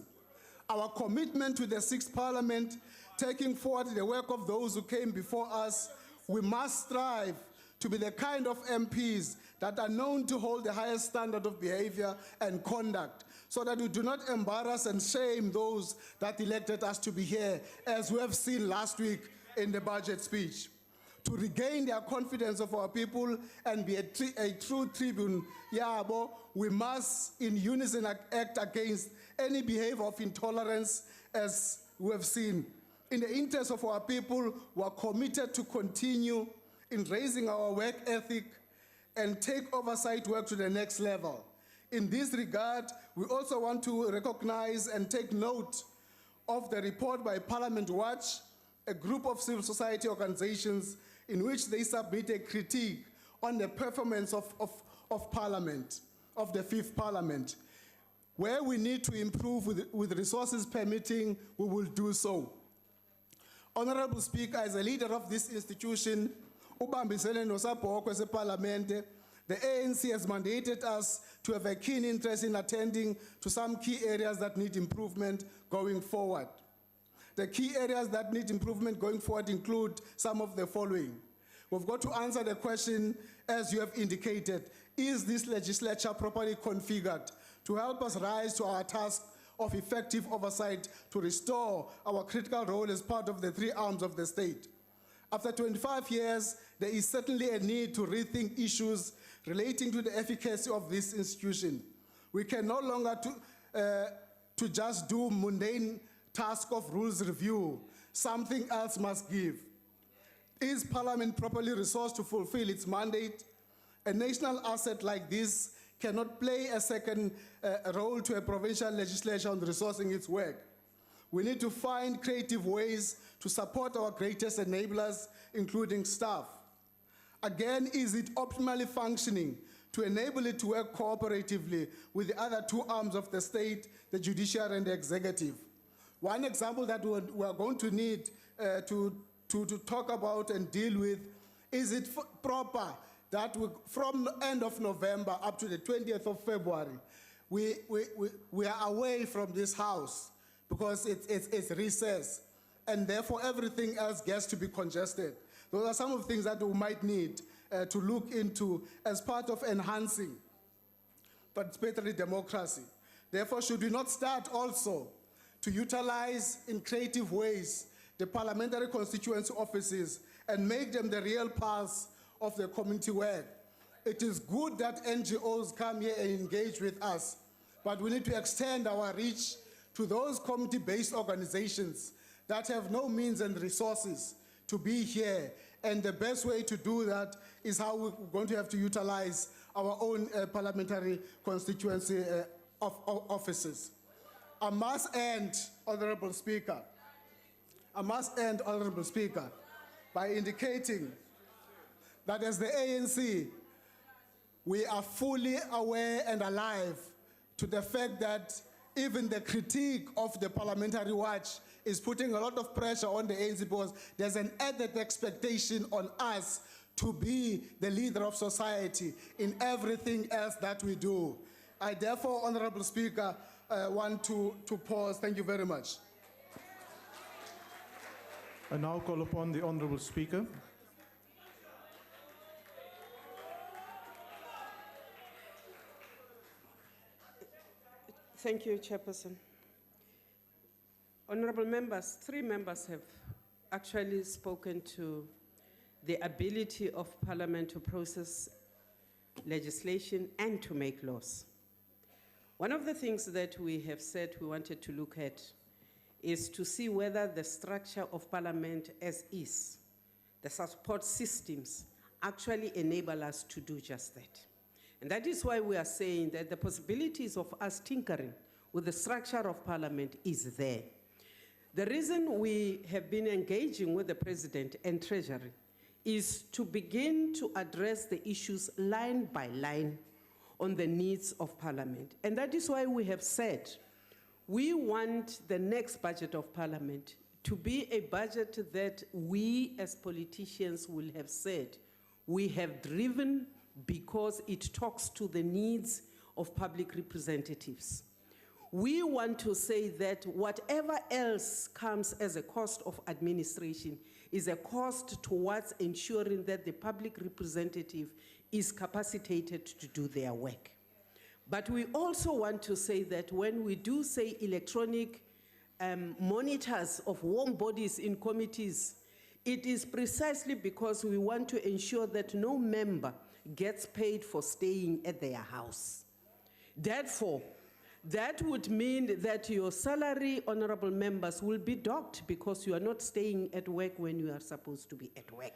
Our commitment to the 6th Parliament, taking forward the work of those who came before us, we must strive to be the kind of MPs that are known to hold the highest standard of behavior and conduct, so that we do not embarrass and shame those that elected us to be here, as we have seen last week in the budget speech. To regain their confidence of our people and be a true tribune, Yabo, we must in unison act against any behavior of intolerance, as we have seen. In the interest of our people, we are committed to continue in raising our work ethic and take oversight work to the next level. In this regard, we also want to recognize and take note of the report by Parliament Watch, a group of civil society organizations in which they submit a critique on the performance of Parliament, of the 5th Parliament. Where we need to improve with resources permitting, we will do so. Honorable Speaker, as a leader of this institution, ubambisene nosabhokwe seParlamente, the ANC has mandated us to have a keen interest in attending to some key areas that need improvement going forward. The key areas that need improvement going forward include some of the following. We've got to answer the question, as you have indicated, is this legislature properly configured to help us rise to our task of effective oversight to restore our critical role as part of the 3 arms of the state? After 25 years, there is certainly a need to rethink issues relating to the efficacy of this institution. We can no longer to just do mundane task of rules review. Something else must give. Is Parliament properly resourced to fulfill its mandate? A national asset like this cannot play a second role to a provincial legislature on resourcing its work. We need to find creative ways to support our greatest enablers, including staff. Again, is it optimally functioning to enable it to work cooperatively with the other 2 arms of the state, the judiciary and the executive? One example that we are going to need to talk about and deal with, is it proper that from the end of November up to the 20th of February, we are away from this house because it's recess, and therefore everything else gets to be congested. Those are some of the things that we might need to look into as part of enhancing participatory democracy. Therefore, should we not start also to utilize in creative ways the parliamentary constituency offices and make them the real pulse of the community work? It is good that NGOs come here and engage with us, but we need to extend our reach to those community-based organizations that have no means and resources to be here. And the best way to do that is how we're going to have to utilize our own parliamentary constituency offices. I must end, Honorable Speaker. I must end, Honorable Speaker, by indicating that as the ANC, we are fully aware and alive to the fact that even the critique of the Parliamentary Watch is putting a lot of pressure on the ANC because there's an added expectation on us to be the leader of society in everything else that we do. I therefore, Honorable Speaker, want to pause. Thank you very much. I now call upon the Honourable Speaker. Thank you, Chairperson. Honorable members, 3 members have actually spoken to the ability of Parliament to process legislation and to make laws. One of the things that we have said we wanted to look at is to see whether the structure of Parliament as is, the support systems, actually enable us to do just that. And that is why we are saying that the possibilities of us tinkering with the structure of Parliament is there. The reason we have been engaging with the President and Treasury is to begin to address the issues line by line on the needs of Parliament. And that is why we have said we want the next budget of Parliament to be a budget that we as politicians will have said we have driven because it talks to the needs of public representatives. We want to say that whatever else comes as a cost of administration is a cost towards ensuring that the public representative is capacitated to do their work. But we also want to say that when we do say electronic monitors of warm bodies in committees, it is precisely because we want to ensure that no member gets paid for staying at their house. Therefore, that would mean that your salary, honorable members, will be docked because you are not staying at work when you are supposed to be at work.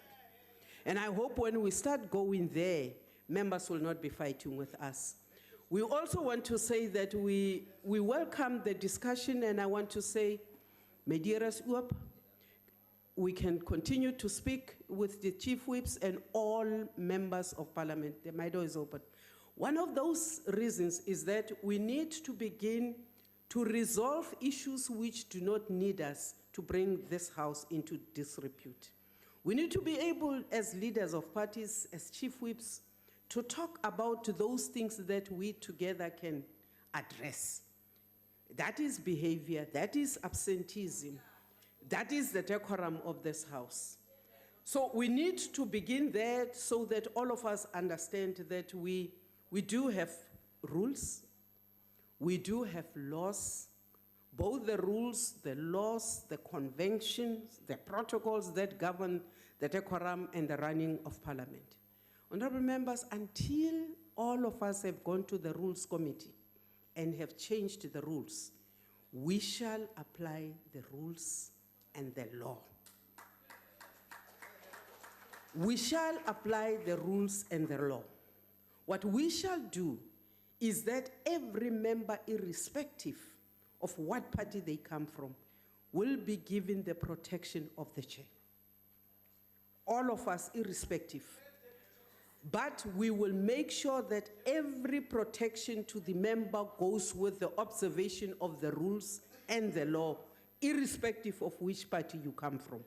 And I hope when we start going there, members will not be fighting with us. We also want to say that we welcome the discussion, and I want to say, Mediras Uap, we can continue to speak with the chief whips and all members of Parliament. My door is open. One of those reasons is that we need to begin to resolve issues which do not need us to bring this House into disrepute. We need to be able, as leaders of parties, as chief whips, to talk about those things that we together can address. That is behavior, that is absenteeism, that is the decorum of this House. So we need to begin there so that all of us understand that we do have rules, we do have laws, both the rules, the laws, the conventions, the protocols that govern the decorum and the running of Parliament. Honorable members, until all of us have gone to the Rules Committee and have changed the rules, we shall apply the rules and the law. We shall apply the rules and the law. What we shall do is that every member, irrespective of what party they come from, will be given the protection of the chair. All of us, irrespective. But we will make sure that every protection to the member goes with the observation of the rules and the law, irrespective of which party you come from.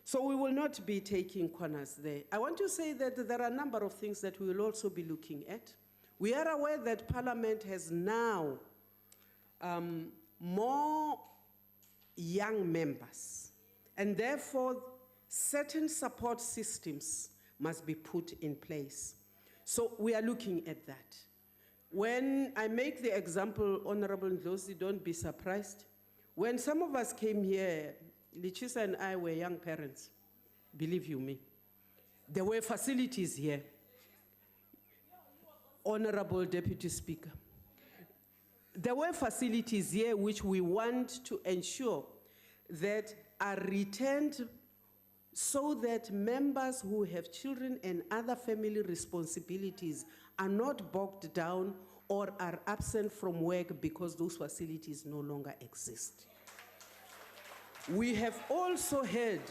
So we will not be taking corners there. I want to say that there are a number of things that we will also be looking at. We are aware that Parliament has now more young members, and therefore certain support systems must be put in place. So we are looking at that. When I make the example, Honorable Ndlozi, don't be surprised. When some of us came here, Lichisa and I were young parents, believe you me. There were facilities here. Honorable Deputy Speaker. There were facilities here which we want to ensure that are returned so that members who have children and other family responsibilities are not bogged down or are absent from work because those facilities no longer exist. We have also heard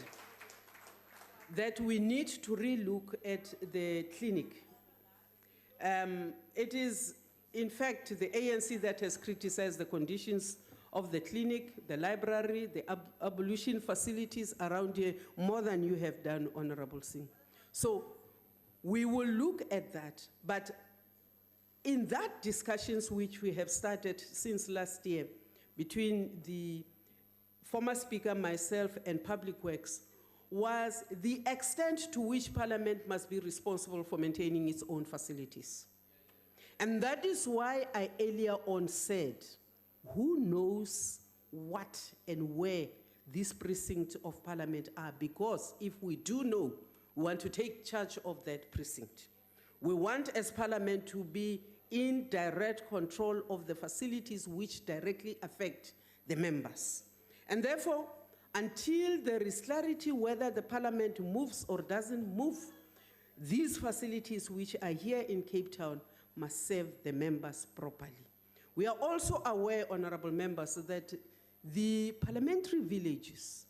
that we need to relook at the clinic. It is, in fact, the ANC that has criticized the conditions of the clinic, the library, the abolition facilities around here more than you have done, Honorable Singh. So we will look at that, but in that discussions which we have started since last year between the former Speaker, myself, and Public Works, was the extent to which Parliament must be responsible for maintaining its own facilities. And that is why I earlier on said, who knows what and where these precincts of Parliament are? Because if we do know, we want to take charge of that precinct. We want as Parliament to be in direct control of the facilities which directly affect the members. And therefore, until there is clarity whether the Parliament moves or doesn't move, these facilities which are here in Cape Town must serve the members properly. We are also aware, honorable members, that the parliamentary villages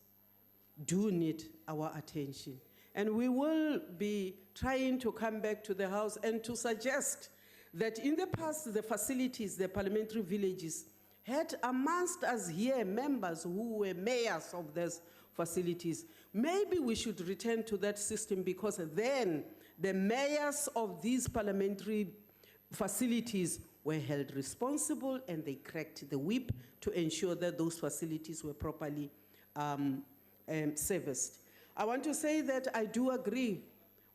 do need our attention. And we will be trying to come back to the House and to suggest that in the past, the facilities, the parliamentary villages, had amongst us here members who were mayors of those facilities. Maybe we should return to that system, because then the mayors of these parliamentary facilities were held responsible and they cracked the whip to ensure that those facilities were properly serviced. I want to say that I do agree.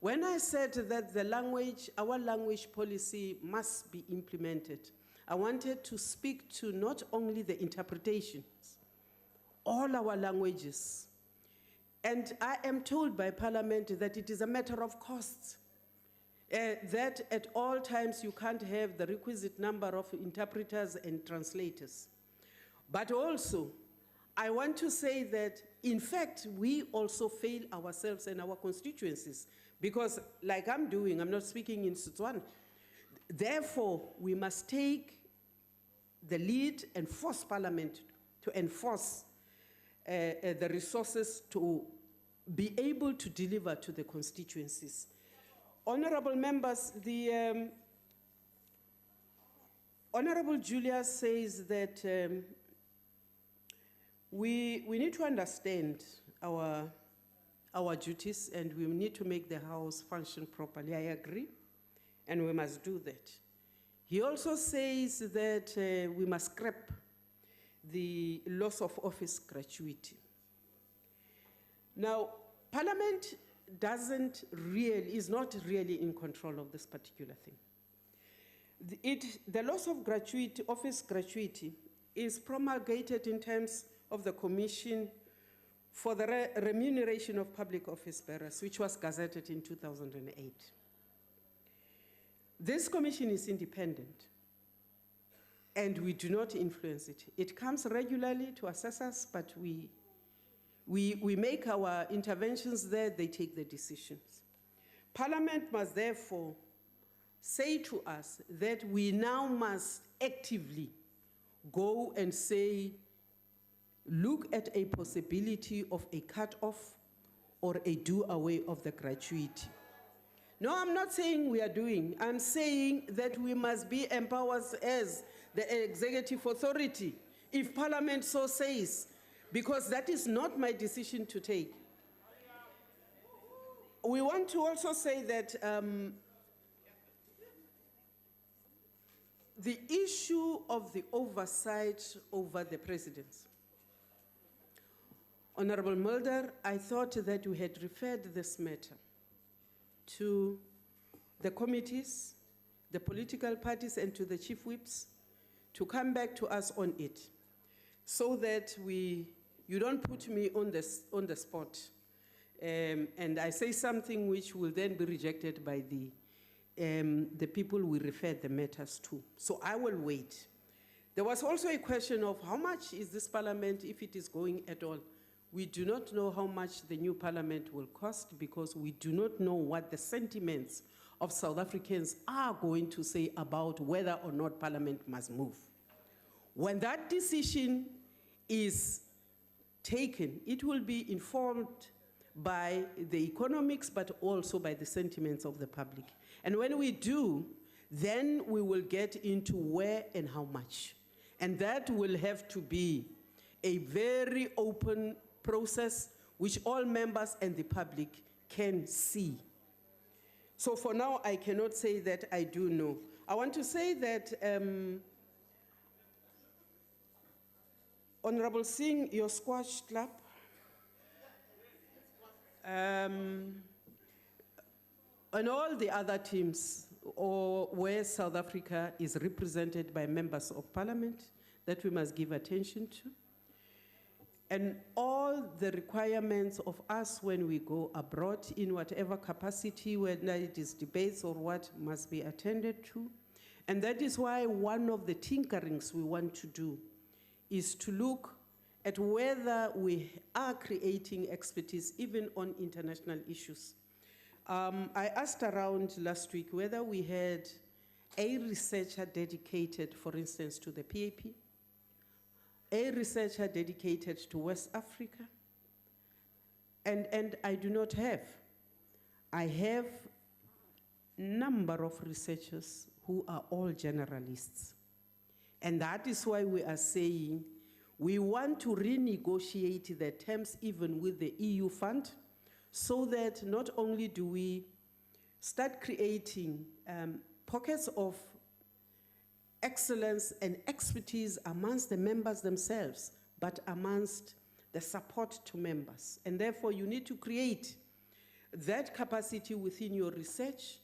When I said that the language, our language policy must be implemented, I wanted to speak to not only the interpretations, all our languages. And I am told by Parliament that it is a matter of costs, that at all times you can't have the requisite number of interpreters and translators. But also, I want to say that, in fact, we also fail ourselves and our constituencies, because like I'm doing, I'm not speaking in Setswana. Therefore, we must take the lead and force Parliament to enforce the resources to be able to deliver to the constituencies. Honorable members, the Honorable Julia says that we need to understand our duties and we need to make the House function properly. I agree, and we must do that. He also says that we must scrap the loss of office gratuity. Now, Parliament is not really in control of this particular thing. The loss of office gratuity is promulgated in terms of the Commission for the Remuneration of Public Office Bearers, which was gazetted in 2008. This commission is independent, and we do not influence it. It comes regularly to assess us, but we make our interventions there, they take the decisions. Parliament must therefore say to us that we now must actively go and say, look at a possibility of a cut-off or a do-away of the gratuity. No, I'm not saying we are doing. I'm saying that we must be empowered as the executive authority, if Parliament so says, because that is not my decision to take. We want to also say that the issue of the oversight over the presidency. Honorable Mulder, I thought that we had referred this matter to the committees, the political parties, and to the chief whips to come back to us on it, so that you don't put me on the spot and I say something which will then be rejected by the people we referred the matters to. So I will wait. There was also a question of how much is this Parliament, if it is going at all. We do not know how much the new Parliament will cost, because we do not know what the sentiments of South Africans are going to say about whether or not Parliament must move. When that decision is taken, it will be informed by the economics, but also by the sentiments of the public. And when we do, then we will get into where and how much. And that will have to be a very open process which all members and the public can see. So for now, I cannot say that I do know. I want to say that, Honorable Singh, your squash clap. And all the other teams, or where South Africa is represented by members of parliament, that we must give attention to. And all the requirements of us when we go abroad in whatever capacity, whether it is debates or what, must be attended to. And that is why one of the tinkerings we want to do is to look at whether we are creating expertise even on international issues. I asked around last week whether we had a researcher dedicated, for instance, to the PAP, a researcher dedicated to West Africa, and I do not have. I have a number of researchers who are all generalists. And that is why we are saying we want to renegotiate the terms even with the EU fund, so that not only do we start creating pockets of excellence and expertise amongst the members themselves, but amongst the support to members. And therefore, you need to create that capacity within your research,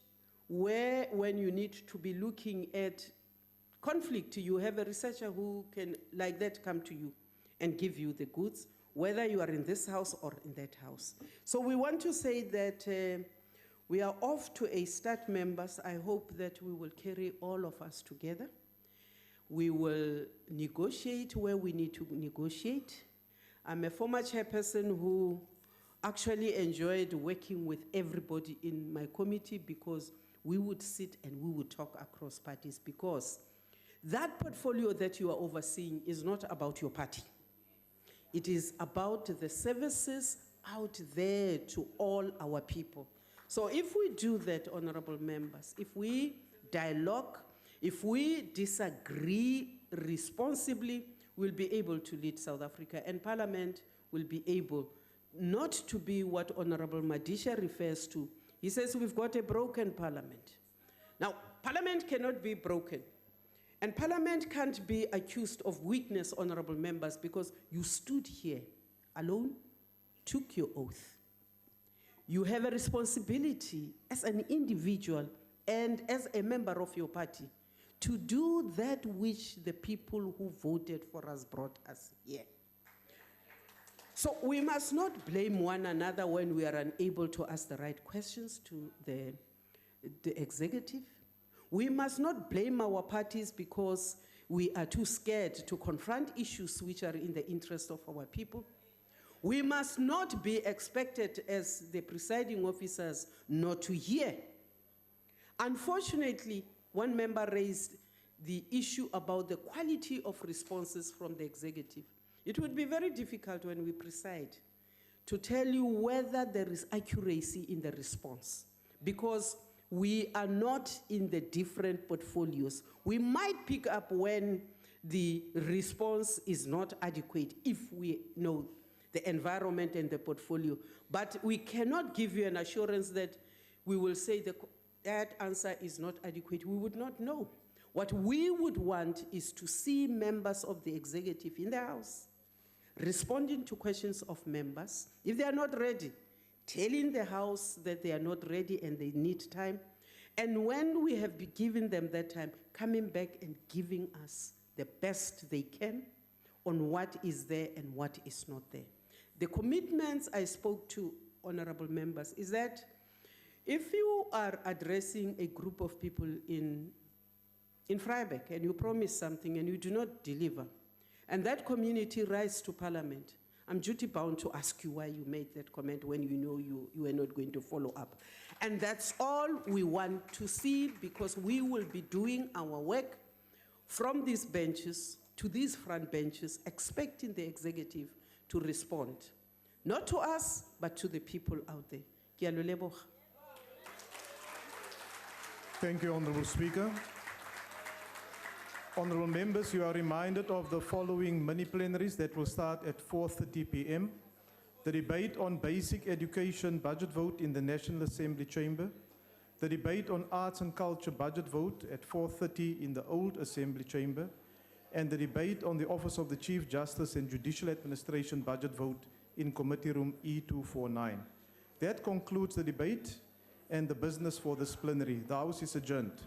where when you need to be looking at conflict, you have a researcher who can, like that, come to you and give you the goods, whether you are in this house or in that house. So we want to say that we are off to a start, members. I hope that we will carry all of us together. We will negotiate where we need to negotiate. I'm a former chairperson who actually enjoyed working with everybody in my committee, because we would sit and we would talk across parties, because that portfolio that you are overseeing is not about your party. It is about the services out there to all our people. So if we do that, honorable members, if we dialogue, if we disagree responsibly, we'll be able to lead South Africa, and Parliament will be able not to be what Honorable Madisha refers to. He says we've got a broken Parliament. Now, Parliament cannot be broken. And Parliament can't be accused of weakness, honorable members, because you stood here alone, took your oath. You have a responsibility as an individual and as a member of your party to do that which the people who voted for us brought us here. So we must not blame one another when we are unable to ask the right questions to the executive. We must not blame our parties because we are too scared to confront issues which are in the interest of our people. We must not be expected as the presiding officers not to hear. Unfortunately, one member raised the issue about the quality of responses from the executive. It would be very difficult when we preside to tell you whether there is accuracy in the response, because we are not in the different portfolios. We might pick up when the response is not adequate if we know the environment and the portfolio, but we cannot give you an assurance that we will say that answer is not adequate. We would not know. What we would want is to see members of the executive in the House responding to questions of members. If they are not ready, telling the House that they are not ready and they need time. And when we have been giving them that time, coming back and giving us the best they can on what is there and what is not there. The commitments I spoke to, honorable members, is that if you are addressing a group of people in Vryburg and you promise something and you do not deliver, and that community writes to Parliament I'm duty bound to ask you why you made that comment when you know you were not going to follow up. And that's all we want to see, because we will be doing our work from these benches to these front benches, expecting the executive to respond, not to us, but to the people out there. Ke a lo leboga. Thank you, Honourable Speaker. Honourable members, you are reminded of the following mini plenaries that will start at 4:30 p.m. The debate on basic education budget vote in the National Assembly chamber. The debate on arts and culture budget vote at 4:30 in the old Assembly chamber. And the debate on the Office of the Chief Justice and Judicial Administration budget vote in Committee Room E249. That concludes the debate and the business for this plenary. The House is adjourned.